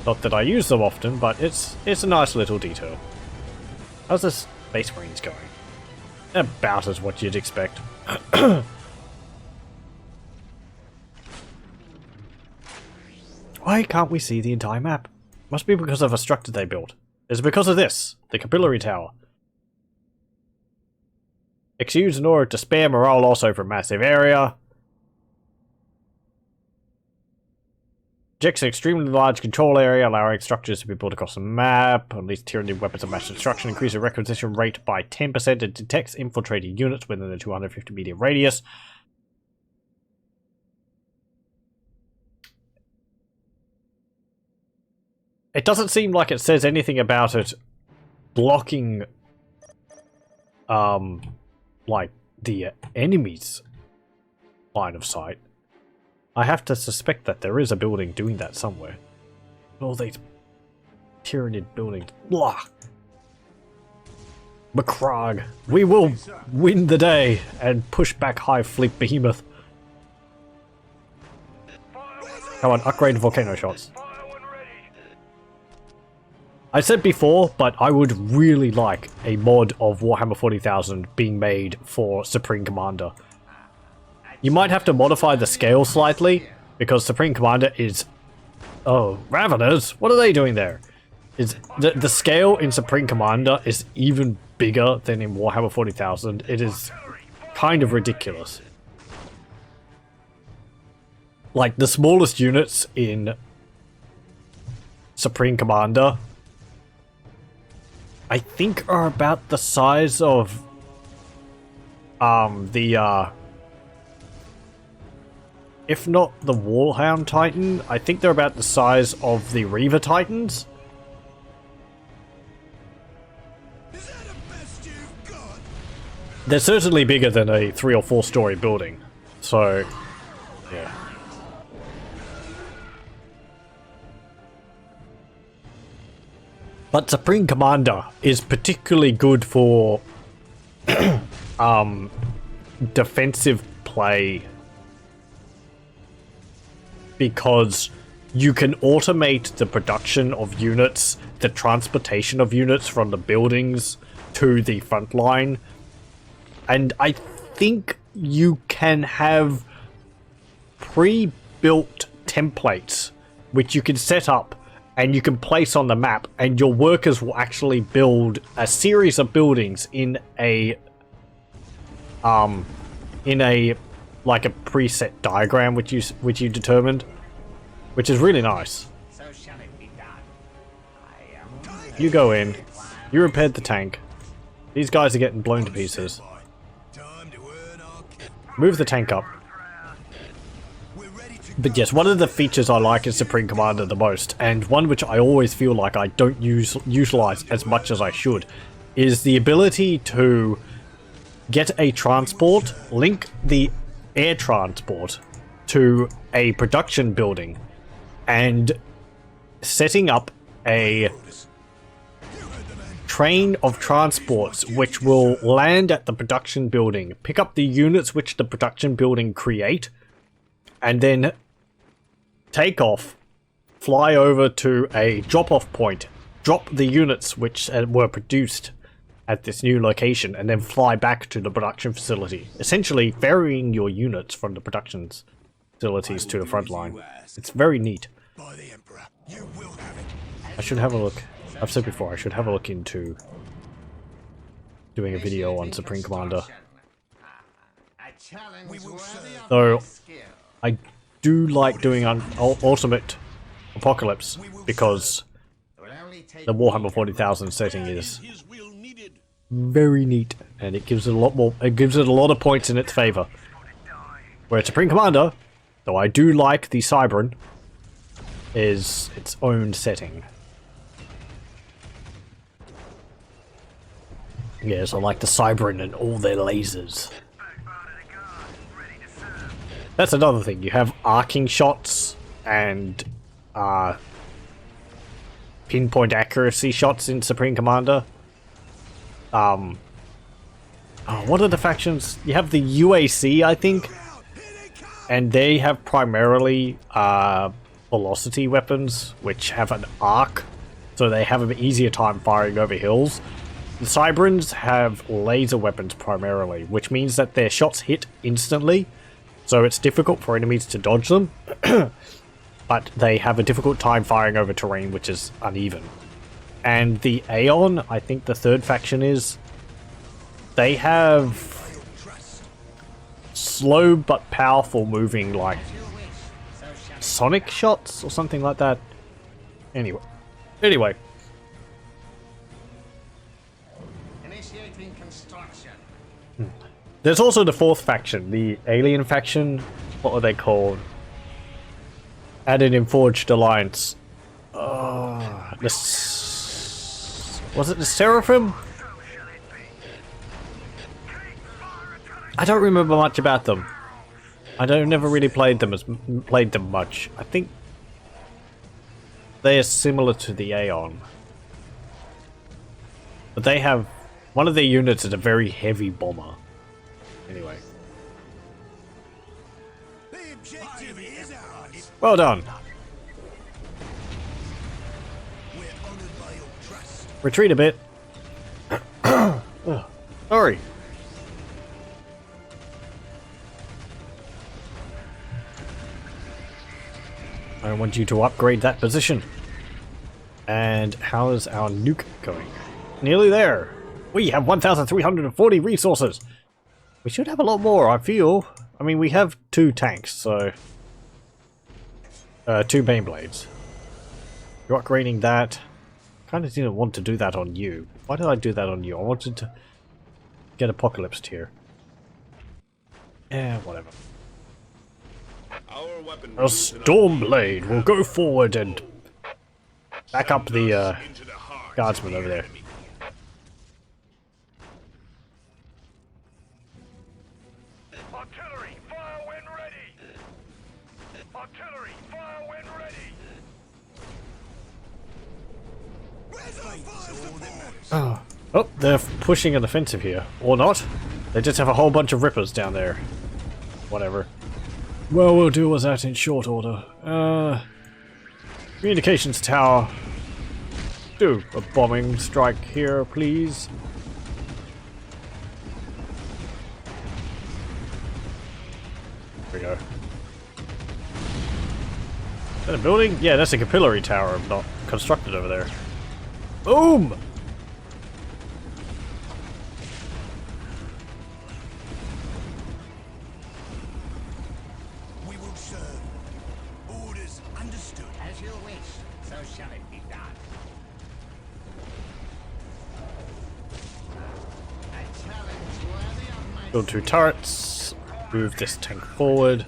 Not that I use them often, but it's a nice little detail. How's this Space Marines going? About as what you'd expect. Why can't we see the entire map? Must be because of a structure they built. It's because of this, the capillary tower. Exudes in order to spare morale loss over a massive area. Projects an extremely large control area, allowing structures to be built across the map. Unleash Tyranid weapons of mass destruction. Increase the requisition rate by 10%. It detects infiltrated units within a 250 meter radius. it doesn't seem like it says anything about it blocking, like, the enemy's line of sight. I have to suspect that there is a building doing that somewhere. All these Tyranid buildings. Blah! Macragge, we will win the day and push back Hive Fleet Behemoth. Come on, upgrade volcano shots. I said before, but I would really like a mod of Warhammer 40,000 being made for Supreme Commander. You might have to modify the scale slightly, because Supreme Commander is... Oh, Raveners? What are they doing there? The scale in Supreme Commander is even bigger than in Warhammer 40,000. It is kind of ridiculous. Like, the smallest units in Supreme Commander, I think, are about the size of if not the Warhound Titan, I think they're about the size of the Reaver Titans. Is that the best you've got? They're certainly bigger than a 3 or 4 story building. So, yeah. But Supreme Commander is particularly good for defensive play, because you can automate the production of units, the transportation of units from the buildings to the front line, and I think you can have pre-built templates which you can set up and you can place on the map, and your workers will actually build a series of buildings in a like a preset diagram which you determined, which is really nice. So shall it be done. I am You go in, you repaired the tank. These guys are getting blown to pieces. Time to earn our Move the tank up. We're ready to But yes, one of the features I like in Supreme Commander the most, and one which I always feel like I don't utilize as much as I should, is the ability to get a transport, link the air transport to a production building, and setting up a train of transports which will land at the production building, pick up the units which the production building create, and then take off, fly over to a drop-off point, drop the units which were produced at this new location, and then fly back to the production facility, essentially ferrying your units from the production facilities to the front line. It's very neat. by the Emperor. You will have it. I should have a look. I've said before, I should have a look into doing a video on Supreme Commander. a challenge We will worthy of Though, my skill. I do like doing Ultimate Apocalypse, because It will only take the Warhammer 40,000 setting is His will needed. very neat, and it gives it a lot more. It gives it a lot of points in its favor. Where Supreme Commander, though I do like the Cylarne, is its own setting. Yes, I like the Cylarne and all their lasers. That's another thing. You have arcing shots and pinpoint accuracy shots in Supreme Commander. Oh, what are the factions? You have the UAC, I think, and they have primarily velocity weapons, which have an arc, so they have an easier time firing over hills. The Cylarnes have laser weapons primarily, which means that their shots hit instantly, so it's difficult for enemies to dodge them, but they have a difficult time firing over terrain which is uneven. And the Aeon, I think the third faction is, they have slow but powerful moving, like, sonic shots or something like that. Anyway. Initiating construction. There's also the fourth faction, the alien faction. What are they called? Added in Forged Alliance. This was it the Seraphim? I don't remember much about them. I don't never really played them much. I think they are similar to the Aeon, but they have one of their units is a very heavy bomber. Anyway, The objective is ours. well done. We're honored by your trust. Retreat a bit. Oh, sorry. I want you to upgrade that position. And how is our nuke going? Nearly there. We have 1,340 resources. We should have a lot more, I feel. I mean, we have 2 tanks, so... 2 main blades. You're upgrading that. Kind of didn't want to do that on you. Why did I do that on you? I wanted to get Apocalypse tier. Yeah, whatever. Our weapon A Stormblade will go forward and back up the guardsman over there. Artillery, fire when ready! Artillery, fire when ready! Where's our fire support? Oh, they're pushing an offensive here. Or not. They just have a whole bunch of rippers down there. Whatever. Well, we'll deal with that in short order. Communications tower. Do a bombing strike here, please. There we go. Is that a building? Yeah, that's a capillary tower not constructed over there. Boom! We will serve. Orders understood. As you wish, so shall it be done. A challenge worthy of my Build 2 turrets. Move this tank forward.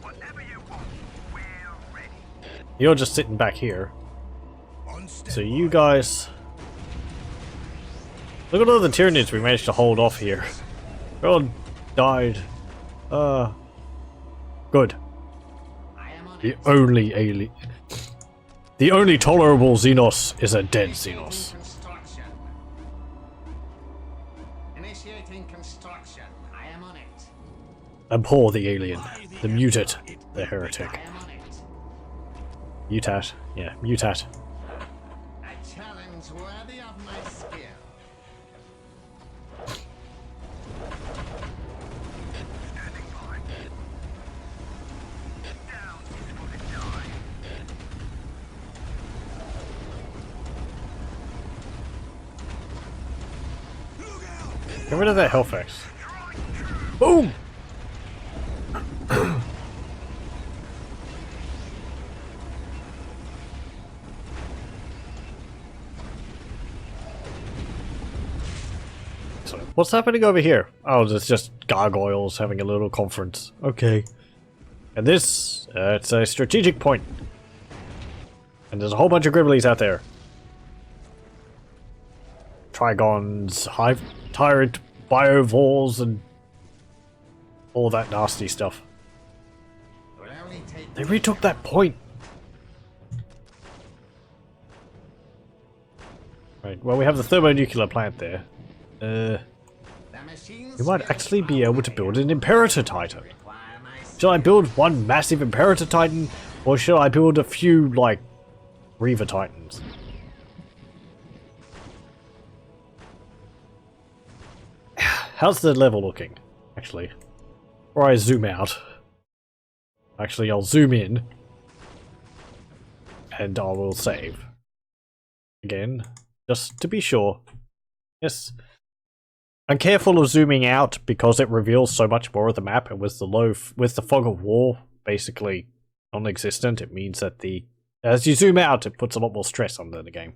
Whatever you want, we're ready. You're just sitting back here. On step. So you guys... Look at all the Tyranids we managed to hold off here. They all died. Good. I am on The it. only alien... The only tolerable Xenos is a dead Xenos. Construction. Initiating construction. I am on it. Abhor the alien. The mutant. The heretic. I am on it. Mutat. Yeah, mutat. A challenge worthy of my skill. Standing by. Down is for the die. Look out! Get rid of that Hellfax. Boom! So, what's happening over here? Oh, there's just gargoyles having a little conference. Okay. And this, it's a strategic point. And there's a whole bunch of Gribblies out there. Trigons, Hive Tyrant, Biovores, and all that nasty stuff. It will only take They retook that point. Right, well, we have the thermonuclear plant there. the machines. We might actually be able to build an Imperator Titan. Require my Should I build one massive Imperator Titan, or should I build a few, like, Reaver Titans? How's the level looking, actually? Or I zoom out. Actually, I'll zoom in. And I will save. Again, just to be sure. Yes. I'm careful of zooming out because it reveals so much more of the map, and with the fog of war basically non-existent, it means that as you zoom out, it puts a lot more stress on the game.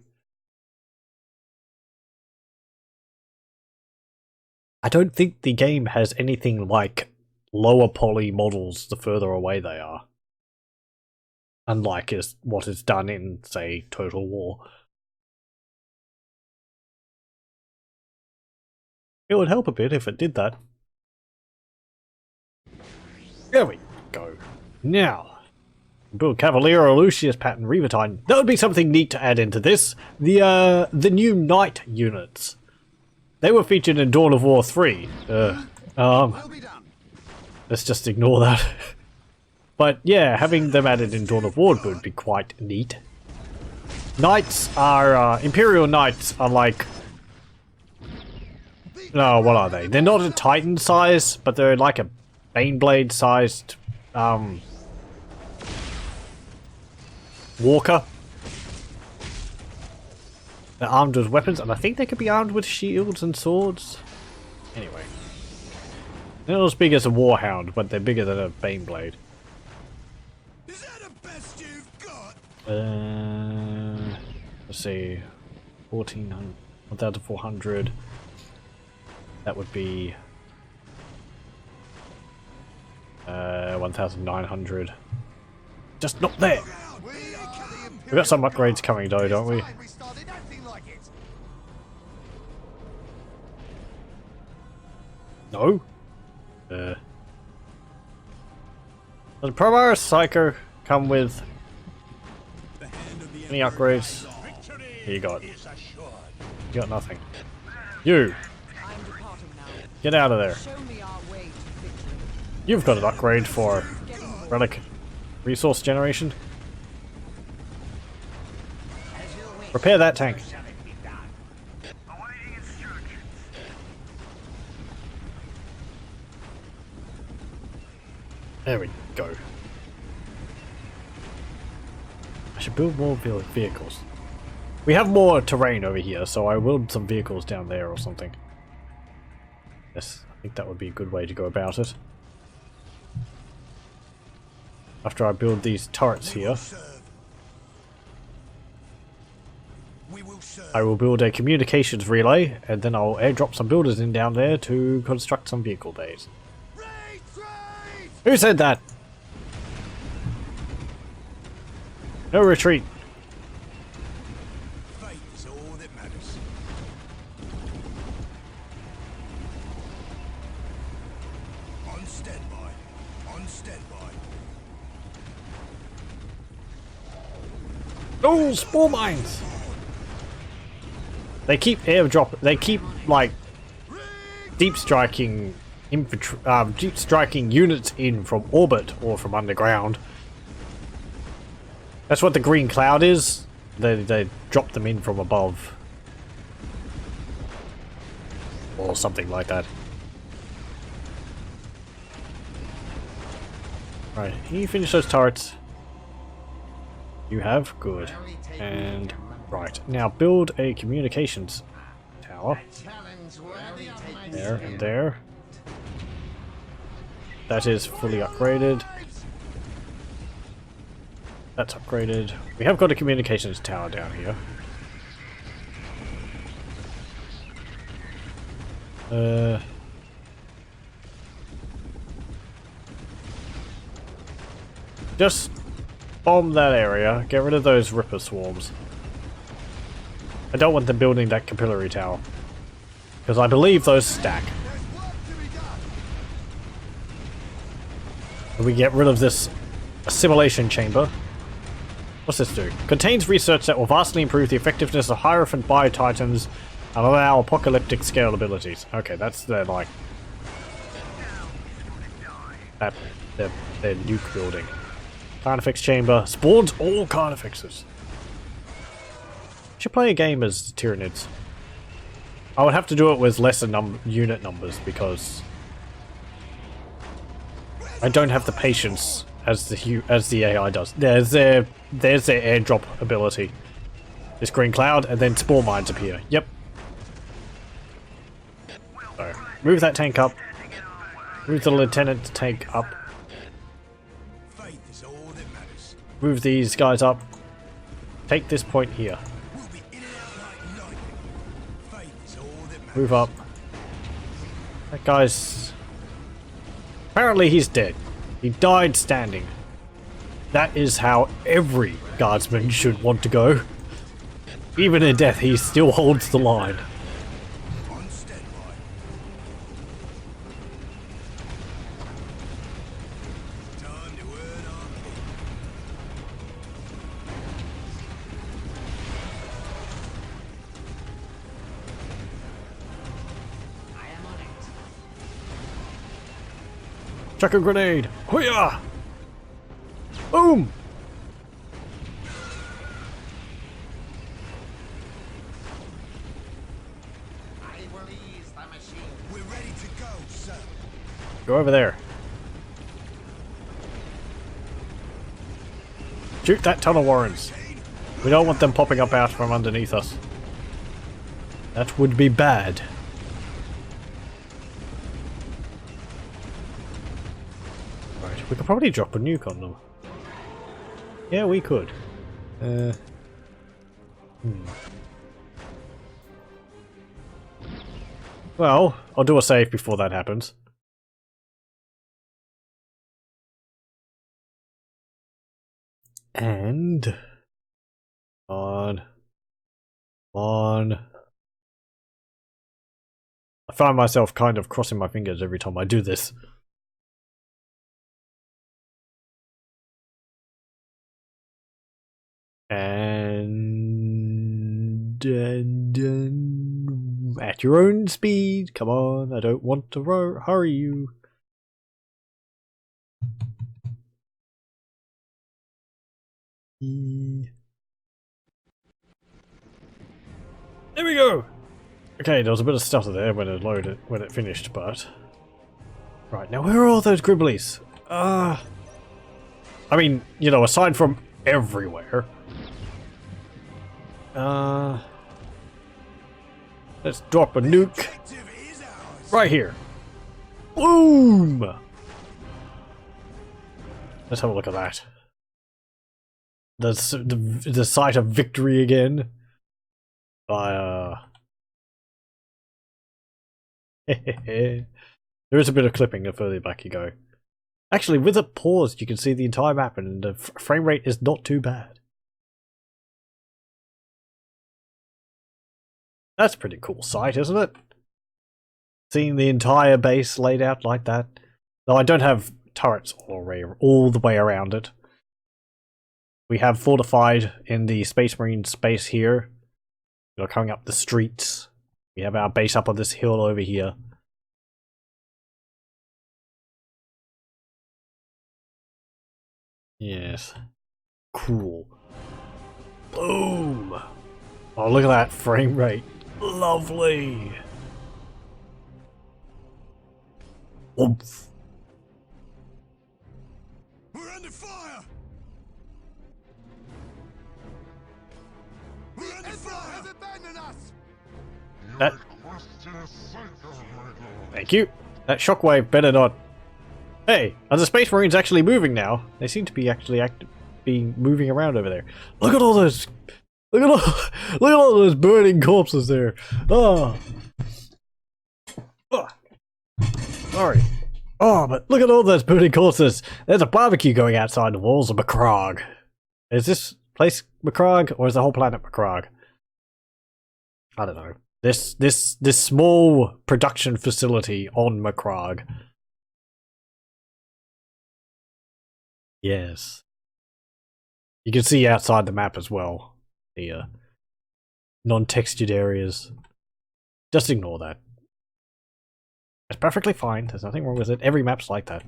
I don't think the game has anything like lower poly models the further away they are. unlike is what is done in, say, Total War. It would help a bit if it did that. There we go. Now, build Cavalier or Lucius pattern Revertine. That would be something neat to add into this. The new Knight units. They were featured in Dawn of War 3. Let's just ignore that. But yeah, having them added in Dawn of War would be quite neat. Knights are, Imperial Knights are like... No, what are they? They're not a Titan size, but they're like a Baneblade sized, Walker. They're armed with weapons, and I think they could be armed with shields and swords. Anyway. They're not as big as a Warhound, but they're bigger than a Baneblade. Is that the best you've got? Let's see. 1,400. 1,400. That would be 1,900. Just not there. We've got some upgrades coming though, don't we? No. Does Probar Psycho come with any upgrades? Here you got. You got nothing. You. Get out of there. You've got an upgrade for relic resource generation. Repair that tank. There we go. I should build more vehicles. We have more terrain over here, so I will build some vehicles down there or something. Yes, I think that would be a good way to go about it. After I build these turrets here, I will build a communications relay, and then I'll airdrop some builders in down there to construct some vehicle bays. Who said that? No retreat. Fate is all that matters. On standby. On standby. No, spore mines! They keep they keep, like, deep striking infantry, deep striking units in from orbit or from underground. That's what the green cloud is. They drop them in from above. Or something like that. Right, can you finish those turrets? You have? Good. And, right, now build a communications tower. There and there. That is fully upgraded. That's upgraded. We have got a communications tower down here. Just bomb that area. Get rid of those Ripper swarms. I don't want them building that capillary tower, because I believe those stack. And we get rid of this assimilation chamber. What's this do? Contains research that will vastly improve the effectiveness of Hierophant Biotitans and allow apocalyptic scale abilities. Okay, that's their, like, their nuke building. Carnifex chamber spawns all Carnifexes. Should play a game as Tyranids. I would have to do it with lesser unit numbers because I don't have the patience as the AI does. There's their airdrop ability. This green cloud, and then spore mines appear. Yep. So, move that tank up. Move the lieutenant tank up. Move these guys up. Take this point here. Move up. That guy's... Apparently he's dead. He died standing. That is how every guardsman should want to go. Even in death, he still holds the line. On standby. Time to earn our keep. I am on it. Chuck a grenade! Hooyah! Boom! I will ease the machine. We're ready to go, sir. Go over there. Shoot that tunnel warrens. We don't want them popping up out from underneath us. That would be bad. Right, we could probably drop a nuke on them. Yeah, we could. Well, I'll do a save before that happens. And... on. I find myself kind of crossing my fingers every time I do this. And at your own speed. Come on, I don't want to hurry you. There we go. Okay, there was a bit of stutter there when it loaded, when it finished, but right now, where are all those Gribblies? I mean, you know, aside from everywhere. Let's drop a nuke Objective is ours. right here. Boom! Let's have a look at that. That's the site of victory again. There is a bit of clipping the further back you go. Actually, with it paused, you can see the entire map, and the frame rate is not too bad. That's a pretty cool sight, isn't it? Seeing the entire base laid out like that. Though I don't have turrets all the way around it. We have fortified in the Space Marine space here. We're coming up the streets. We have our base up on this hill over here. Yes. Cool. Boom! Oh, look at that frame rate. Lovely! Oomph. We're under fire. We're under fire. Has abandoned us. That... Thank you. That shockwave better not... Hey, are the Space Marines actually moving now? They seem to be actually be moving around over there. Look at all those... Look at all those burning corpses there. Oh. Oh. Sorry. Oh, but look at all those burning corpses. There's a barbecue going outside the walls of Macragge. Is this place Macragge, or is the whole planet Macragge? I don't know. This small production facility on Macragge. Yes. You can see outside the map as well. The non-textured areas. Just ignore that. It's perfectly fine. There's nothing wrong with it. Every map's like that.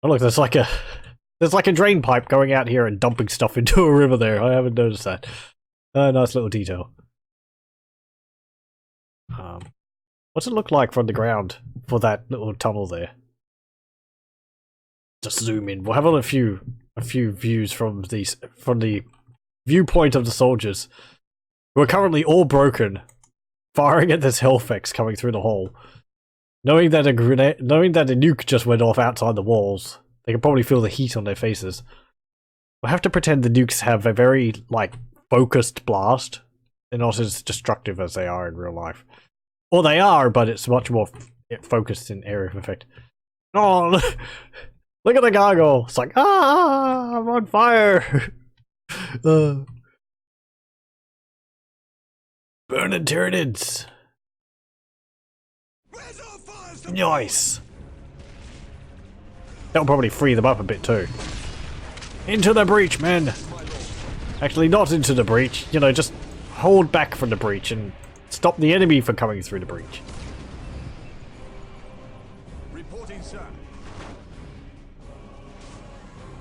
Oh look, there's like a drain pipe going out here and dumping stuff into a river there. I haven't noticed that. Nice little detail. What's it look like from the ground for that little tunnel there? Just zoom in. We'll have a few views from the viewpoint of the soldiers, who are currently all broken, firing at this Hellfex coming through the hole. Knowing that a nuke just went off outside the walls, they can probably feel the heat on their faces. We'll have to pretend the nukes have a very, like, focused blast. They're not as destructive as they are in real life. Or they are, but it's much more focused in area of effect. Oh, Look at the gargoyle. It's like, ah, I'm on fire. Burning Tyranids. Where's our fires to Nice. That'll probably free them up a bit too. Into the breach, men. Actually, not into the breach. You know, just hold back from the breach and stop the enemy from coming through the breach. Reporting, sir.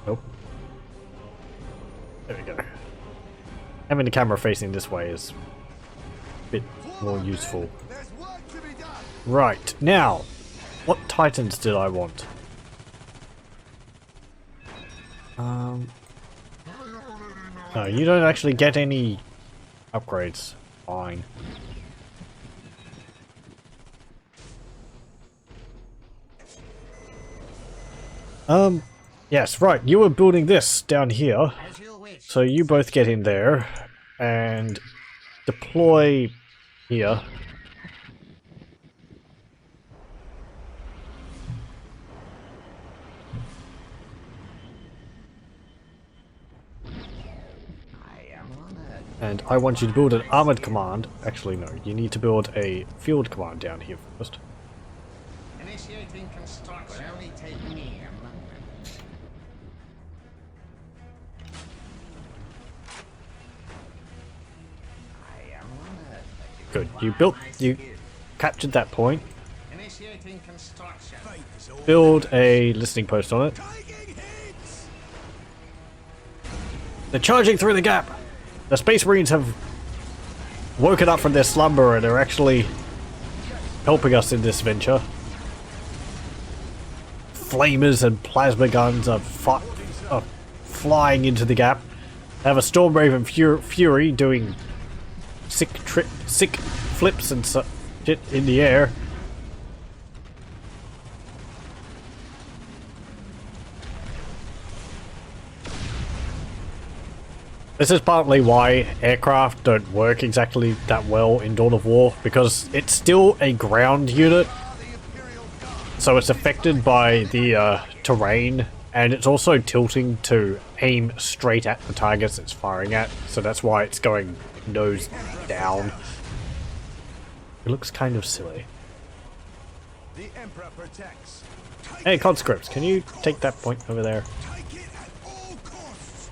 Nope. There we go. Having the camera facing this way is a bit more useful. There's work to be done. Right, now, what titans did I want? No, you don't actually get any upgrades. Fine. Yes, right, you were building this down here. As you wish. So you both get in there and deploy here. I am honored. And I want you to build an armored command. Actually, no, you need to build a field command down here first. Initiating construction. Will only take me a moment. I am honored. Good, you captured that point. Initiating construction. Fate is all. Build a listening post on it. Taking hits. They're charging through the gap! The Space Marines have woken up from their slumber and are actually helping us in this venture. Flamers and plasma guns are flying into the gap. They have a Storm Raven Fury doing sick flips and shit in the air. This is partly why aircraft don't work exactly that well in Dawn of War, because it's still a ground unit, so it's affected by the terrain, and it's also tilting to aim straight at the targets it's firing at, so that's why it's going nose down. It looks kind of silly. The Emperor protects. Hey, conscripts, can you take that point over there? Take it at all costs.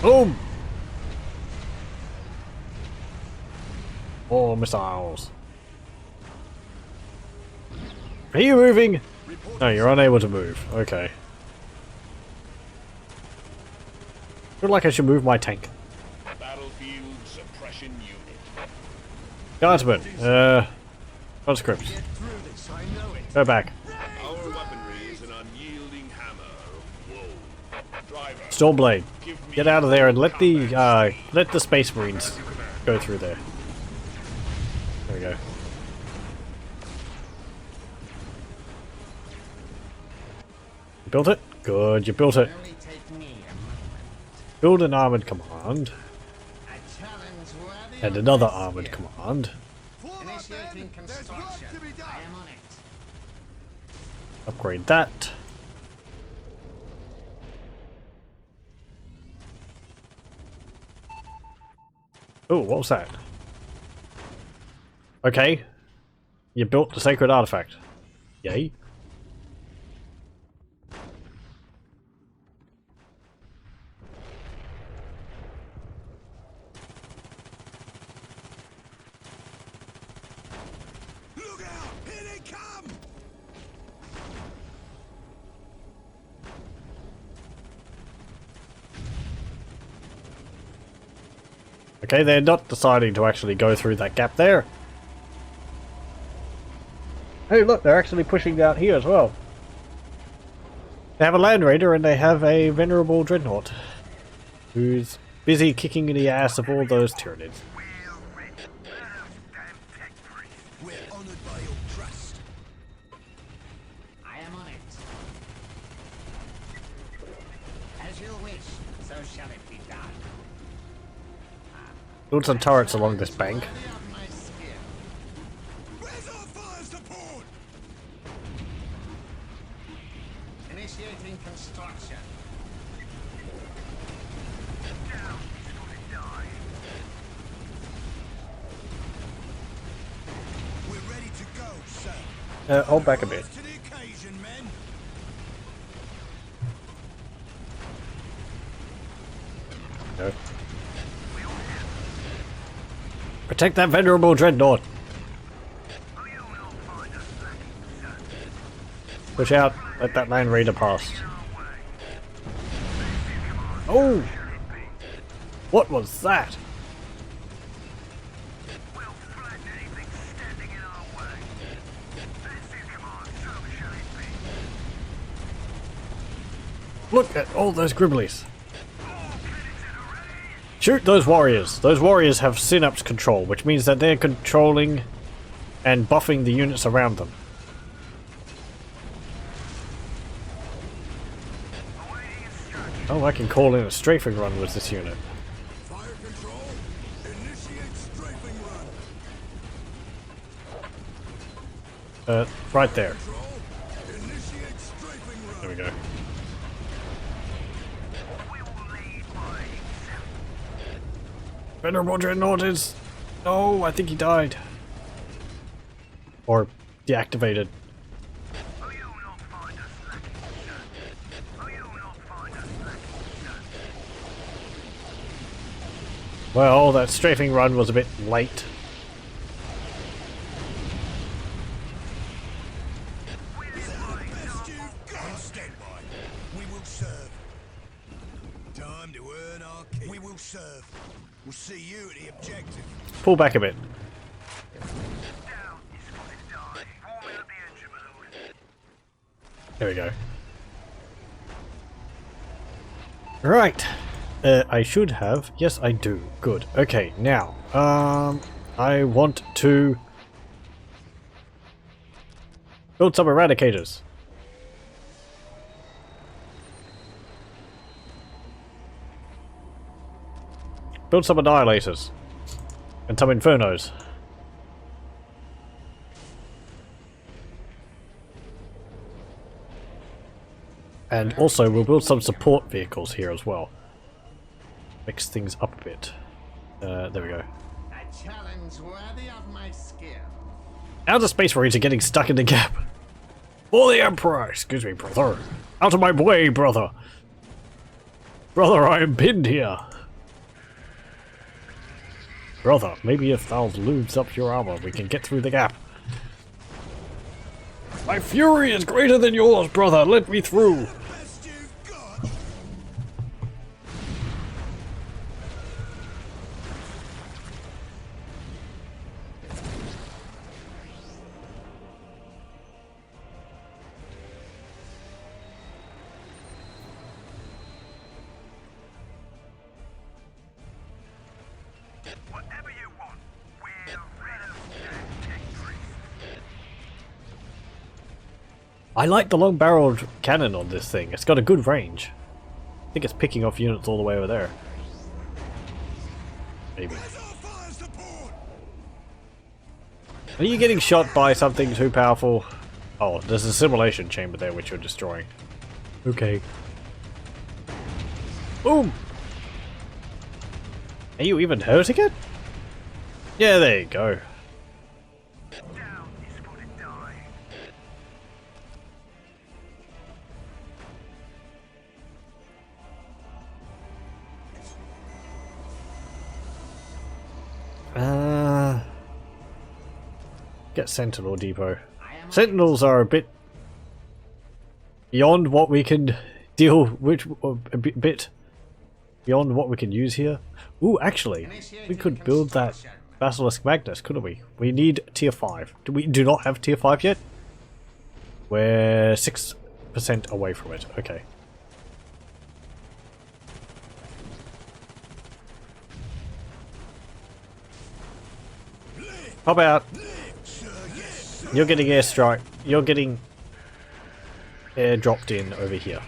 Boom! More missiles. Are you moving? No, you're unable to move. Okay. Feel like I should move my tank. Battlefield suppression unit. Guardsmen, conscripts, Get through this. I know it. go back. Our weaponry is an unyielding hammer of woe. Driver, Stormblade, give me get out of there and let the Space Marines go through there. There we go. You built it? Good, you built it. Will only take me a moment. Build an armored command, A challenge worthy and of another my armored skill. command. Form up, Initiating men. There's work construction. to be done. I am on it. Upgrade that. Oh, what was that? Okay. You built the sacred artifact. Yay. Look out! Here they come! Okay, they're not deciding to actually go through that gap there. Hey, look, they're actually pushing down here as well. They have a Land Raider and they have a Venerable Dreadnought, who's busy kicking in the ass of all those Tyranids. We'll rip those damn tech priests. We're Build some turrets along this bank. Where's our fire support? Initiating construction. We're ready to go, sir. Hold back a bit. Rise to the occasion, men. No. Protect that venerable dreadnought. Push out. Let that land raider pass. Oh! What was that? Look at all those gribblies. Shoot those warriors. Those warriors have synapse control, which means that they're controlling and buffing the units around them. Oh, I can call in a strafing run with this unit. Fire control. Initiate strafing run. Right there. Control. Initiate strafing run. There we go. Venerable Dreadnought is... No, I think he died. Or deactivated. Well, that strafing run was a bit late. Best you've got. Stand by. We will serve. Time to earn our keep. We will serve. We'll see you at the objective. Pull back a bit. There we go. Right. I should have. Yes, I do. Good. Okay, now, I want to build some eradicators. Build some annihilators. And some infernos. And also, we'll build some support vehicles here as well. Mix things up a bit. There we go. A challenge worthy of my skill. Now the Space Marines are getting stuck in the gap. For the Emperor! Excuse me, brother. Out of my way, brother! Brother, I am pinned here! Brother, maybe if thou lubes up your armor, we can get through the gap. My fury is greater than yours, brother! Let me through! Best you've got. Whatever you want, we're ready to take priests. I like the long-barreled cannon on this thing. It's got a good range. I think it's picking off units all the way over there. Maybe. Where's our fire support? Are you getting shot by something too powerful? Oh, there's a simulation chamber there which you're destroying. Okay. Boom! Are you even hurting it? Yeah, there you go. Down is for the die. Get Sentinel Depot. Sentinels are a bit beyond what we can deal with, a bit beyond what we can use here. Ooh, actually, we could build that Basilisk Magnus, couldn't we? We need tier 5. We do not have tier 5 yet? We're 6% away from it. Okay. Pop out. You're getting airstrike. You're getting air dropped in over here.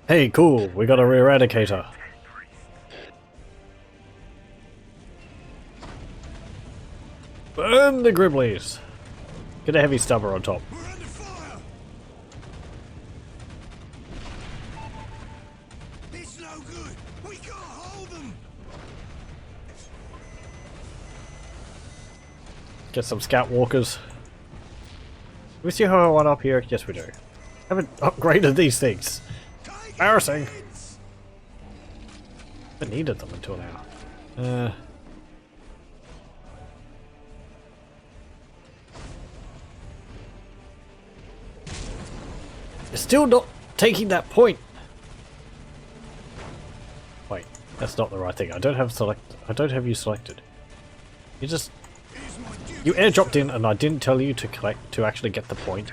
Hey, cool, we got a eradicator. Burn the Gribblies! Get a heavy stubber on top. We're under fire! It's no good! We can't hold them! Get some scout walkers. We still have one up here? Yes we do. Haven't upgraded these things. Embarrassing! Haven't needed them until now. You're still not taking that point! Wait, that's not the right thing. I don't have you selected. You just... You airdropped in and I didn't tell you to actually get the point.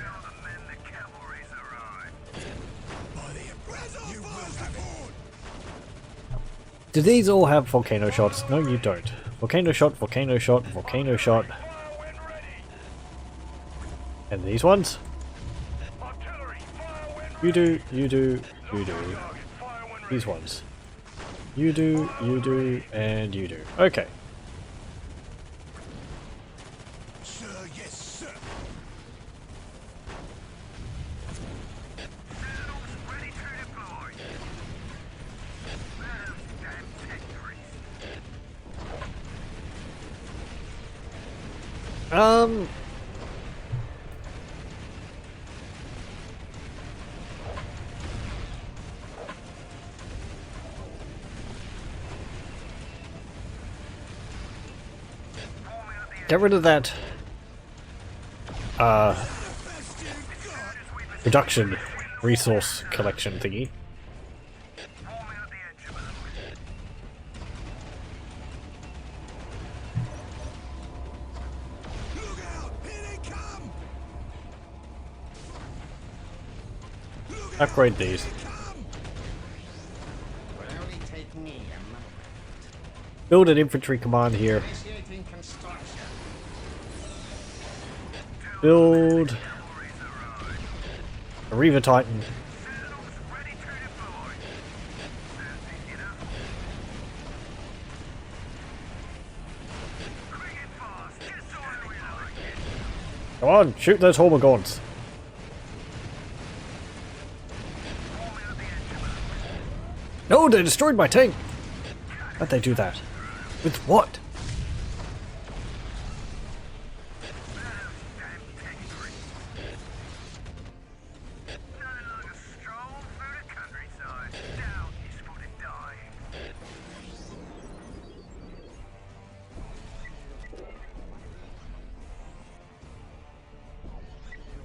Do these all have volcano shots? No, you don't. Volcano shot, volcano shot, volcano shot. And these ones? You do, you do, you do. These ones. You do, and you do. Okay. Sir, yes, sir. Ready to deploy. Damn tech priest. Get rid of that production resource collection thingy. Look out! Here they come! Upgrade these. Will only take me a moment. Build an infantry command here. Initiating construction. Build a Reaver Titan. Come on, shoot those Hormigons. No, they destroyed my tank. How'd they do that? With what?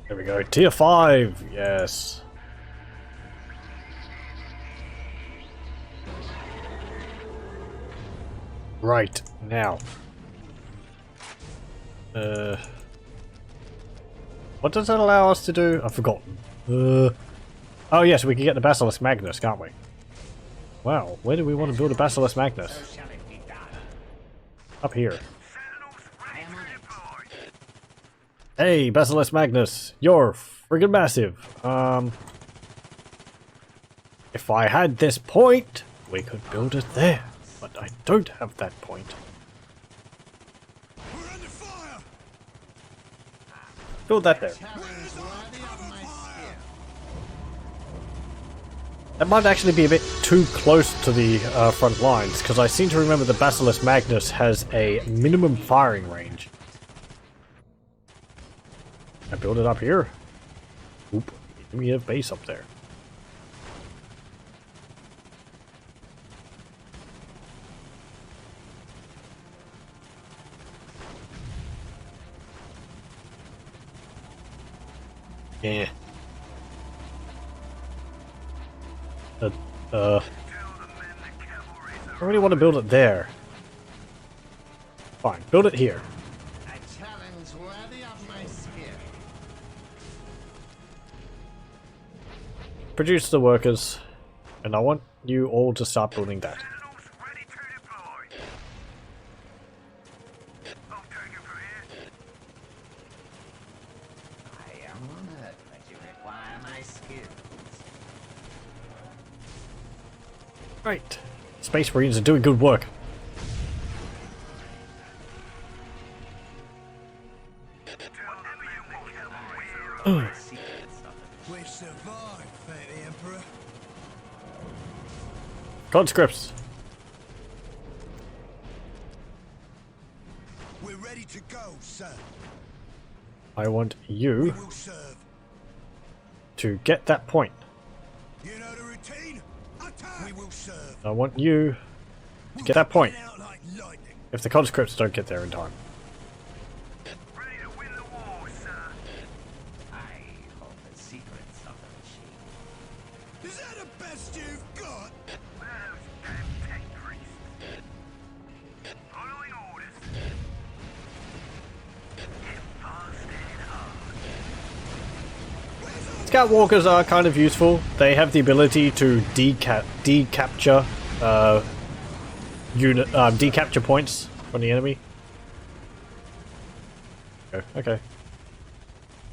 There we go. Tier 5. Yes. Right. Now. What does it allow us to do? I've forgotten. Oh yes, we can get the Basilisk Magnus, can't we? Wow. Where do we want to build a Basilisk Magnus? So shall it be done. Up here. I am on it. Hey, Basilisk Magnus, you're friggin' massive. If I had this point, we could build it there, but I don't have that point. We're under fire! Build that there. Challenge worthy of my skill. That might actually be a bit too close to the front lines, because I seem to remember the Basilisk Magnus has a minimum firing range. I build it up here. Oop, give me a base up there. Yeah. I really want to build it there. Fine, build it here. A challenge worthy of my skill. Produce the workers, and I want you all to start building that. Ready to deploy. I'll take it from here. I am honored that you require my skills. Right. Space Marines are doing good work. We've survived, Fatty Emperor. Conscripts. We're ready to go, sir. I want We you will serve. to get that point. You know the routine? Attack! We will serve. I want you to get that point. Out like lightning. If the conscripts don't get there in time. Ready to win the war, sir. I hold the secrets of the machine. Is that the best you've got? Where are those damn tech priests? Following orders. Get fast and hard. Scoutwalkers are kind of useful. They have the ability to decapture decapture points from the enemy. Okay.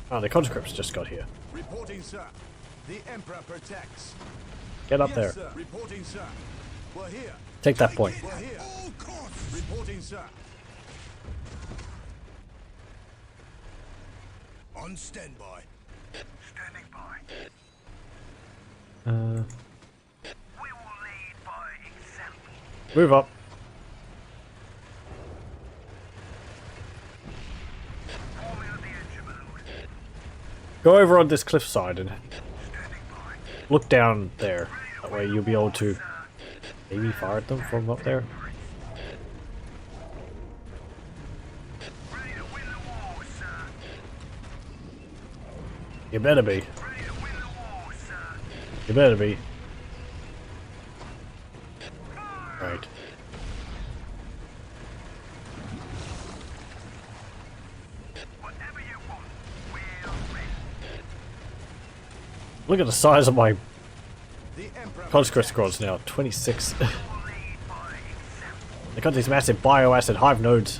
Oh, the conscripts just got here. Reporting, sir. The Emperor protects. Get up there. Sir. Reporting, sir. We're here. Take that point. We're here. All costs. Reporting, sir. On standby. Standing by. Uh, We will lead by example. move up. Forming on the edge of the Lord. Go over on this cliffside and Standing by. look down there. That way you'll be able to maybe fire at them from up there. Ready to win the war, sir. You better be. Ready to win the war, sir. You better be. Right. Whatever you want, we'll win. Look at the size of my The Emperor. conscript squads now. 26. We'll lead by example. They got these massive bioacid hive nodes.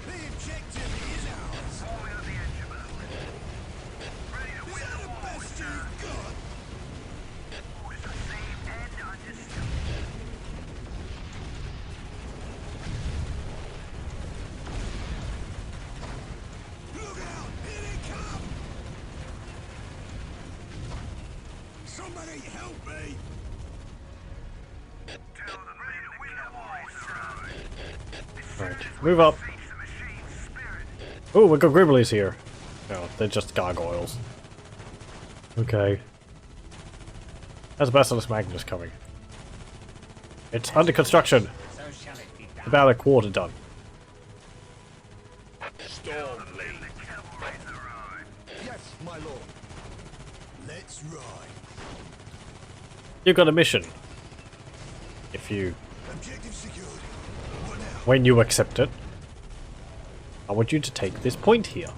The objective is ours. Forming on the edge of the Lord. Ready to Is win that the the war, best sir. you've got? Orders received and understood. Look out! Here they come! Somebody help me! Tell them ready to win the war, sir. Right. Move up. Feeds the machine's spirit. Oh, we got Gribblies here. No, they're just gargoyles. Okay. How's Basilisk Magnus coming? It's under construction. So shall it be The done. Battle of Quarter done. Storm League. The cavalry's arrived. Yes, my lord. Let's ride. You've got a mission. If you, Objective secured. What now? when you accept it, I want you to take this point here.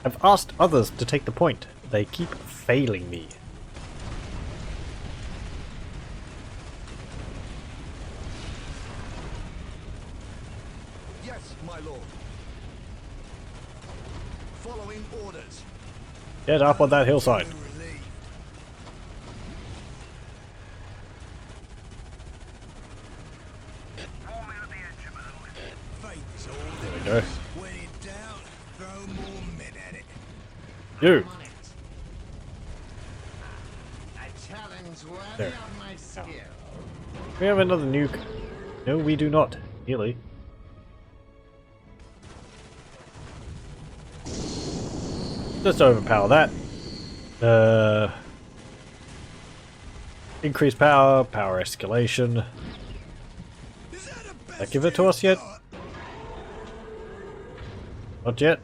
I've asked others to take the point. They keep failing me. Yes, my lord. Following orders. Get up on that hillside. Relieved. Forming on the edge of the Lord. Fate is all There we there go. is. When in doubt, throw more men at it. You. I'm on it. A challenge worthy There. of my skill. We have another nuke. No, we do not. Really. Just overpower that. Increase power, power escalation. Is that the best That give it to us yet? you've got? Not yet.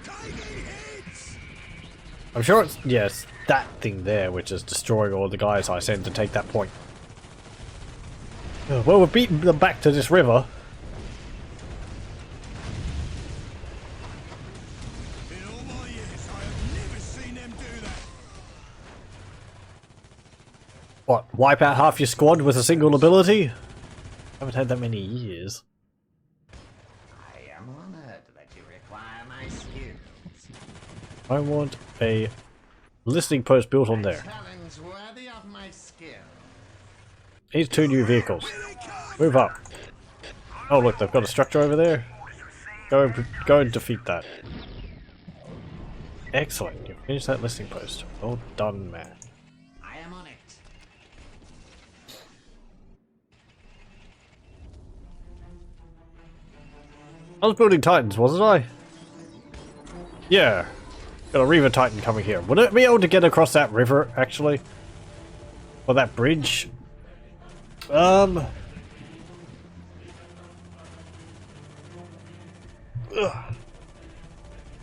Taking hits! I'm sure it's, yes, that thing there which is destroying all the guys I sent to take that point. Well, we're beating them back to this river. In all my years, I have never seen them do that. What, wipe out half your squad with a single ability? Haven't had that many years. I am honored that you require my skill. I want a listening post built on there. Challenge worthy of my skill. Needs 2 new vehicles. Move up. Oh look, they've got a structure over there. Go and defeat that. Excellent, you finished that listening post. Well done, man. I am on it. I was building Titans, wasn't I? Yeah. Got a Reaver Titan coming here. Would it be able to get across that river, actually? Or that bridge? Ugh.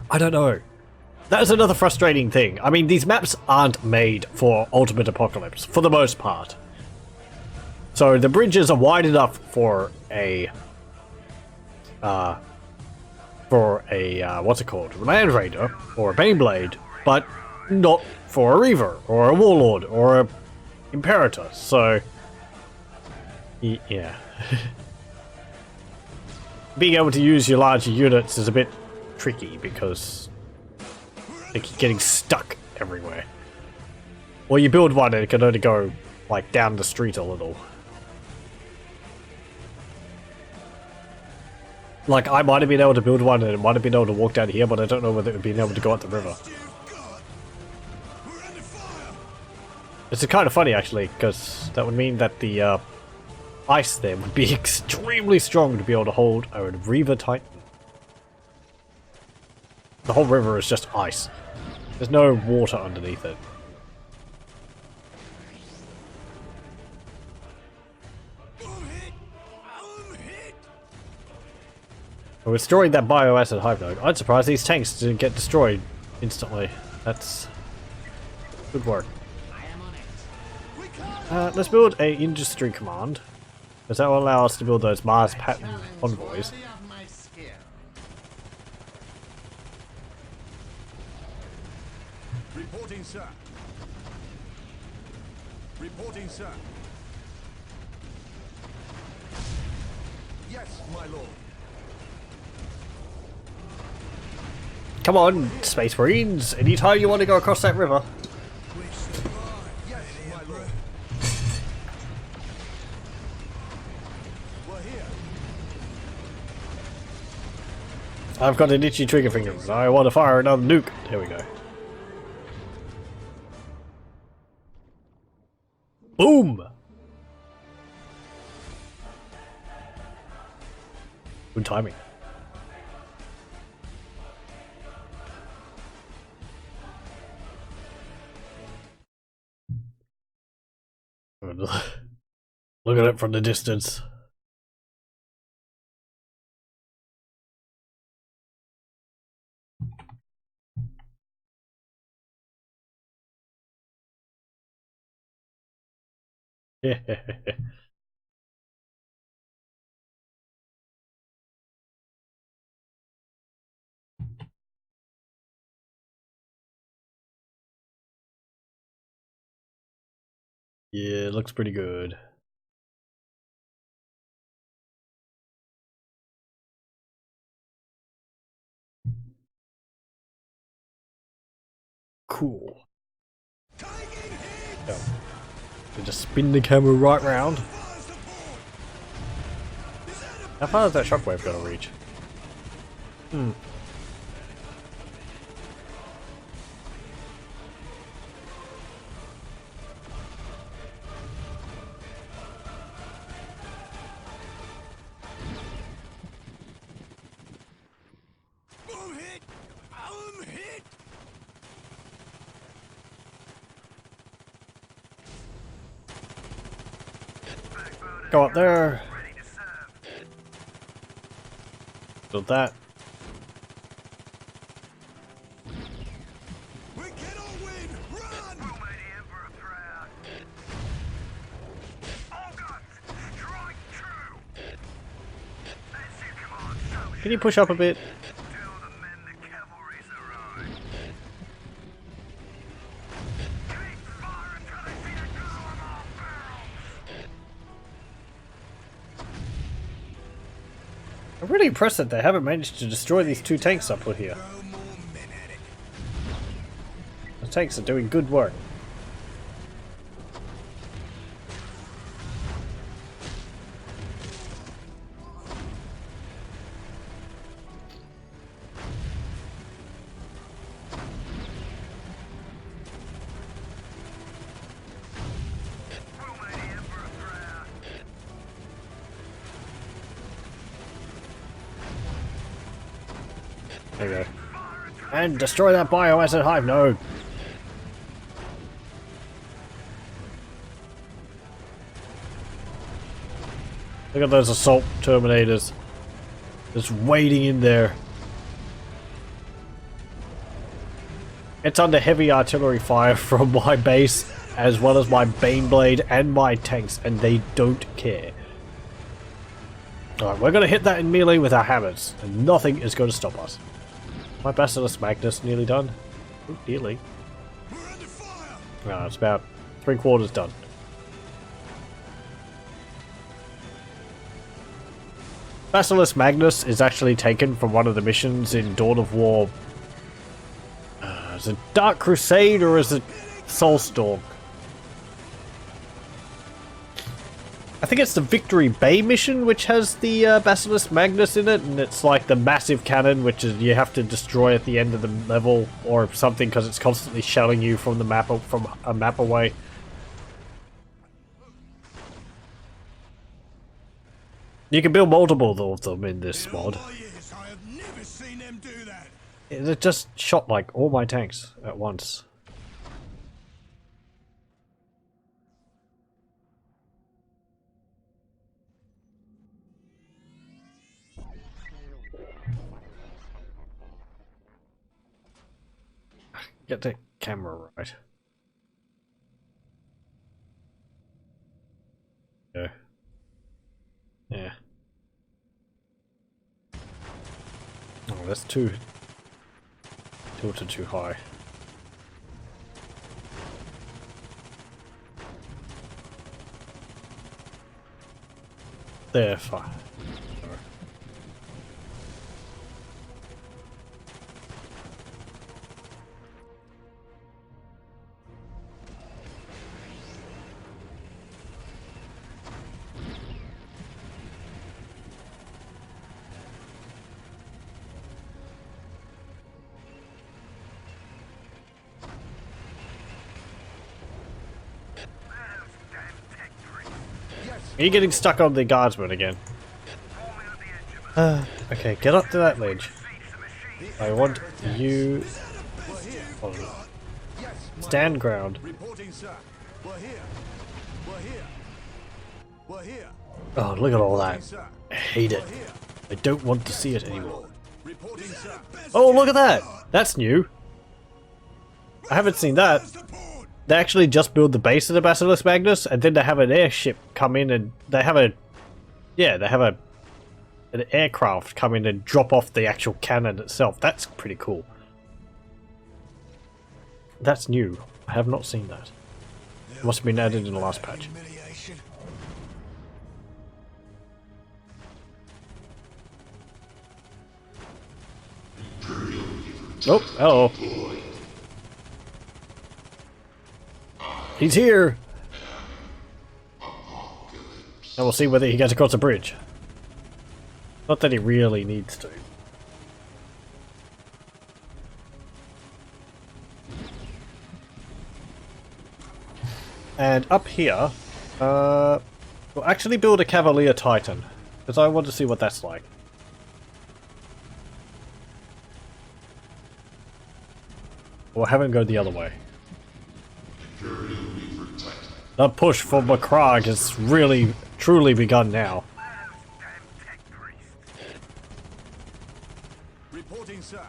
I don't know. That is another frustrating thing. I mean, these maps aren't made for Ultimate Apocalypse, for the most part. So the bridges are wide enough for a what's it called? Land Raider or a Baneblade, but not for a Reaver or a Warlord or a Imperator. So yeah. Being able to use your larger units is a bit tricky because they keep getting stuck everywhere. Or you build one and it can only go like down the street a little. Like, I might have been able to build one and it might have been able to walk down here, but I don't know whether it would be able to go up the river. It's kind of funny, actually, because that would mean that the ice there would be extremely strong to be able to hold a Reaver Titan. The whole river is just ice. There's no water underneath it. We're destroying that bioacid hive node. I'm surprised these tanks didn't get destroyed instantly. That's good work. Let's build a industry command, because that will allow us to build those Mars pattern convoys. Reporting, sir. Reporting, sir. Yes, my lord. Come on, Space Marines! Anytime you want to go across that river. Yes, my lord. We're here. I've got an itchy trigger finger. I want to fire another nuke. There we go. Boom! Good timing. Look at it from the distance. Yeah. Yeah, it looks pretty good. Cool. So, we just spin the camera right round. How far is that shockwave gonna reach? I'm hit! I'm hit! Go up there. Ready to serve. Build that. We cannot win! Run! We'll make the Emperor proud. All guns, strike true. That's your command, so Can you push up a bit? tell the men the cavalry's arrived. Keep firing till they see a glow on our barrels. I'm really impressed that they haven't managed to destroy these 2 tanks I put here. Throw more men at it. tanks are doing good work. There we go. And destroy that biohazard hive node! Look at those assault terminators. Just waiting in there. It's under heavy artillery fire from my base, as well as my Baneblade and my tanks, and they don't care. Alright, we're gonna hit that in melee with our hammers, and nothing is going to stop us. My Basilisk Magnus nearly done. Ooh, nearly. It's about 3/4 done. Basilisk Magnus is actually taken from one of the missions in Dawn of War. Is it Dark Crusade or is it Soulstorm? I think it's the Victory Bay mission which has the Basilisk Magnus in it, and it's like the massive cannon which is you have to destroy at the end of the level or something because it's constantly shelling you from the map from a map away. You can build multiple of them in this mod. It just shot like all my tanks at once. Get the camera right. Yeah. Yeah. Oh, that's too tilted too high. There, fine. Are you getting stuck on the guardsman again? Okay, get up to that ledge. I want you... Oh, stand ground. Oh, look at all that. I hate it. I don't want to see it anymore. Oh, look at that! That's new. I haven't seen that. They actually just build the base of the Basilisk Magnus, and then they have an airship come in, and they have a... Yeah, they have an aircraft come in and drop off the actual cannon itself. That's pretty cool. That's new. I have not seen that. It must have been added in the last patch. Oh, hello. He's here! And we'll see whether he gets across the bridge. Not that he really needs to. And up here, we'll actually build a Cavalier Titan, because I want to see what that's like. We'll have him go the other way. The push for Macragge has really, truly begun now. Reporting, sir.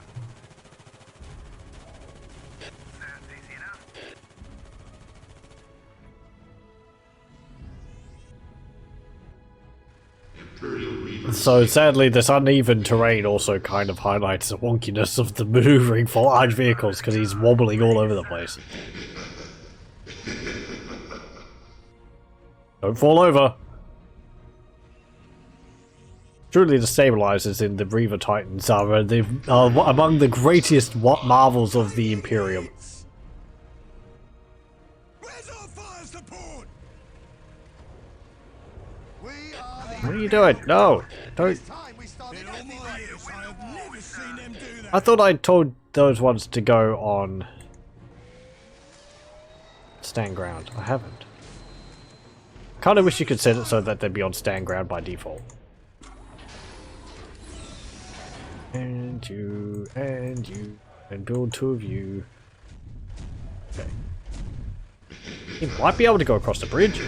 So sadly, this uneven terrain also kind of highlights the wonkiness of the maneuvering for large vehicles because he's wobbling all over the place. Don't fall over. Truly, the stabilizers in the Reaver Titans are among the greatest marvels of the Imperium. Where's our fire support? We are What are you doing? No! Don't. the time we started. In all my years, I have never seen them do that. I thought I told those ones to go on stand ground. I haven't. Kinda wish you could set it so that they'd be on stand ground by default. And you, and build 2 of you. Okay. He might be able to go across the bridge.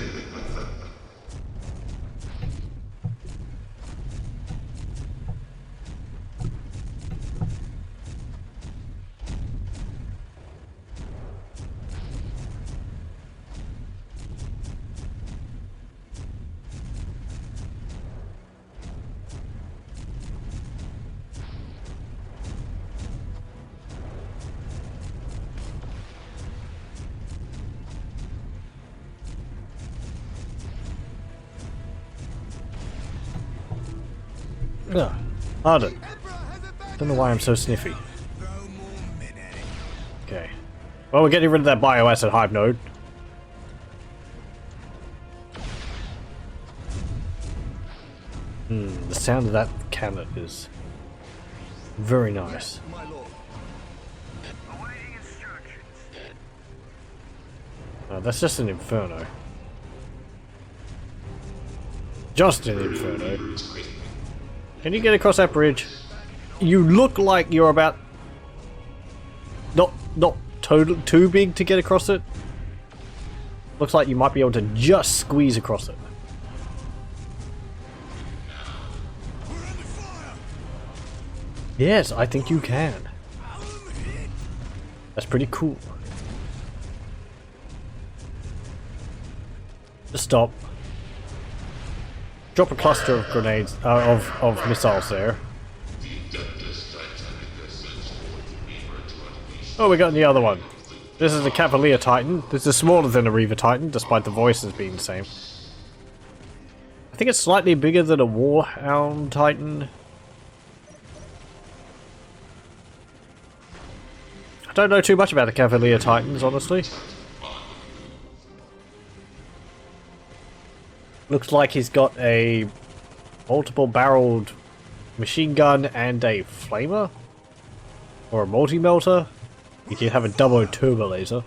Ugh, pardon. Don't know why I'm so sniffy. Okay. Well, we're getting rid of that bioacid hive node. The sound of that cannon is very nice. Awaiting instructions. Oh, that's just an inferno. Just an inferno. Can you get across that bridge? You look like you're about not too big to get across it. Looks like you might be able to just squeeze across it. Yes, I think you can. That's pretty cool. Just stop. Drop a cluster of grenades, of missiles there. Oh, we got the other one. This is a Cavalier Titan. This is smaller than a Reaver Titan, despite the voices being the same. I think it's slightly bigger than a Warhound Titan. I don't know too much about the Cavalier Titans, honestly. Looks like he's got a multiple-barreled machine gun and a flamer? Or a multi-melter? You can have a double turbo laser.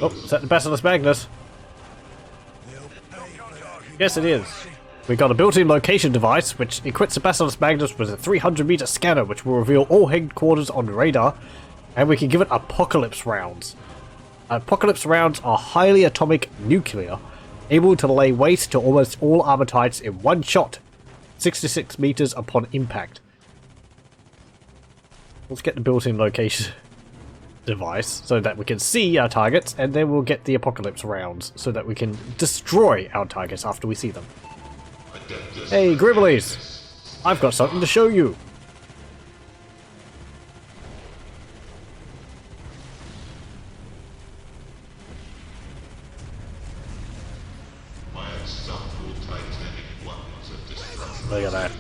Oh, is that the Basilisk Magnus? Yes, it is. We got a built-in location device, which equips the Basilisk Magnus with a 300-meter scanner, which will reveal all headquarters on radar, and we can give it Apocalypse rounds. Apocalypse rounds are highly atomic nuclear, able to lay waste to almost all armor types in one shot, 66 meters upon impact. Let's get the built-in location device so that we can see our targets, and then we'll get the Apocalypse rounds so that we can destroy our targets after we see them. Hey, Gribblies! I've got something to show you! Look at that.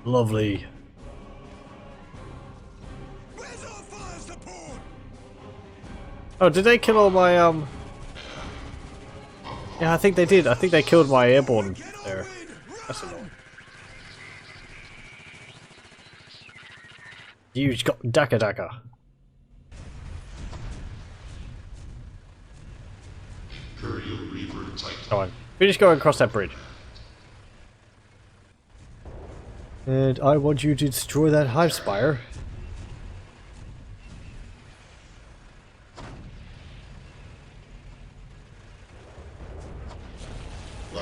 Lovely. Where's our fire support? Oh, did they kill all my, Yeah, I think they did. I think they killed my Airborne there. That's annoying. You got Daka. Come on, finish going across that bridge. And I want you to destroy that hive spire.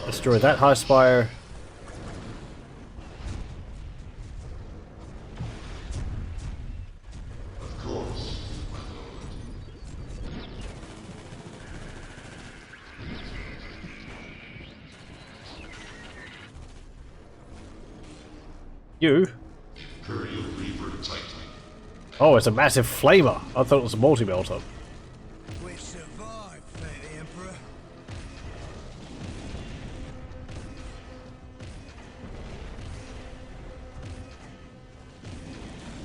Destroy that hive spire. You? Oh, it's a massive flamer. I thought it was a multi-melter. We survived, Fatty Emperor.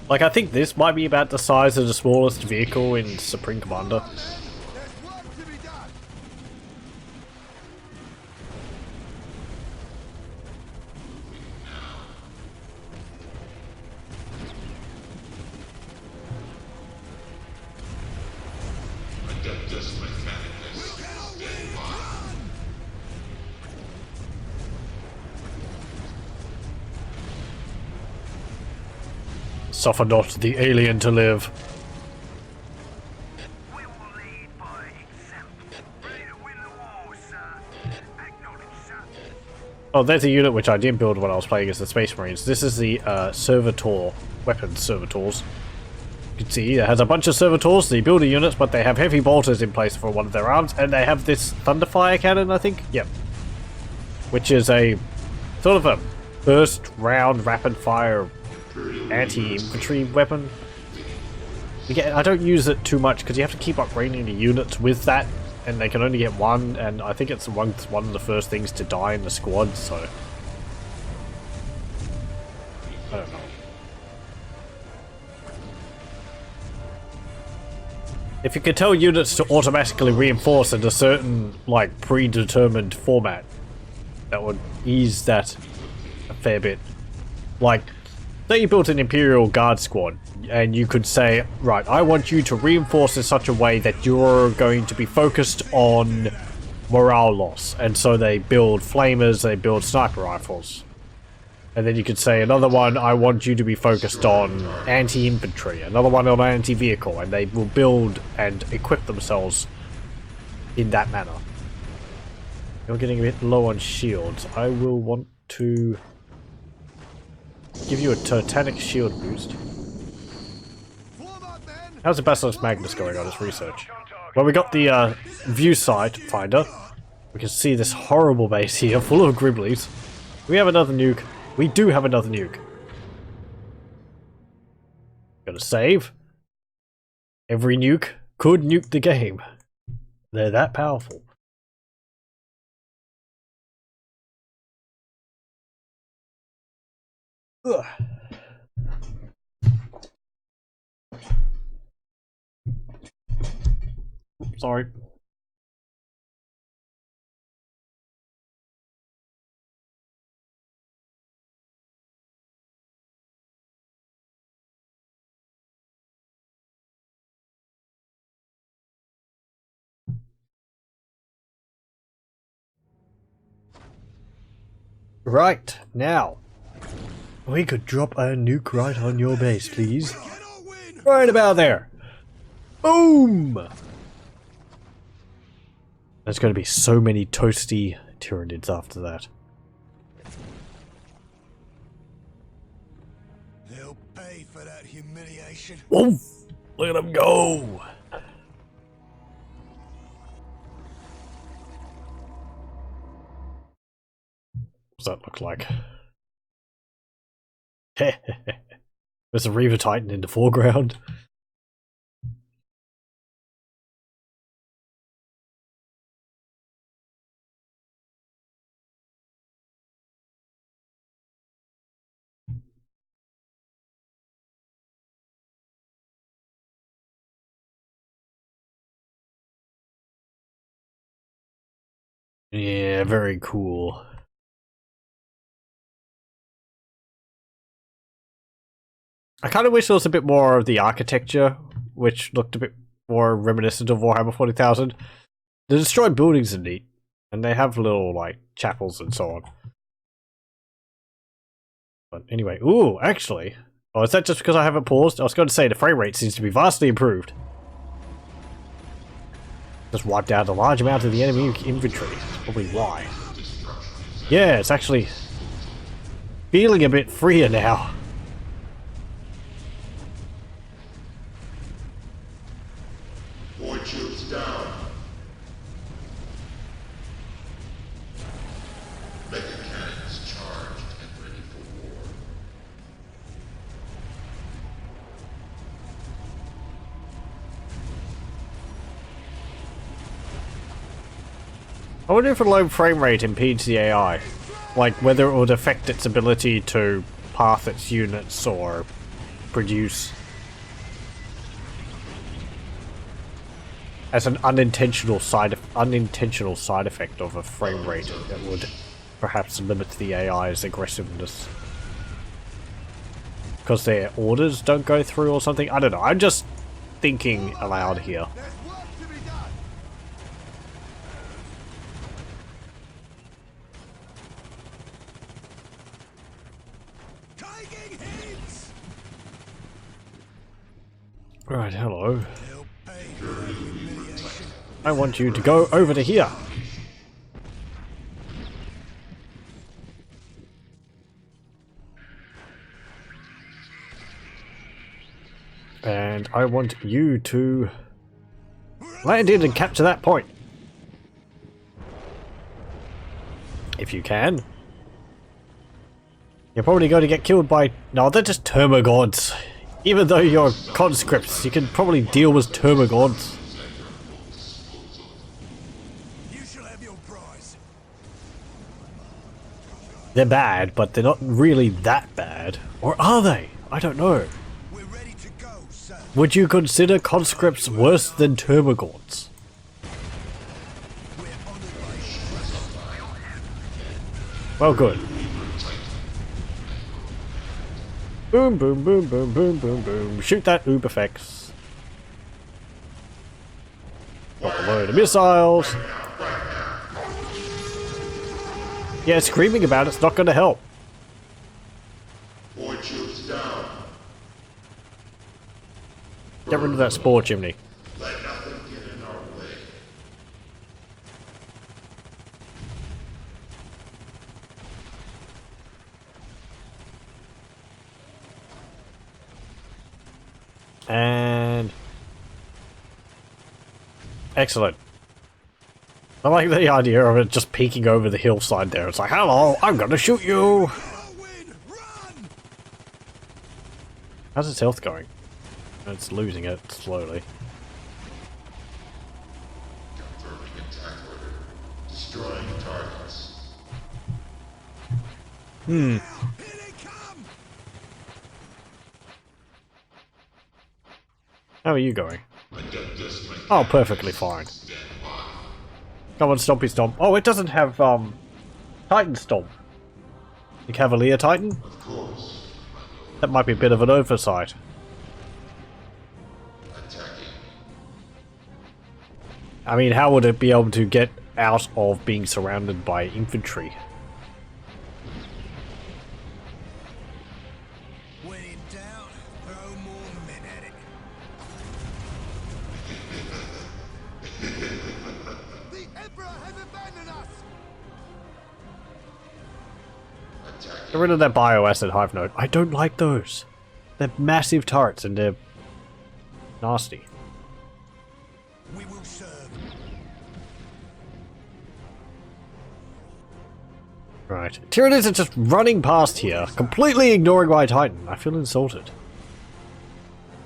Like, I think this might be about the size of the smallest vehicle in Supreme Commander. There's work to be done. Suffer not the alien to live. We will lead by example. Ready to win the war, sir. Acknowledge, sir. Oh, there's a unit which I did build when I was playing as the Space Marines. This is the Servitor, weapons servitors. You can see it has a bunch of servitors, the builder units, but they have heavy bolters in place for one of their arms, and they have this Thunderfire cannon, I think? Yep. Which is a sort of a burst round rapid fire anti-infantry weapon. I don't use it too much because you have to keep upgrading the units with that, and they can only get one, and I think it's one of the first things to die in the squad, so I don't know. If you could tell units to automatically reinforce in a certain, like, predetermined format, that would ease that a fair bit. Like, say you built an Imperial Guard squad, and you could say, right, I want you to reinforce in such a way that you're going to be focused on morale loss, and so they build flamers, they build sniper rifles. And then you could say another one, I want you to be focused on anti-infantry, another one on anti-vehicle, and they will build and equip themselves in that manner. You're getting a bit low on shields. I will want to give you a Titanic shield boost. How's the Basilisk Magnus going on its research? Well, we got the view sight finder. We can see this horrible base here full of Griblies. We have another nuke. We do have another nuke. Gotta save. Every nuke could nuke the game. They're that powerful. Ugh. Sorry. Right, now, we could drop a nuke right on your base, please. Right about there. Boom! There's going to be so many toasty Tyranids after that. They'll pay for that humiliation. Whoa! Look at them go! What's that look like? There's a Reaver Titan in the foreground. Yeah, very cool. I kind of wish there was a bit more of the architecture, which looked a bit more reminiscent of Warhammer 40,000. The destroyed buildings are neat, and they have little, like, chapels and so on. But anyway, ooh, actually, oh, is that just because I haven't paused? I was going to say the frame rate seems to be vastly improved. Just wiped out a large amount of the enemy infantry. That's probably why. Yeah, it's actually feeling a bit freer now. Point shields down. Mega cannons charged and ready for war. I wonder if a low frame rate impedes the AI. Like, whether it would affect its ability to path its units or produce as an unintentional side effect of a frame rate that would perhaps limit the AI's aggressiveness. Because their orders don't go through or something? I don't know. I'm just thinking aloud here. There's work to be done. Taking hits. Right, hello. They'll pay for their humiliation. I want you to go over to here. And I want you to land in and capture that point. If you can. You're probably going to get killed by... No, they're just Termagants. Even though you're conscripts, you can probably deal with Termagants. You shall have your prize. They're bad, but they're not really that bad. Or are they? I don't know. We're ready to go, sir. Would you consider conscripts worse than Termagants? We're honored by your trust. Well, good. Boom, boom, boom, boom, boom, boom, boom. Shoot that Uberfex. Got a load of missiles. Yeah, screaming about it's not going to help. Boy troops down. Get rid of that spore chimney. Let nothing get in our way. And... excellent. I like the idea of it just peeking over the hillside there. It's like, hello, I'm gonna shoot you! Whirlwind, run! How's its health going? It's losing it slowly. Confirming attack order. Destroying targets. Hmm. Here they come! How are you going? Adeptus Mechanicus. Oh, perfectly fine. Stand by. Come on, Stompy Stomp. Oh, it doesn't have, Titan Stomp. The Cavalier Titan? Of course. That might be a bit of an oversight. Attacking. I mean, how would it be able to get out of being surrounded by infantry? When in doubt, throw more men at it. The Emperor has abandoned us! Attacking. Get rid of that bioacid hive node. I don't like those. They're massive turrets and they're nasty. We will serve. Right. Tyranids are just running past here, completely ignoring my Titan. I feel insulted.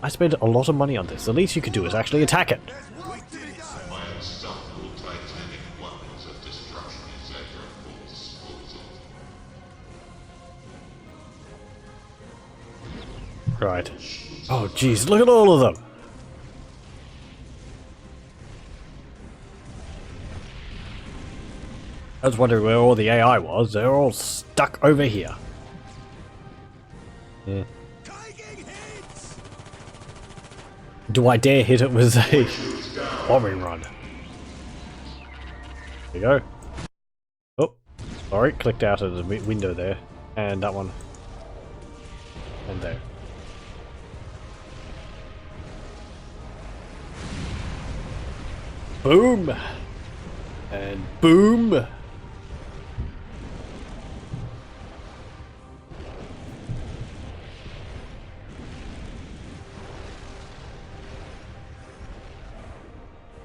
I spent a lot of money on this. The least you could do is actually attack it. There's work to be done. My unstoppable titanic weapons of destruction is at your full disposal. Right. Oh, jeez, look at all of them. I was wondering where all the AI was. They're all stuck over here. Yeah. Taking hits! Do I dare hit it with a bombing run? There you go. Oh, sorry, clicked out of the window there. And that one. And there. Boom! And boom!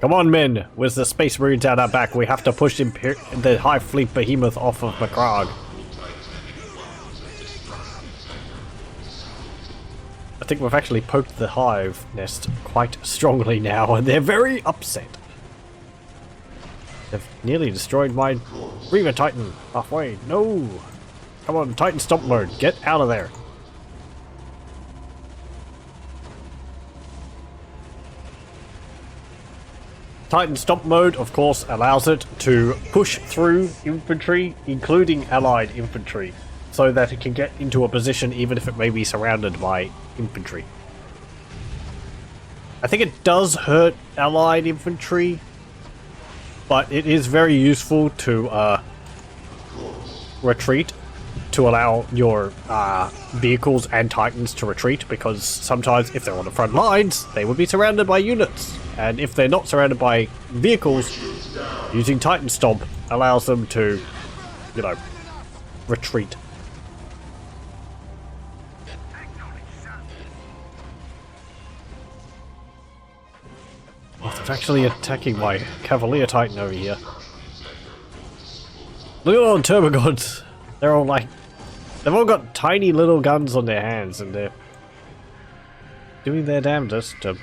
Come on, men! With the Space Marines out our back, we have to push the Hive Fleet Behemoth off of Macragge. I think we've actually poked the hive nest quite strongly now, and they're very upset. They've nearly destroyed my Reaver Titan halfway. No! Come on, Titan Stomp mode, get out of there. Titan Stomp mode, of course, allows it to push through infantry, including allied infantry, so that it can get into a position even if it may be surrounded by infantry. I think it does hurt allied infantry, but it is very useful to retreat, to allow your vehicles and Titans to retreat, because sometimes if they're on the front lines, they would be surrounded by units. And if they're not surrounded by vehicles, using Titan Stomp allows them to, you know, retreat. Oh, it's actually attacking my Cavalier Titan over here. Look at all the Turbogods. They're all like... They've all got tiny little guns on their hands, and they're doing their damnedest to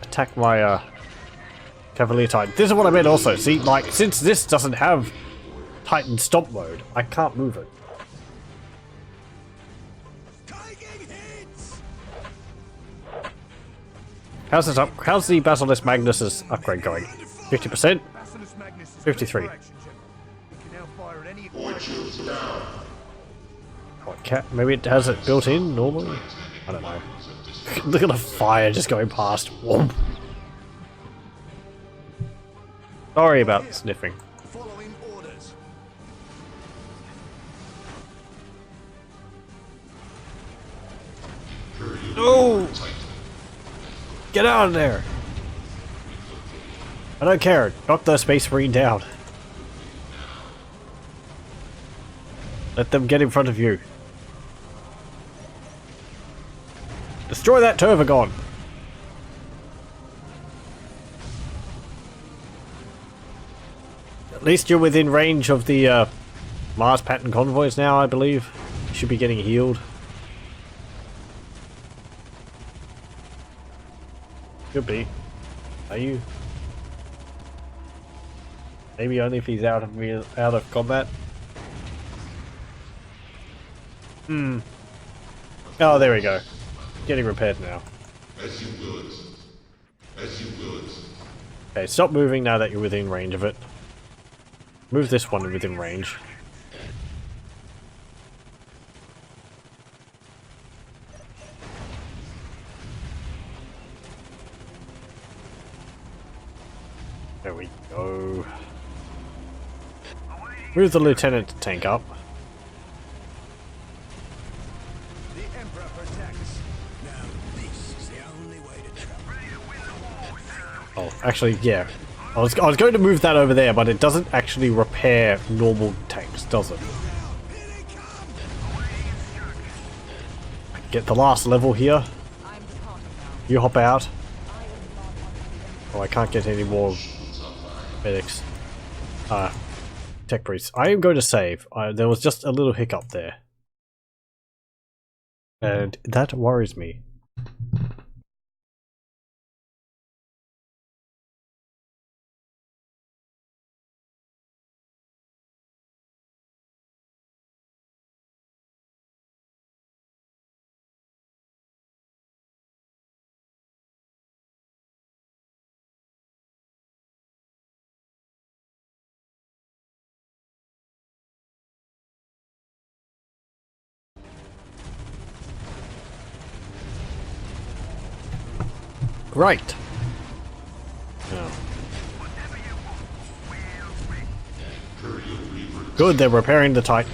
attack my Cavalier Titan. This is what I meant also. See, like, since this doesn't have Titan Stomp mode, I can't move it. How's this up? How's the Basilisk Magnus's upgrade going? 50%? 53. Oh, maybe it has it built in normally? I don't know. Look at the fire just going past. Whoomp. Sorry about sniffing. Following orders. No! Get out of there! I don't care. Knock the Space Marine down. Let them get in front of you. Destroy that Turvagon! At least you're within range of the Mars Pattern convoys now, I believe. You should be getting healed. Could be. Are you? Maybe only if he's out of combat. Hmm. Oh, there we go. Getting repaired now. As you will it. As you will it. Okay, stop moving now that you're within range of it. Move this one within range. There we go. Move the lieutenant tank up. The Emperor protects. Now this is the only way to travel. Oh, actually, yeah. I was going to move that over there, but it doesn't actually repair normal tanks, does it? Get the last level here. You hop out. Oh, I can't get any more medics. Tech priests. I am going to save. There was just a little hiccup there. And that worries me. Right. Yeah. Good, they're repairing the Titan.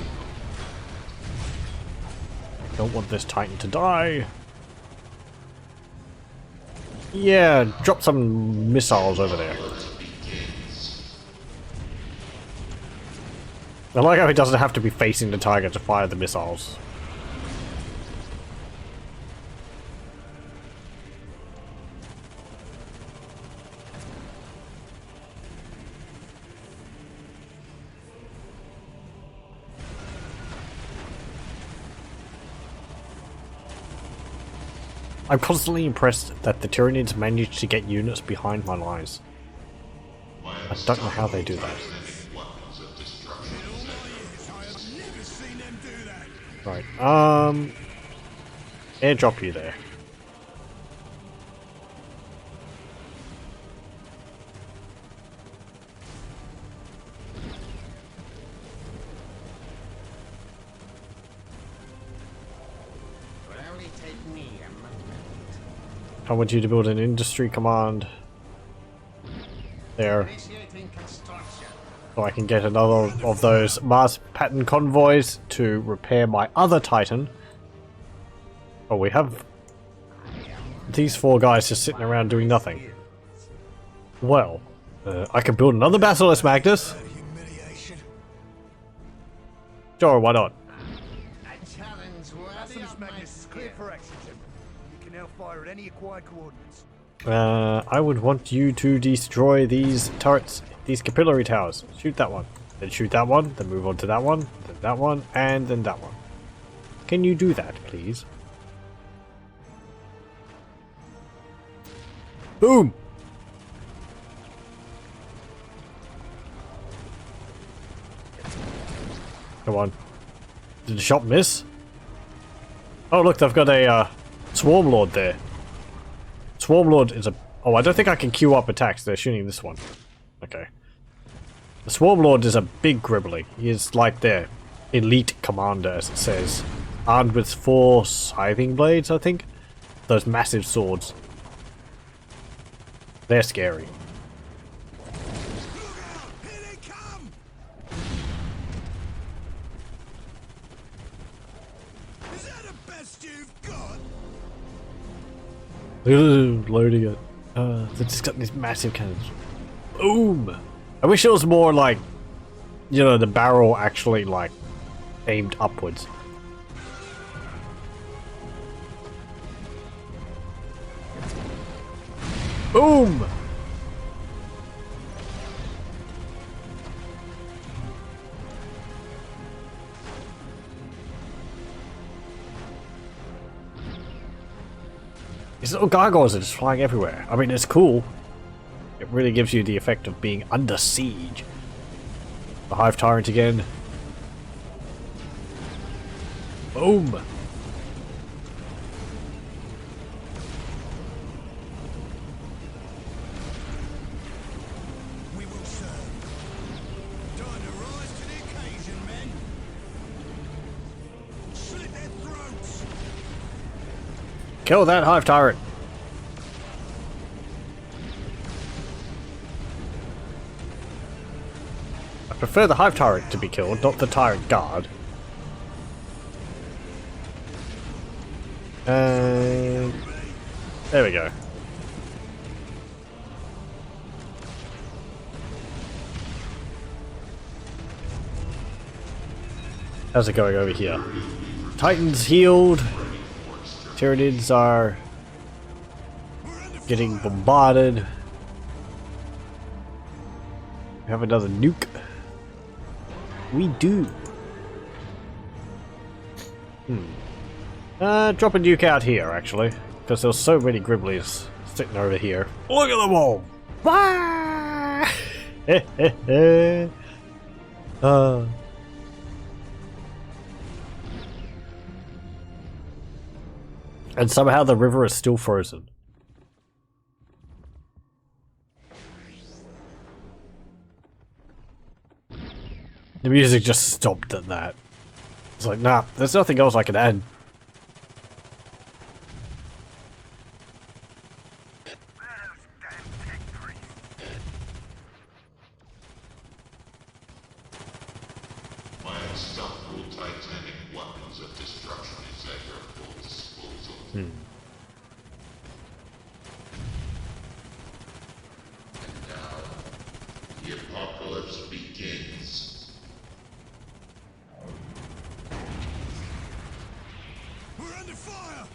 Don't want this Titan to die. Yeah, drop some missiles over there. I like how he doesn't have to be facing the target to fire the missiles. I'm constantly impressed that the Tyranids managed to get units behind my lines. I don't know how they do that. Right, airdrop you there. me a moment. I want you to build an industry command there, Initiating construction. so I can get another of those Mars pattern convoys to repair my other Titan. Oh, we have these 4 guys just sitting around doing nothing. Well, I can build another Basilisk Magnus. Humiliation. Sure, why not? A challenge worthy Basilisk of my Magnus is clear for action, General. You can now fire at any acquired coordinates. I would want you to destroy these turrets, these capillary towers. Shoot that one, then shoot that one, then move on to that one, then that one, and then that one. Can you do that, please? Boom! Come on. Did the shot miss? Oh look, they've got a Swarm Lord there. Swarm Lord is a... Oh, I don't think I can queue up attacks. They're shooting this one. Okay. The Swarm Lord is a big gribbly. He is like their elite commander, as it says. Armed with 4 scything blades, I think. Those massive swords. They're scary. Look out! Here they come! Is that the best you've got? Loading it. They've just got these massive cannons. Boom! I wish it was more like, you know, the barrel actually like aimed upwards. Boom! These little gargoyles are just flying everywhere. I mean, it's cool. It really gives you the effect of being under siege. The Hive Tyrant again. Boom! We will serve. Time to rise to the occasion, men. Slit their throats. Kill that Hive Tyrant! I prefer the Hive Tyrant to be killed, not the Tyrant Guard. And... there we go. How's it going over here? Titans healed. Tyranids are getting bombarded. We have another nuke. We do. Drop a nuke out here, actually. Because there's so many Gribblies sitting over here. Look at them all! Wah! And somehow the river is still frozen. The music just stopped at that. It's like, nah, there's nothing else I can add. My unstoppable titanic weapons of destruction is at your full disposal. And now, the apocalypse begins. We're under fire!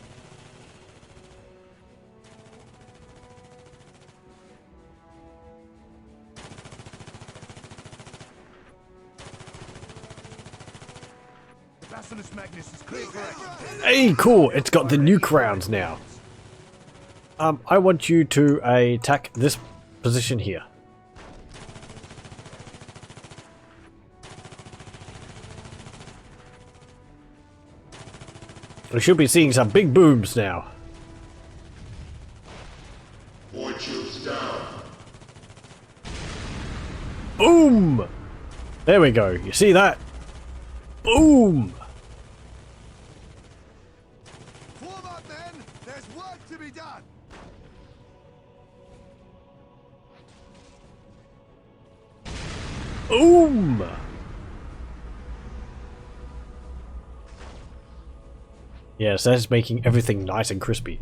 The Basilisk Magnus is clear for action. Hey, cool! It's got the nuke rounds now. I want you to attack this position here. We should be seeing some big booms now. Point troops down. Boom! There we go. You see that? Boom! Form up, men! Boom! Yes, that is making everything nice and crispy.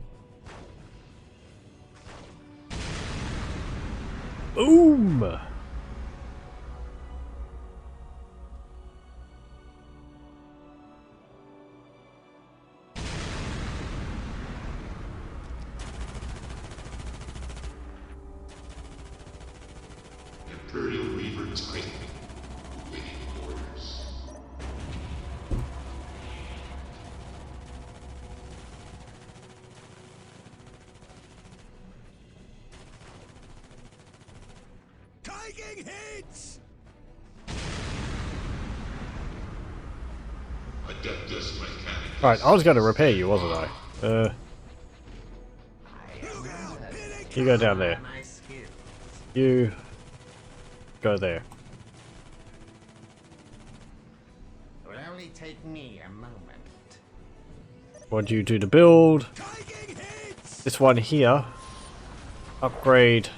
Boom! Imperial Reaver Titan. Waiting orders. Taking hits! Adeptus Mechanicus. Right, I was going to repair you, wasn't I? You go down there. My skills. You go there. It will only take me a moment. What do you do to build? Taking hits! This one here. Upgrade.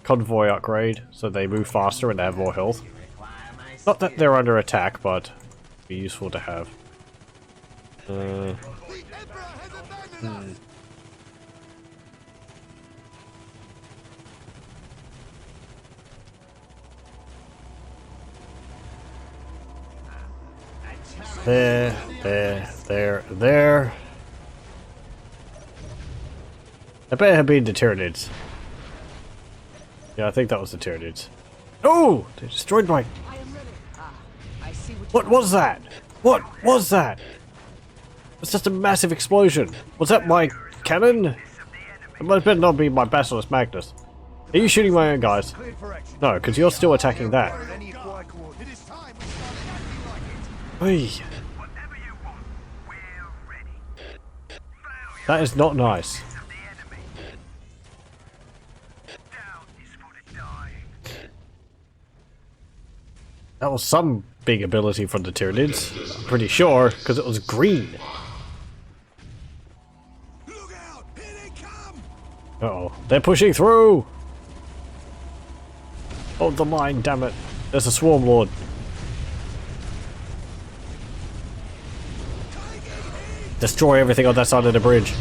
Convoy upgrade, so they move faster and they have more health. Require my Not that they're under attack, but it'd be useful to have. The Emperor has abandoned us! There. I bet it had been the Tyranids. Yeah, I think that was the Tyranids. Oh! They destroyed my... I am ready. Ah, I see What was that? What was that? It's just a massive explosion. Was that my cannon? It might better not be my Basilisk Magnus. Are you shooting my own guys? Cleared for action. No, because you're still attacking that. Any acquired coordinates. It is time we started acting like it. Hey, Whatever you want, we're ready. Failure that is not nice. of the enemy. Doubt is for the dying. That was some big ability from the Tyranids. I'm pretty sure, because it was green. Look out! Here they come! Uh-oh. They're pushing through! Hold the line, damn it. There's a Swarm Lord. Destroy everything on that side of the bridge.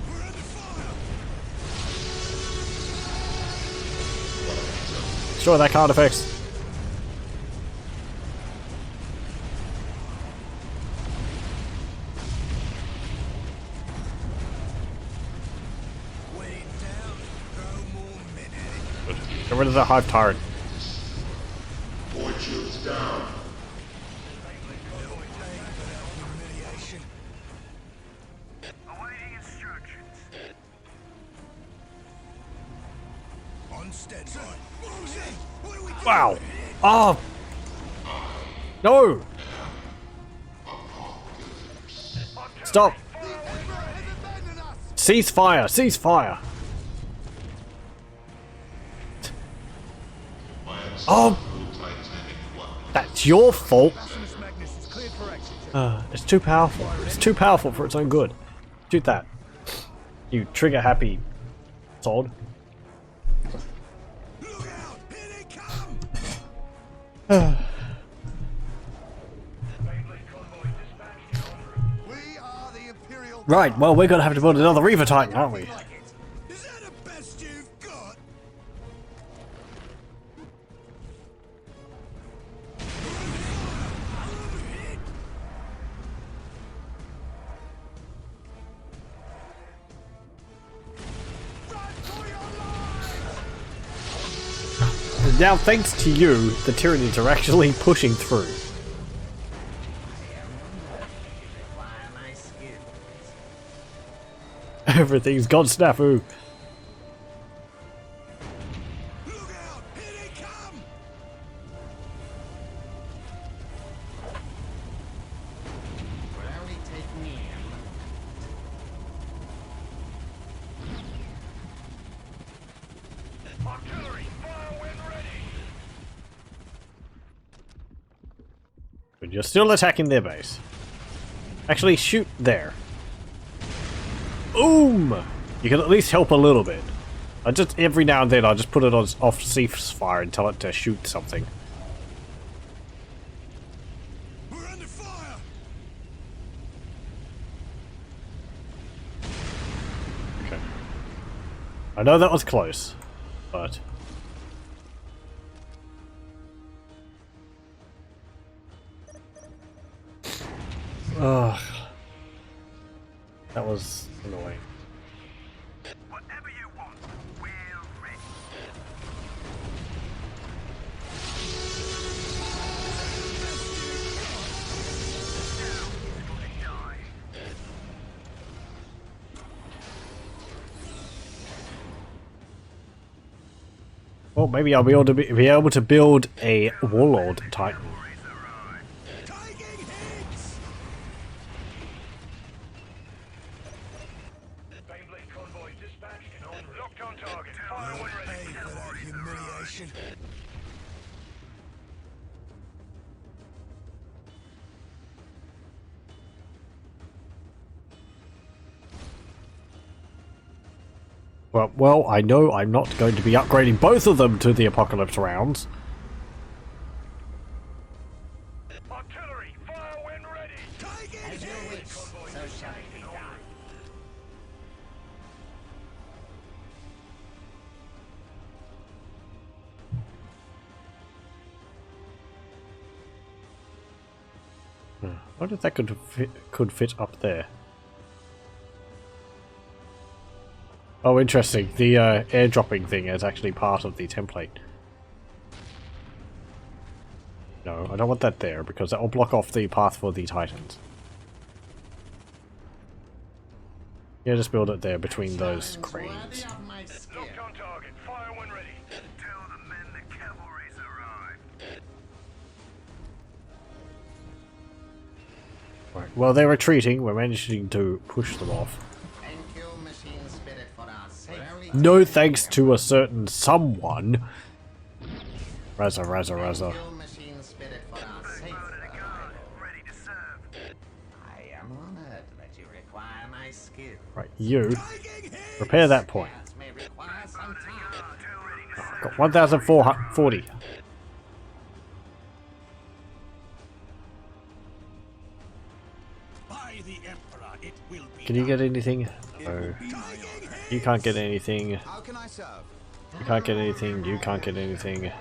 We're under fire! Destroy that card effects. Weight down, throw more men at it. Get rid of the Hive Tyrant. Void shields down. Humiliation. Awaiting instructions. On standby. What are we doing? Wow. Oh. No. Stop. The Emperor has abandoned us! Cease fire. Cease fire. Oh. Titanic weapons. That's your fault. Basilisk Magnus is cleared for action. It's too powerful. It's too powerful for its own good. Shoot that. You trigger happy sword. Look out! Here they come! We are the Imperial. Right, well, we're gonna have to build another Reaver Titan, aren't we? Is that the best you've got? Now, thanks to you, the Tyranids are actually pushing through. Require my skills. Everything's gone snafu. Look out! Here they come! It will only take me a moment. Artillery, fire when ready. But you're still attacking their base. Actually, shoot there. Boom! You can at least help a little bit. I just every now and then I just put it on off ceasefire and tell it to shoot something. We're under fire. Okay. I know that was close, but ugh. That was annoying. Whatever you want, we're ready. Well, maybe I'll be able to build a Warlord Titan. Taking hits. Convoy dispatched and on locked on target. Fire We'll when ready. pay for that humiliation. Well, I know I'm not going to be upgrading both of them to the Apocalypse rounds. Artillery, fire when ready. Taking As you wish, hits. so shall it be done. I wonder if that could fit up there. Oh, interesting. The airdropping thing is actually part of the template. No, I don't want that there because that will block off the path for the Titans. Yeah, just build it there between those cranes. Worthy of my skill. Locked on target. Fire when ready. Tell the men the cavalry's arrived. Right. Well, they're retreating. We're managing to push them off. Thank you, machine spirit, for our sake. No thanks to a certain someone. Razza, razza, razza. Thank you, machine spirit, for our safe arrival. Ready to serve. I am honored that you require my skill. Right, you. Taking hits. Repair that point. This may require some time. Got 1,440. By the Emperor, it will be. Can you get anything? No. Taking hits. You can't get anything. How can I serve? You can't get anything. You can't get anything.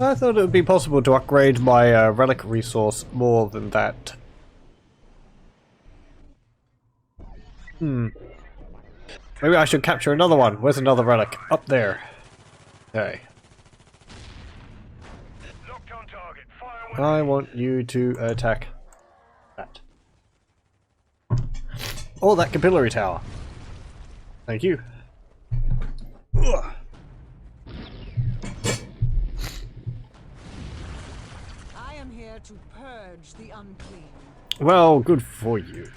I thought it would be possible to upgrade my relic resource more than that. Maybe I should capture another one. Where's another relic? Up there. Okay. Locked on target. Fire when I want you to attack that. Oh, that capillary tower. Thank you. Ugh. I am here to purge the unclean. Well, good for you.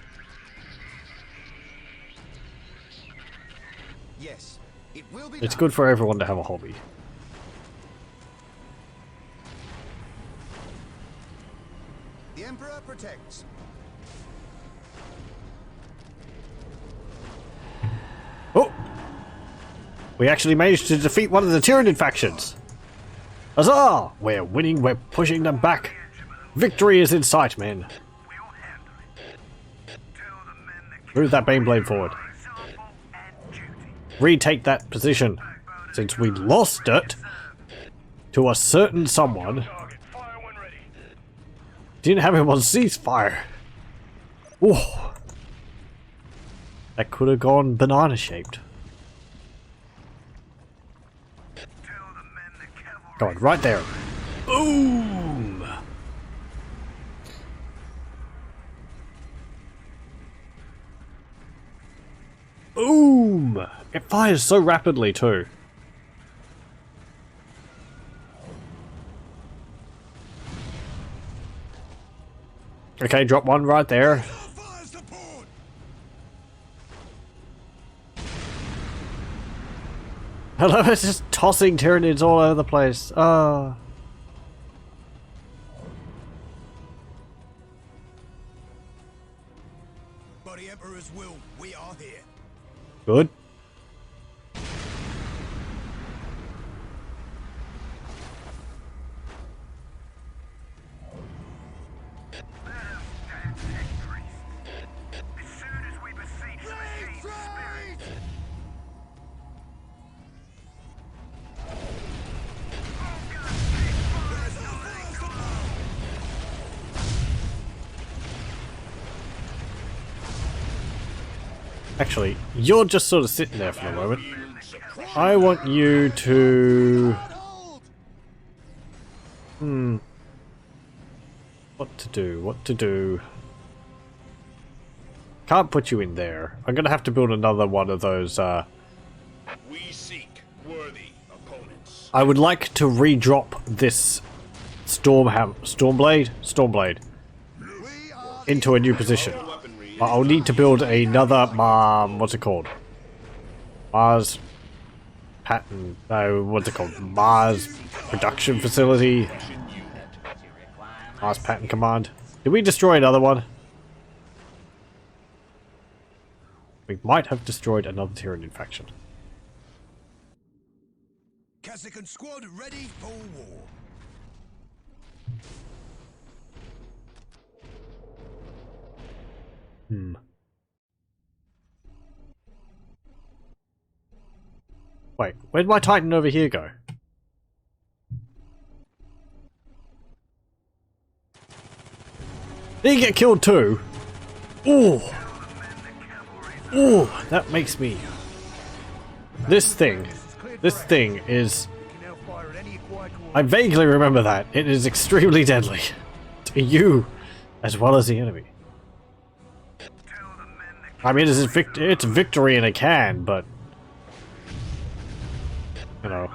Yes, it will be. It's done. good for everyone to have a hobby. The Emperor protects. Oh! We actually managed to defeat one of the Tyranid factions! Huzzah! We're winning, we're pushing them back! Victory is in sight, men! we'll handle it. Tell the men the Move that Baneblade forward. example and duty. Retake that position, since we lost it to a certain someone. Target. Fire when ready. Didn't have him on ceasefire. Ooh. That could have gone banana shaped. Tell the men the cavalry. Go on, right there. Boom! Boom! It fires so rapidly too. Okay, drop one right there. Fire support. Hello, it's just tossing Tyranids all over the place. Ah. By the Emperor's will, we are here. Good. As soon as we beseech the machine's spirit, Actually, you're just sort of sitting there for a moment. I want you to... What to do? What to do? Can't put you in there. I'm gonna have to build another one of those, We seek worthy opponents. I would like to re-drop this Stormblade into a new position. Weaponry But I'll need to build another, what's it called? Mars pattern, no, what's it called? Mars production facility. Mars pattern command. Did we destroy another one? We might have destroyed another Tyranid faction. Kazakan squad ready for war. Wait, where'd my Titan over here go? Did he get killed too? Ooh! Ooh, that makes me... This thing is... I vaguely remember that. It is extremely deadly. To you, as well as the enemy. I mean, it's victory in a can, but... You know,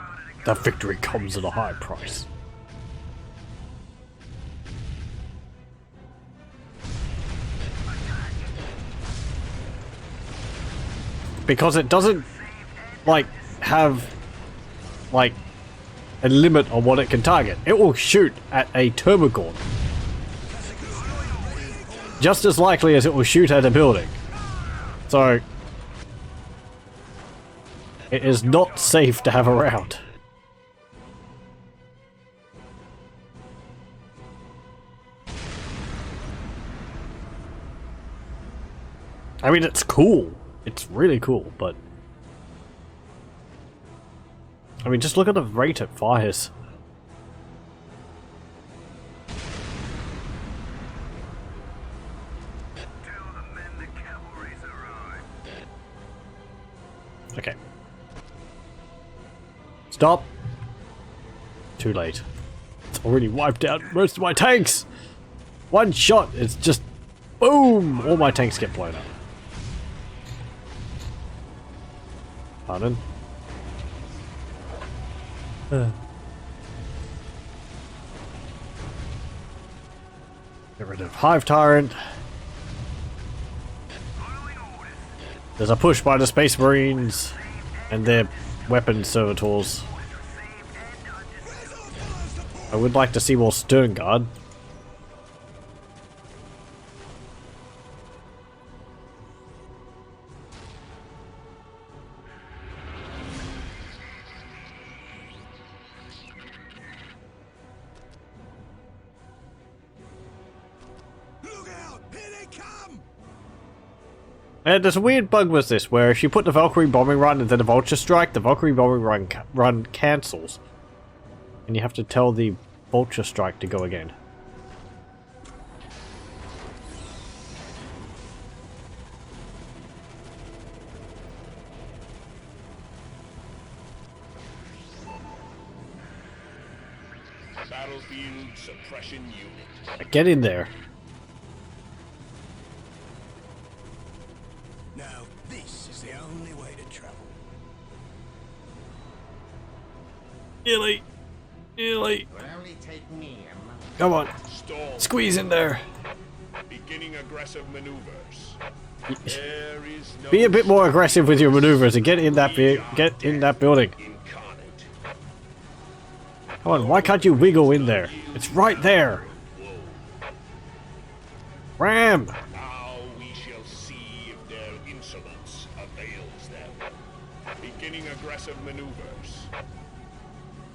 that victory comes at a high price. Because it doesn't, like, have, like, a limit on what it can target. It will shoot at a Termagant. Just as likely as it will shoot at a building. So... It is not safe to have around. I mean, it's cool. It's really cool, but... I mean, just look at the rate it fires. Okay. Stop! Too late. It's already wiped out most of my tanks! One shot, it's just... Boom! All my tanks get blown up. Pardon? Get rid of Hive Tyrant. There's a push by the Space Marines and their weapon servitors. I would like to see more Stern Guard. Look out! Here they come! And there's a weird bug with this, where if you put the Valkyrie bombing run and then a Vulture strike, the Valkyrie bombing run cancels. And you have to tell the Vulture strike to go again. Battlefield suppression unit. Get in there. Now, this is the only way to travel. Nearly. Nearly. It will only take me a moment. Come on. Stall. Squeeze in there. Beginning aggressive maneuvers. There is no Be a bit more aggressive with your maneuvers and get in that building. Come on, why can't you wiggle in there? It's right there! Ram! Now we shall see if their insolence avails them. Beginning aggressive maneuvers.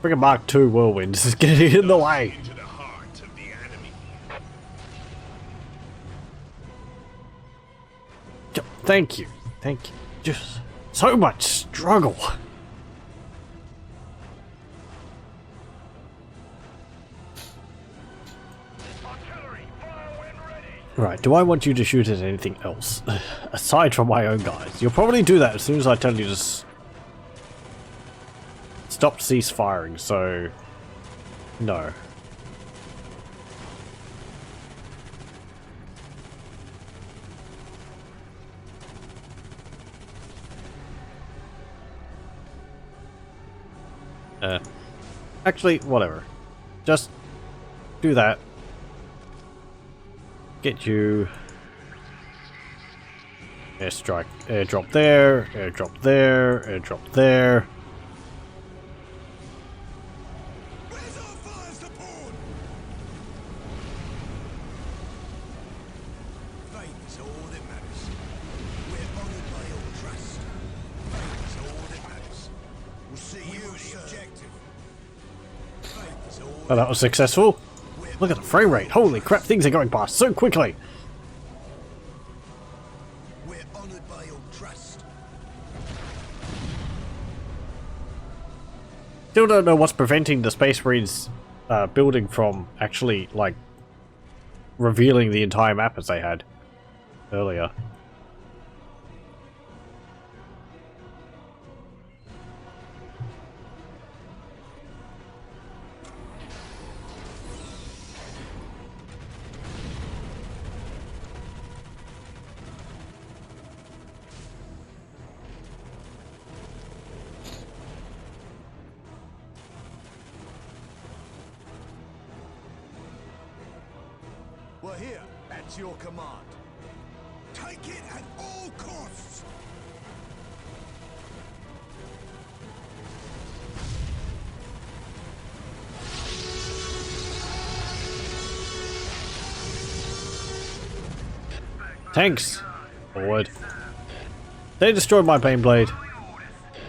Bring a Mark II whirlwind, this is getting in the way! Into the heart of the enemy. Thank you, thank you. Just so much struggle. Right, do I want you to shoot at anything else? Aside from my own guys. You'll probably do that as soon as I tell you to stop, cease firing, so... No. Actually, whatever. Just do that. Get you. Airstrike. Airdrop there. Airdrop there. Airdrop there. Where's our fire support? Faith is all that matters. We're honored by your trust. Faith is all that matters. We'll see you at the objective. Faith is all Oh, that was successful. Look at the frame rate. Holy crap, things are going past so quickly. we're honored by your trust. Still don't know what's preventing the Space Marines building from actually, like, revealing the entire map as they had earlier. We're here. At your command. Take it at all costs. Tanks! Forward. They destroyed my Baneblade.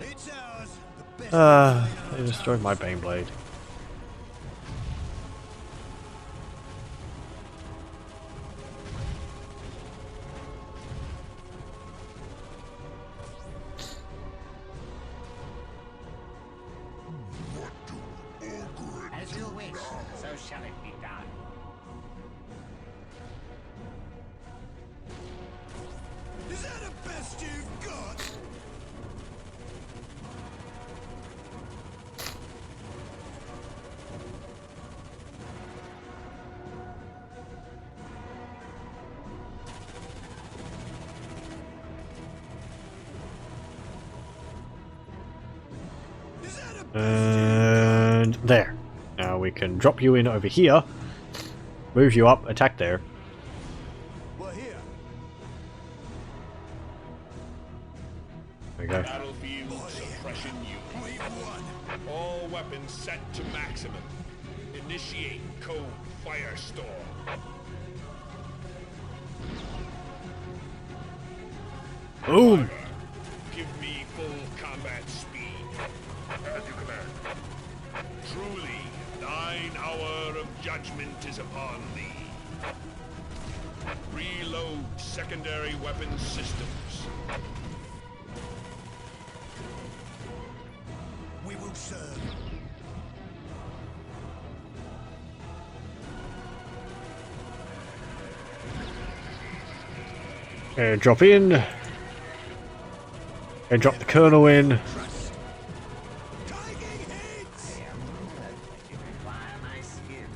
It's ours. The best They destroyed my Baneblade. As you wish, so shall it be done. Is that the best you've got? Is that a And there. Now we can drop you in over here, move you up, attack there. We're here. There we go. Battlefield suppression unit. We won. All weapons set to maximum. Initiate code firestorm. Boom! Give me full combat speed. As you command. Truly, thine hour of judgment is upon thee. Reload secondary weapon systems. We will serve. Airdrop in. Airdrop the Colonel in. Trust. Taking hits. You require my skill.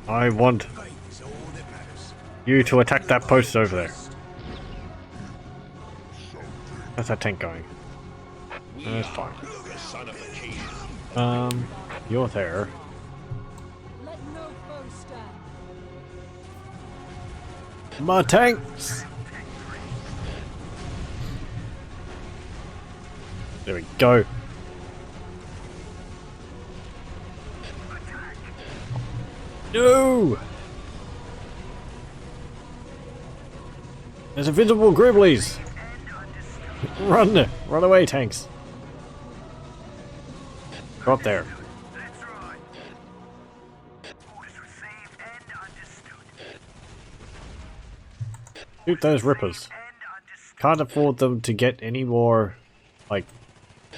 I want Faith is all that matters. you to attack that post over there. How's that tank going? That's fine. Personification. You're there. Let no foe stand. My tanks! There we go. No! There's invisible Gribblies! Run! Run away, tanks! Go up there. That's right. Orders received and understood. Shoot those rippers. And understood. Can't afford them to get any more, like,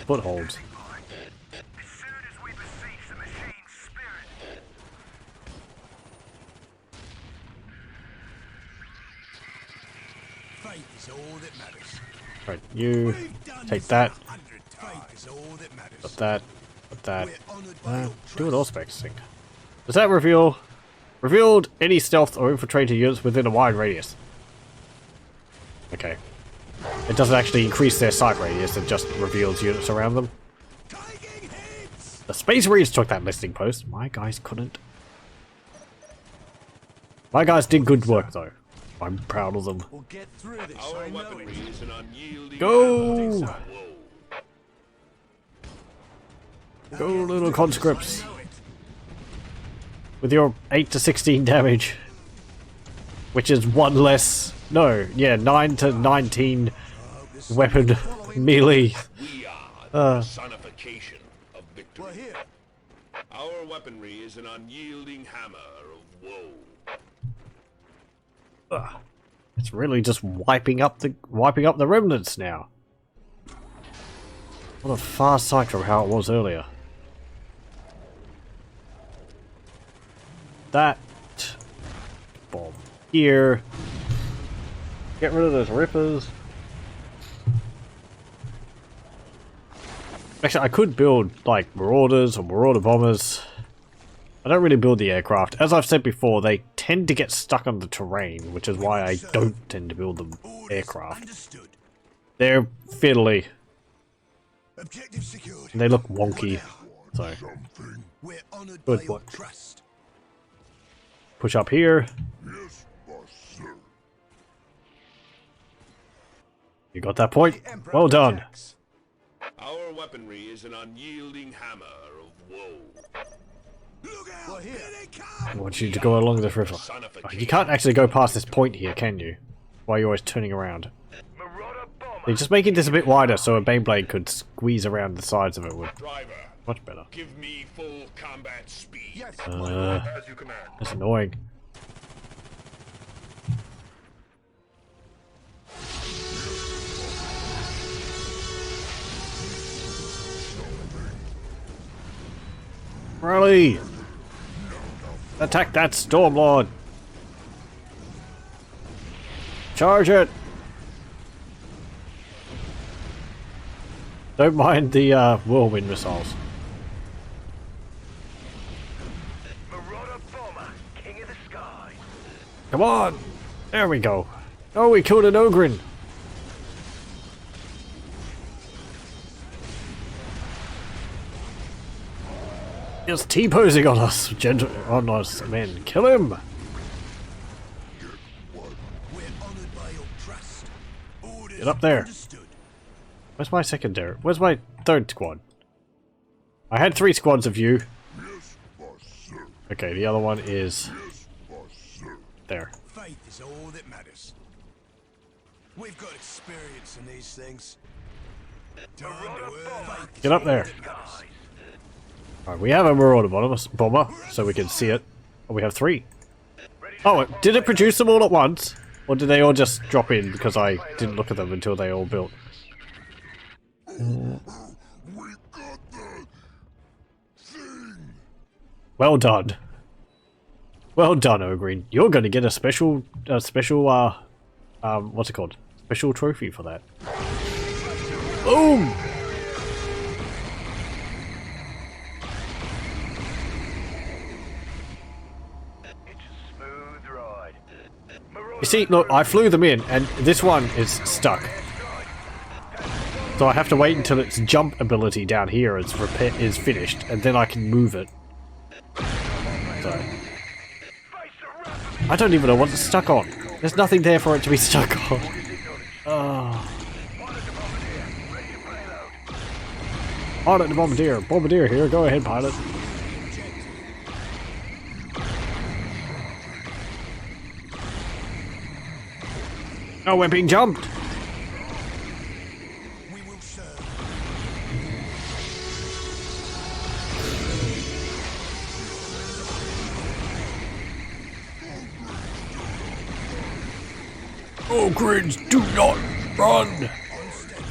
footholds. As soon as we besiege the machine's spirit. Faith is all that matters. Right, you We've done take this that, 100 times. Faith is all that matters. put that, put that. We're honoured by your Do an trust. Auspex thing. Does that revealed any stealth or infiltrator units within a wide radius? Okay. It doesn't actually increase their sight radius, it just reveals units around them. Taking hits. The Space Marines took that listening post. My guys couldn't. My guys did good work though. I'm proud of them. We'll get through this. Our I know weaponry it. is an unyielding Go! hammer. Go little conscripts. With your 8 to 16 damage. Which is 1 less. No, yeah, 9 to 19 weapon melee. We are the personification of victory. We're here. Our weaponry is an unyielding hammer of woe. It's really just wiping up the remnants now. What a far sight from how it was earlier. That bomb here. Get rid of those rippers. Actually, I could build like marauders or marauder bombers. I don't really build the aircraft. As I've said before, they tend to get stuck on the terrain, which is why I don't tend to build them aircraft. Understood. They're fiddly. Objective secured. And they look wonky. So, We're honoured Good by your work. trust. push up here. Yes, boss, sir. You got that point? The Emperor Well done. attacks. Our weaponry is an unyielding hammer of woe. Look out! We're here. Here they I come! want you to go along this river. You can't actually go past this point here, can you? Why are you always turning around? Marauder bomber. They're just making this a bit wider so a Beyblade could squeeze around the sides of it would Driver, much better. give me full combat speed. Yes, As you command. That's annoying. Rally! Attack that Stormlord! Charge it! Don't mind the whirlwind missiles. Marauder bomber. King of the sky. Come on! There we go. Oh, we killed an Ogrin! He's T-posing on us, on us, men. Kill him! we're honoured by your trust. Orders Get up there. understood. Where's my secondary? Where's my third squad? I had 3 squads of you. Yes, boss, sir. Okay, the other one is Yes, boss, sir. there. Faith is all that matters. We've got experience in these things. Time to earn faith is Get up all there. that matters. Alright, we have a Marauder bomber, so we can see it. Oh, we have 3. Oh, did it produce them all at once? Or did they all just drop in because I didn't look at them until they all built? We got the thing. Well done. Well done, Ogrin. You're going to get a special, what's it called? Special trophy for that. Boom! It's a smooth ride. You see, look, I flew them in, and this one is stuck. So I have to wait until its jump ability down here is finished, and then I can move it. So. I don't even know what it's stuck on. There's nothing there for it to be stuck on. Oh. Pilot the Bombardier. Bombardier here, go ahead, pilot. Oh, we're being jumped! We will serve. Ogres, do not run! On standby.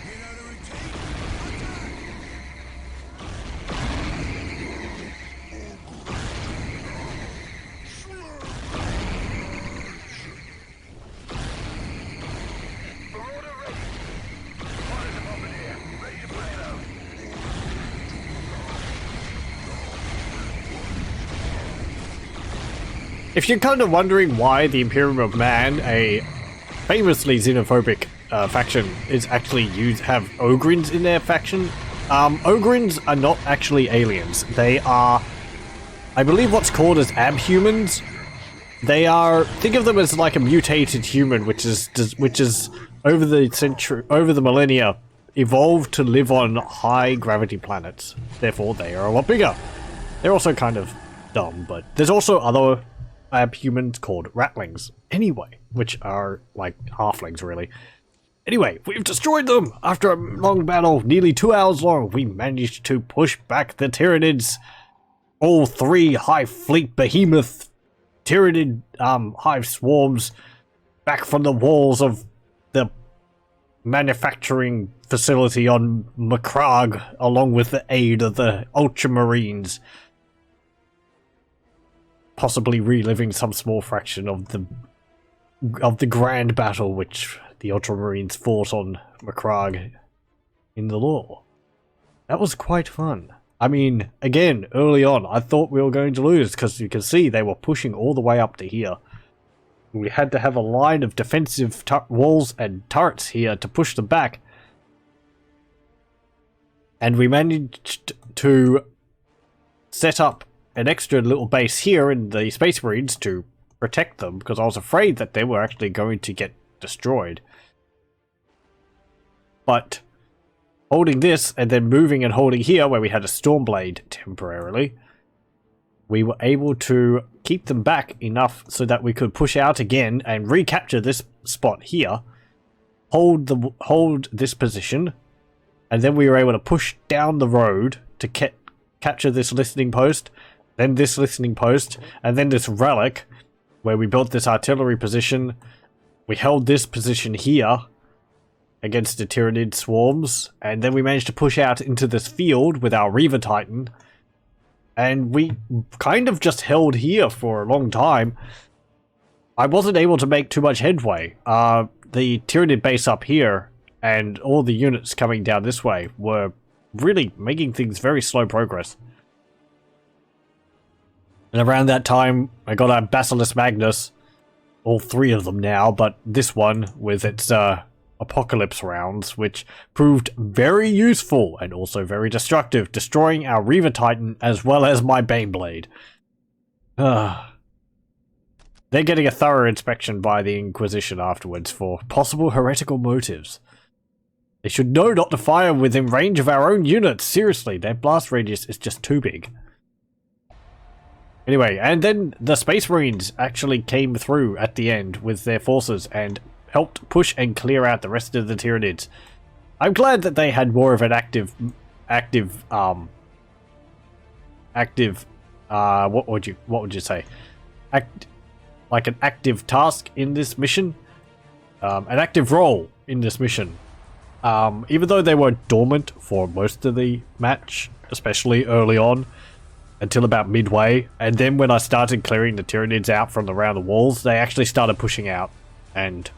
You know the routine? If you're kind of wondering why the Imperium of Man, a famously xenophobic faction, is actually have Ogrins in their faction, Ogrins are not actually aliens. They are, I believe, what's called as abhumans. They are, think of them as like a mutated human, which is over the millennia, evolved to live on high gravity planets. Therefore, they are a lot bigger. They're also kind of dumb, but there's also other abhumans called ratlings, anyway, which are like halflings, really. Anyway, we've destroyed them! After a long battle, nearly 2 hours long, we managed to push back the Tyranids. All 3 Hive Fleet Behemoth Tyranid hive swarms back from the walls of the manufacturing facility on Macragge, along with the aid of the Ultramarines. Possibly reliving some small fraction of the grand battle which the Ultramarines fought on Macragge in the lore. That was quite fun. I mean, again, early on, I thought we were going to lose, because you can see they were pushing all the way up to here. We had to have a line of defensive walls and turrets here to push them back. And we managed to set up an extra little base here in the Space Marines to protect them, because I was afraid that they were actually going to get destroyed. But holding this and then moving and holding here where we had a Stormblade temporarily, we were able to keep them back enough so that we could push out again and recapture this spot here, hold this position, and then we were able to push down the road to capture this listening post, then this listening post, and then this relic where we built this artillery position. We held this position here against the Tyranid swarms, and then we managed to push out into this field with our Reaver Titan, and we kind of just held here for a long time. I wasn't able to make too much headway. The Tyranid base up here and all the units coming down this way were really making things very slow progress. And around that time, I got our Basilisk Magnus, all 3 of them now, but this one with its Apocalypse rounds, which proved very useful and also very destructive, destroying our Reaver Titan as well as my Baneblade. They're getting a thorough inspection by the Inquisition afterwards for possible heretical motives. They should know not to fire within range of our own units. Seriously, their blast radius is just too big. Anyway, and then the Space Marines actually came through at the end with their forces and helped push and clear out the rest of the Tyranids. I'm glad that they had more of an what would you say? Like an active task in this mission, an active role in this mission. Even though they were dormant for most of the match, especially early on, until about midway, and then when I started clearing the Tyranids out from around the walls, they actually started pushing out and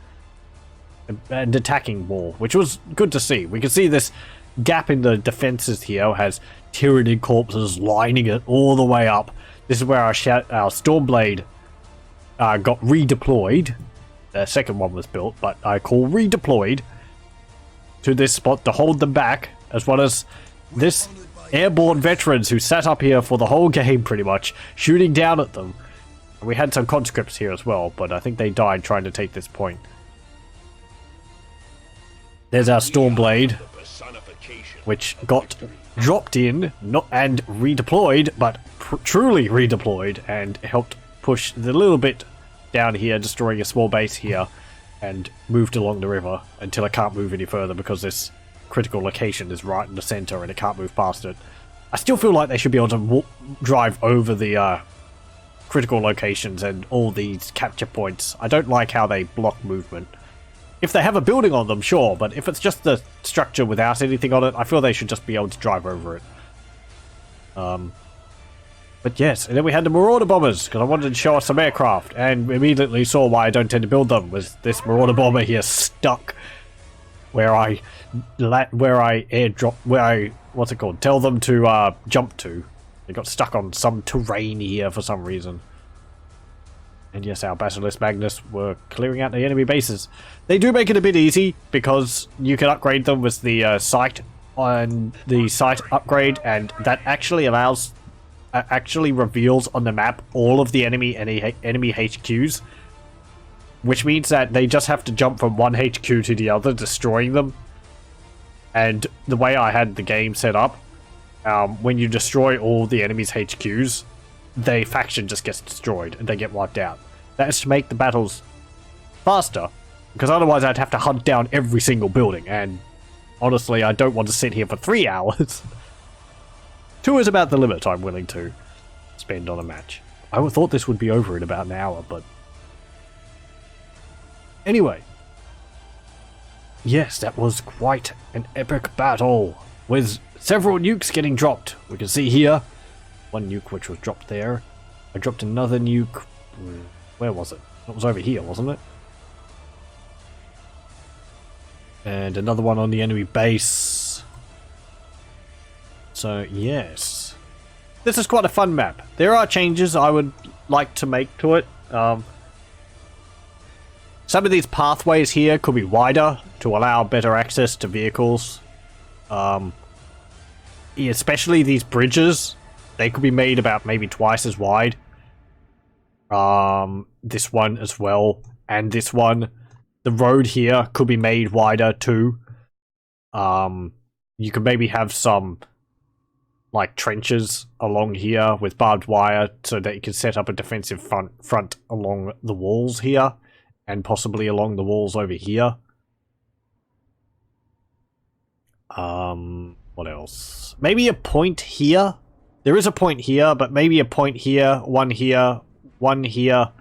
attacking more, which was good to see. We can see this gap in the defenses here has Tyranid corpses lining it all the way up. This is where our Stormblade got redeployed. The second one was built, but I call redeployed to this spot to hold them back, as well as this Airborne veterans who sat up here for the whole game pretty much, shooting down at them. And we had some conscripts here as well, but I think they died trying to take this point. There's our Stormblade, which got dropped in, and redeployed, but truly redeployed, and helped push the little bit down here, destroying a small base here, and moved along the river until it can't move any further because this critical location is right in the center and it can't move past it. I still feel like they should be able to drive over the critical locations and all these capture points. I don't like how they block movement. If they have a building on them, sure, but if it's just the structure without anything on it, I feel they should just be able to drive over it. But yes, and then we had the Marauder Bombers, because I wanted to show us some aircraft, and immediately saw why I don't tend to build them, was this Marauder Bomber here stuck where I what's it called, tell them to jump to. They got stuck on some terrain here for some reason. And yes, our Basilisk Magnus were clearing out the enemy bases. They do make it a bit easy, because you can upgrade them with the sight on the sight upgrade, and that actually allows actually reveals on the map all of the enemy HQs, which means that they just have to jump from one HQ to the other, destroying them. And the way I had the game set up, when you destroy all the enemy's HQs, their faction just gets destroyed and they get wiped out. That is to make the battles faster, because otherwise I'd have to hunt down every single building, and honestly I don't want to sit here for 3 hours. 2 is about the limit I'm willing to spend on a match. I thought this would be over in about an hour, but... Anyway. Yes, that was quite an epic battle, with several nukes getting dropped. We can see here, one nuke which was dropped there. I dropped another nuke. Where was it? It was over here, wasn't it? And another one on the enemy base. So, yes. This is quite a fun map. There are changes I would like to make to it. Some of these pathways here could be wider to allow better access to vehicles. Especially these bridges. They could be made about maybe twice as wide. This one as well. And this one. The road here could be made wider too. You could maybe have some like trenches along here with barbed wire so that you can set up a defensive front along the walls here and possibly along the walls over here. What else? Maybe a point here. There is a point here, but maybe a point here, one here, one here,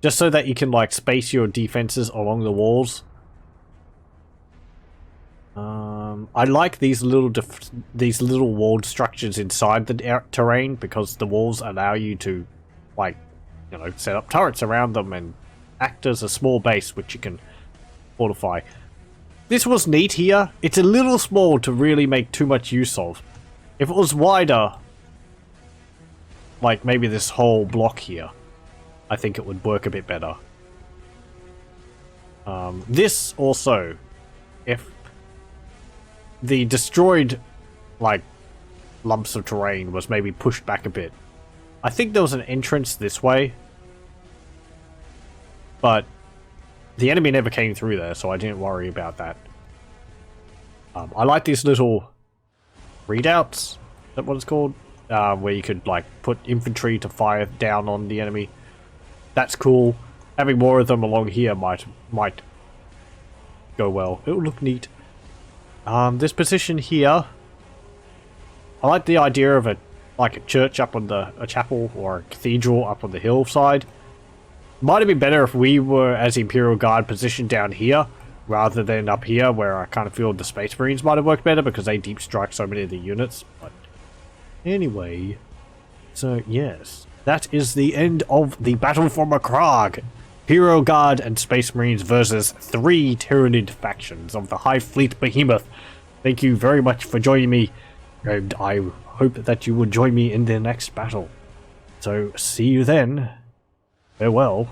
just so that you can like space your defenses along the walls. I like these little walled structures inside the terrain, because the walls allow you to, like, you know, set up turrets around them and act as a small base which you can fortify. This was neat here. It's a little small to really make too much use of. If it was wider, like maybe this whole block here, I think it would work a bit better. This also, if the destroyed, like, lumps of terrain was maybe pushed back a bit. I think there was an entrance this way, but the enemy never came through there, so I didn't worry about that. I like these little readouts, is that what it's called? Where you could, like, put infantry to fire down on the enemy. That's cool. Having more of them along here might go well. It'll look neat. This position here, I like the idea of a church up on a chapel or a cathedral up on the hillside. Might have been better if we were, as Imperial Guard, positioned down here rather than up here, where I kind of feel the Space Marines might have worked better because they deep strike so many of the units. But anyway, so yes, that is the end of the Battle for Macragge. Imperial Guard and Space Marines versus 3 Tyranid factions of the Hive Fleet Behemoth. Thank you very much for joining me, and I hope that you will join me in the next battle. So, see you then. Farewell.